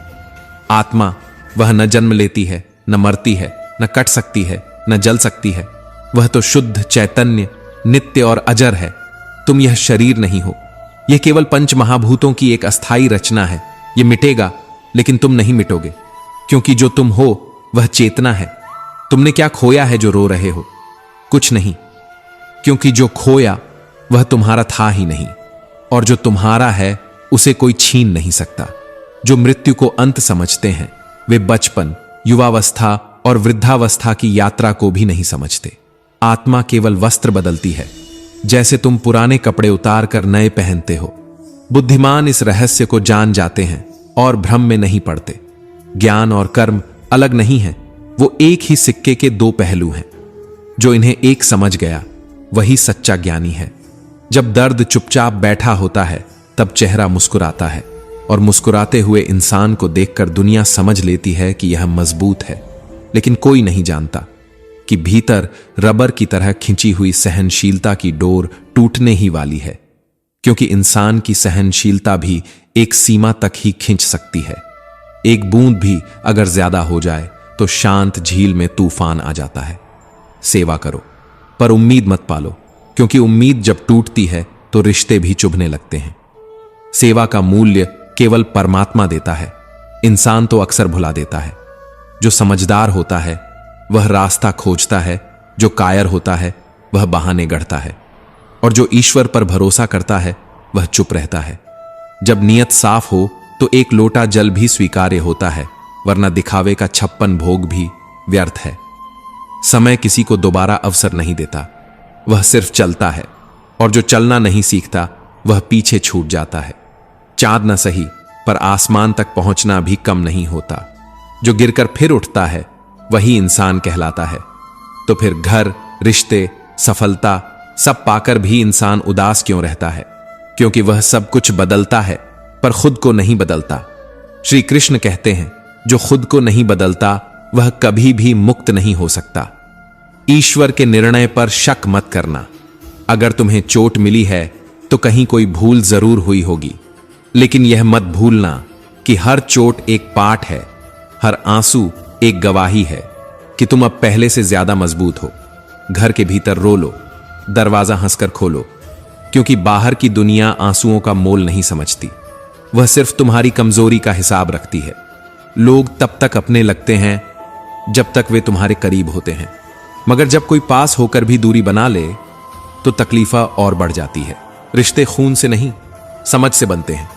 आत्मा वह न जन्म लेती है, न मरती है, न कट सकती है, न जल सकती है। वह तो शुद्ध चैतन्य, नित्य और अजर है। तुम यह शरीर नहीं हो, यह केवल पंच महाभूतों की एक अस्थाई रचना है। यह मिटेगा, लेकिन तुम नहीं मिटोगे, क्योंकि जो तुम हो वह चेतना है। तुमने क्या खोया है जो रो रहे हो? कुछ नहीं, क्योंकि जो खोया वह तुम्हारा था ही नहीं, और जो तुम्हारा है उसे कोई छीन नहीं सकता। जो मृत्यु को अंत समझते हैं वे बचपन, युवावस्था और वृद्धावस्था की यात्रा को भी नहीं समझते। आत्मा केवल वस्त्र बदलती है, जैसे तुम पुराने कपड़े उतार कर नए पहनते हो। बुद्धिमान इस रहस्य को जान जाते हैं और भ्रम में नहीं पड़ते। ज्ञान और कर्म अलग नहीं हैं, वो एक ही सिक्के के दो पहलू हैं। जो इन्हें एक समझ गया वही सच्चा ज्ञानी है। जब दर्द चुपचाप बैठा होता है तब चेहरा मुस्कुराता है, और मुस्कुराते हुए इंसान को देखकर दुनिया समझ लेती है कि यह मजबूत है, लेकिन कोई नहीं जानता कि भीतर रबर की तरह खिंची हुई सहनशीलता की डोर टूटने ही वाली है, क्योंकि इंसान की सहनशीलता भी एक सीमा तक ही खींच सकती है। एक बूंद भी अगर ज्यादा हो जाए तो शांत झील में तूफान आ जाता है। सेवा करो, पर उम्मीद मत पालो, क्योंकि उम्मीद जब टूटती है तो रिश्ते भी चुभने लगते हैं। सेवा का मूल्य केवल परमात्मा देता है, इंसान तो अक्सर भुला देता है। जो समझदार होता है वह रास्ता खोजता है, जो कायर होता है वह बहाने गढ़ता है, और जो ईश्वर पर भरोसा करता है वह चुप रहता है। जब नियत साफ हो तो एक लोटा जल भी स्वीकार्य होता है, वरना दिखावे का 56 भोग भी व्यर्थ है। समय किसी को दोबारा अवसर नहीं देता, वह सिर्फ चलता है, और जो चलना नहीं सीखता वह पीछे छूट जाता है। चांद न सही पर आसमान तक पहुंचना भी कम नहीं होता। जो गिरकर फिर उठता है वही इंसान कहलाता है। तो फिर घर, रिश्ते, सफलता सब पाकर भी इंसान उदास क्यों रहता है? क्योंकि वह सब कुछ बदलता है पर खुद को नहीं बदलता। श्री कृष्ण कहते हैं, जो खुद को नहीं बदलता वह कभी भी मुक्त नहीं हो सकता। ईश्वर के निर्णय पर शक मत करना। अगर तुम्हें चोट मिली है तो कहीं कोई भूल जरूर हुई होगी, लेकिन यह मत भूलना कि हर चोट एक पाठ है, हर आंसू एक गवाही है कि तुम अब पहले से ज्यादा मजबूत हो। घर के भीतर रो लो, दरवाजा हंसकर खोलो, क्योंकि बाहर की दुनिया आंसुओं का मोल नहीं समझती, वह सिर्फ तुम्हारी कमजोरी का हिसाब रखती है। लोग तब तक अपने लगते हैं जब तक वे तुम्हारे करीब होते हैं, मगर जब कोई पास होकर भी दूरी बना ले तो तकलीफा और बढ़ जाती है। रिश्ते खून से नहीं, समझ से बनते हैं,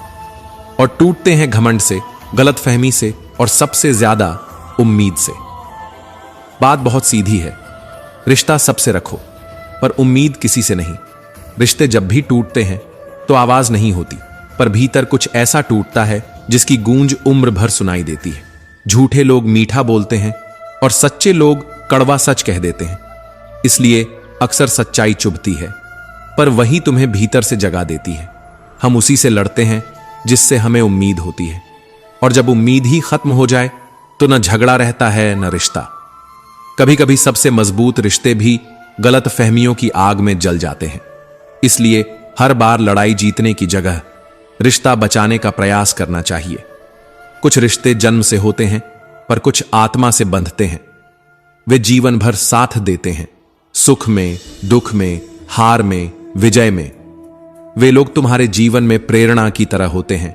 और टूटते हैं घमंड से, गलतफहमी से, और सबसे ज्यादा उम्मीद से। बात बहुत सीधी है, रिश्ता सबसे रखो पर उम्मीद किसी से नहीं। रिश्ते जब भी टूटते हैं तो आवाज नहीं होती, पर भीतर कुछ ऐसा टूटता है जिसकी गूंज उम्र भर सुनाई देती है। झूठे लोग मीठा बोलते हैं और सच्चे लोग कड़वा सच कह देते हैं, इसलिए अक्सर सच्चाई चुभती है, पर वही तुम्हें भीतर से जगा देती है। हम उसी से लड़ते हैं जिससे हमें उम्मीद होती है, और जब उम्मीद ही खत्म हो जाए तो न झगड़ा रहता है न रिश्ता। कभी कभी सबसे मजबूत रिश्ते भी गलत फहमियों की आग में जल जाते हैं। इसलिए हर बार लड़ाई जीतने की जगह रिश्ता बचाने का प्रयास करना चाहिए। कुछ रिश्ते जन्म से होते हैं, पर कुछ आत्मा से बंधते हैं। वे जीवन भर साथ देते हैं, सुख में, दुख में, हार में, विजय में। वे लोग तुम्हारे जीवन में प्रेरणा की तरह होते हैं,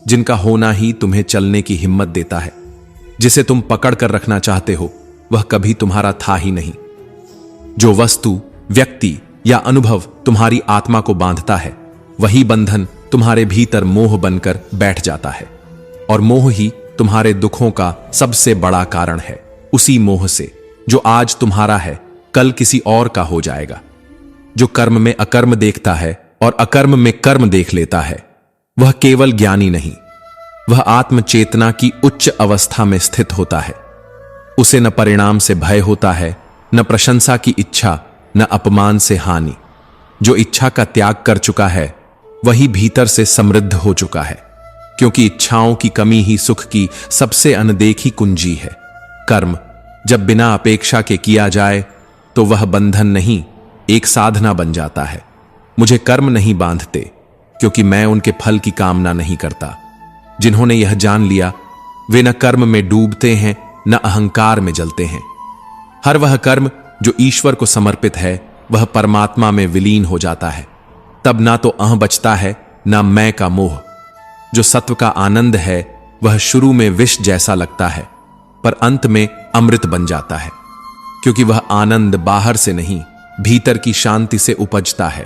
जिनका होना ही तुम्हें चलने की हिम्मत देता है। जिसे तुम पकड़ कर रखना चाहते हो वह कभी तुम्हारा था ही नहीं। जो वस्तु, व्यक्ति या अनुभव तुम्हारी आत्मा को बांधता है, वही बंधन तुम्हारे भीतर मोह बनकर बैठ जाता है, और मोह ही तुम्हारे दुखों का सबसे बड़ा कारण है। उसी मोह से जो आज तुम्हारा है कल किसी और का हो जाएगा। जो कर्म में अकर्म देखता है और अकर्म में कर्म देख लेता है, वह केवल ज्ञानी नहीं, वह आत्म चेतना की उच्च अवस्था में स्थित होता है। उसे न परिणाम से भय होता है, न प्रशंसा की इच्छा, न अपमान से हानि। जो इच्छा का त्याग कर चुका है वही भीतर से समृद्ध हो चुका है, क्योंकि इच्छाओं की कमी ही सुख की सबसे अनदेखी कुंजी है। कर्म जब बिना अपेक्षा के किया जाए तो वह बंधन नहीं, एक साधना बन जाता है। मुझे कर्म नहीं बांधते, क्योंकि मैं उनके फल की कामना नहीं करता। जिन्होंने यह जान लिया वे न कर्म में डूबते हैं न अहंकार में जलते हैं। हर वह कर्म जो ईश्वर को समर्पित है वह परमात्मा में विलीन हो जाता है। तब ना तो अह बचता है ना मैं का मोह। जो सत्व का आनंद है वह शुरू में विष जैसा लगता है, पर अंत में अमृत बन जाता है, क्योंकि वह आनंद बाहर से नहीं भीतर की शांति से उपजता है।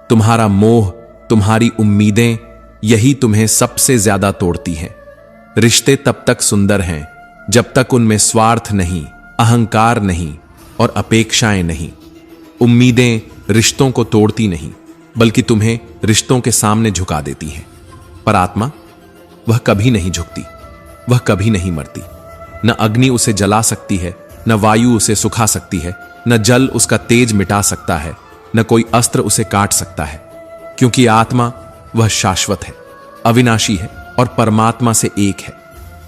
तुम्हारा मोह, तुम्हारी उम्मीदें, यही तुम्हें सबसे ज्यादा तोड़ती हैं। रिश्ते तब तक सुंदर हैं जब तक उनमें स्वार्थ नहीं, अहंकार नहीं और अपेक्षाएं नहीं। उम्मीदें रिश्तों को तोड़ती नहीं, बल्कि तुम्हें रिश्तों के सामने झुका देती हैं। पर आत्मा, वह कभी नहीं झुकती, वह कभी नहीं मरती। न अग्नि उसे जला सकती है, न वायु उसे सुखा सकती है, न जल उसका तेज मिटा सकता है, न कोई अस्त्र उसे काट सकता है, क्योंकि आत्मा वह शाश्वत है, अविनाशी है, और परमात्मा से एक है।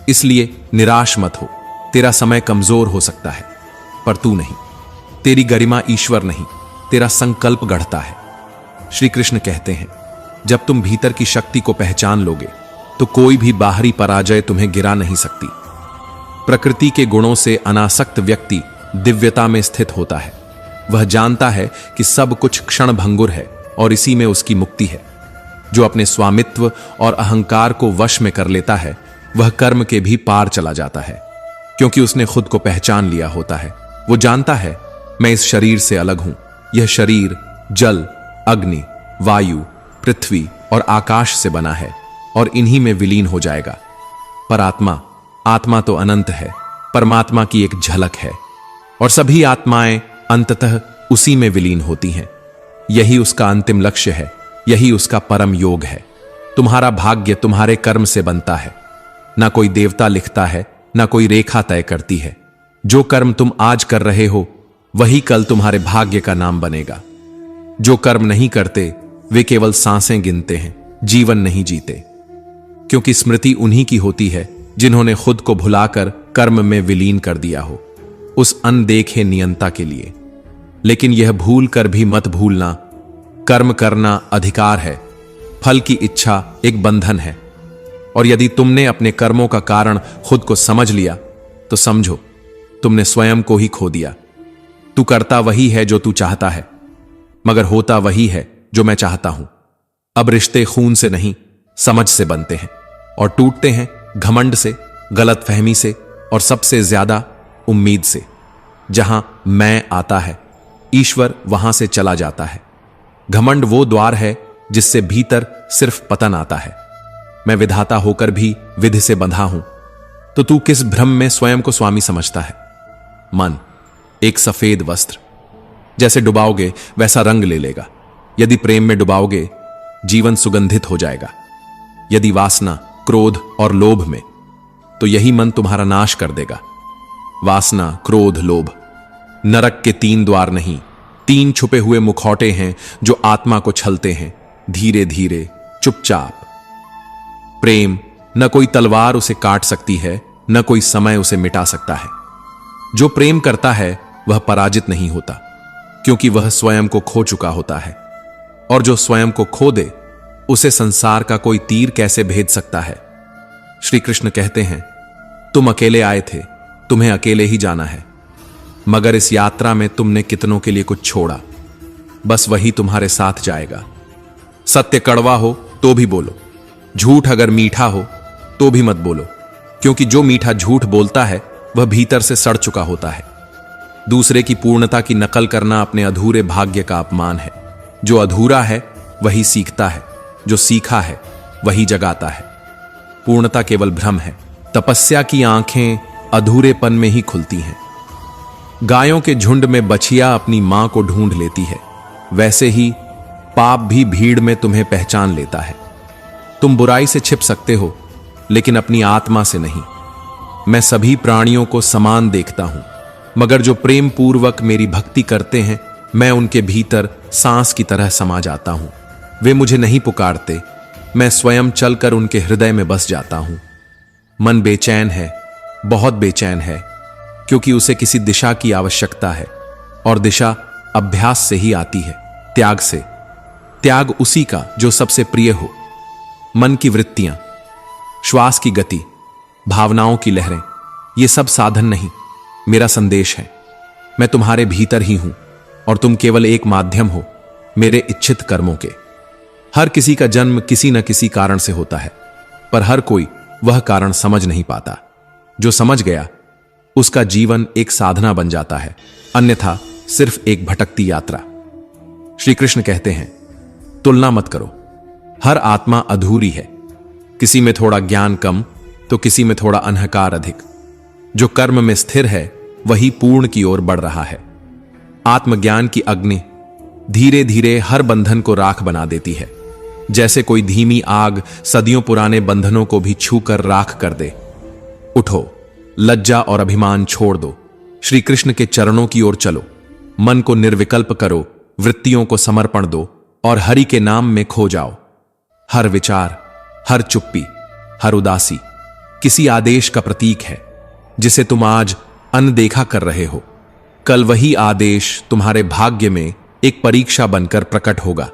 इसलिए निराश मत हो। तेरा समय कमजोर हो सकता है, पर तू नहीं। तेरी गरिमा ईश्वर नहीं, तेरा संकल्प गढ़ता है। श्री कृष्ण कहते हैं, जब तुम भीतर की शक्ति को पहचान लोगे तो कोई भी बाहरी पराजय तुम्हें गिरा नहीं सकती। प्रकृति के गुणों से अनासक्त व्यक्ति दिव्यता में स्थित होता है। वह जानता है कि सब कुछ क्षणभंगुर है और इसी में उसकी मुक्ति है। जो अपने स्वामित्व और अहंकार को वश में कर लेता है वह कर्म के भी पार चला जाता है, क्योंकि उसने खुद को पहचान लिया होता है। वो जानता है, मैं इस शरीर से अलग हूं। यह शरीर जल, अग्नि, वायु, पृथ्वी और आकाश से बना है और इन्हीं में विलीन हो जाएगा। पर आत्मा तो अनंत है, परमात्मा की एक झलक है और सभी आत्माएं अंततः उसी में विलीन होती हैं। यही उसका अंतिम लक्ष्य है, यही उसका परम योग है। तुम्हारा भाग्य तुम्हारे कर्म से बनता है। ना कोई देवता लिखता है, ना कोई रेखा तय करती है। जो कर्म तुम आज कर रहे हो वही कल तुम्हारे भाग्य का नाम बनेगा। जो कर्म नहीं करते वे केवल सांसें गिनते हैं, जीवन नहीं जीते। क्योंकि स्मृति उन्हीं की होती है जिन्होंने खुद को भुलाकर कर्म में विलीन कर दिया हो, उस अनदेखे नियंता के लिए। लेकिन यह भूल कर भी मत भूलना, कर्म करना अधिकार है, फल की इच्छा एक बंधन है। और यदि तुमने अपने कर्मों का कारण खुद को समझ लिया तो समझो तुमने स्वयं को ही खो दिया। तू करता वही है जो तू चाहता है, मगर होता वही है जो मैं चाहता हूं। अब रिश्ते खून से नहीं, समझ से बनते हैं और टूटते हैं घमंड से, गलतफहमी से और सबसे ज्यादा उम्मीद से। जहां मैं आता है, ईश्वर वहां से चला जाता है। घमंड वो द्वार है जिससे भीतर सिर्फ पतन आता है। मैं विधाता होकर भी विधि से बंधा हूं, तो तू किस भ्रम में स्वयं को स्वामी समझता है? मन एक सफेद वस्त्र, जैसे डुबाओगे वैसा रंग ले लेगा। यदि प्रेम में डुबाओगे जीवन सुगंधित हो जाएगा। यदि वासना, क्रोध और लोभ में, तो यही मन तुम्हारा नाश कर देगा। वासना, क्रोध, लोभ नरक के 3 द्वार नहीं, 3 छुपे हुए मुखौटे हैं जो आत्मा को छलते हैं, धीरे धीरे, चुपचाप। प्रेम, न कोई तलवार उसे काट सकती है, न कोई समय उसे मिटा सकता है। जो प्रेम करता है वह पराजित नहीं होता, क्योंकि वह स्वयं को खो चुका होता है। और जो स्वयं को खो दे उसे संसार का कोई तीर कैसे भेद सकता है? श्री कृष्ण कहते हैं, तुम अकेले आए थे, तुम्हें अकेले ही जाना है। मगर इस यात्रा में तुमने कितनों के लिए कुछ छोड़ा, बस वही तुम्हारे साथ जाएगा। सत्य कड़वा हो तो भी बोलो, झूठ अगर मीठा हो तो भी मत बोलो, क्योंकि जो मीठा झूठ बोलता है वह भीतर से सड़ चुका होता है। दूसरे की पूर्णता की नकल करना अपने अधूरे भाग्य का अपमान है। जो अधूरा है वही सीखता है, जो सीखा है वही जगाता है। पूर्णता केवल भ्रम है। तपस्या की आंखें अधूरेपन में ही खुलती हैं। गायों के झुंड में बछिया अपनी मां को ढूंढ लेती है, वैसे ही पाप भी भीड़ में तुम्हें पहचान लेता है। तुम बुराई से छिप सकते हो, लेकिन अपनी आत्मा से नहीं। मैं सभी प्राणियों को समान देखता हूं, मगर जो प्रेम पूर्वक मेरी भक्ति करते हैं, मैं उनके भीतर सांस की तरह समा जाता हूं। वे मुझे नहीं पुकारते, मैं स्वयं चलकर उनके हृदय में बस जाता हूं। मन बेचैन है, बहुत बेचैन है, क्योंकि उसे किसी दिशा की आवश्यकता है, और दिशा अभ्यास से ही आती है, त्याग से। त्याग उसी का जो सबसे प्रिय हो। मन की वृत्तियां, श्वास की गति, भावनाओं की लहरें, ये सब साधन नहीं, मेरा संदेश है। मैं तुम्हारे भीतर ही हूं और तुम केवल एक माध्यम हो मेरे इच्छित कर्मों के। हर किसी का जन्म किसी न किसी कारण से होता है, पर हर कोई वह कारण समझ नहीं पाता। जो समझ गया उसका जीवन एक साधना बन जाता है, अन्यथा सिर्फ एक भटकती यात्रा। श्री कृष्ण कहते हैं, तुलना मत करो। हर आत्मा अधूरी है, किसी में थोड़ा ज्ञान कम तो किसी में थोड़ा अहंकार अधिक। जो कर्म में स्थिर है वही पूर्ण की ओर बढ़ रहा है। आत्मज्ञान की अग्नि धीरे धीरे हर बंधन को राख बना देती है, जैसे कोई धीमी आग सदियों पुराने बंधनों को भी छूकर राख कर दे। उठो, लज्जा और अभिमान छोड़ दो, श्री कृष्ण के चरणों की ओर चलो। मन को निर्विकल्प करो, वृत्तियों को समर्पण दो और हरि के नाम में खो जाओ। हर विचार, हर चुप्पी, हर उदासी किसी आदेश का प्रतीक है जिसे तुम आज अनदेखा कर रहे हो। कल वही आदेश तुम्हारे भाग्य में एक परीक्षा बनकर प्रकट होगा।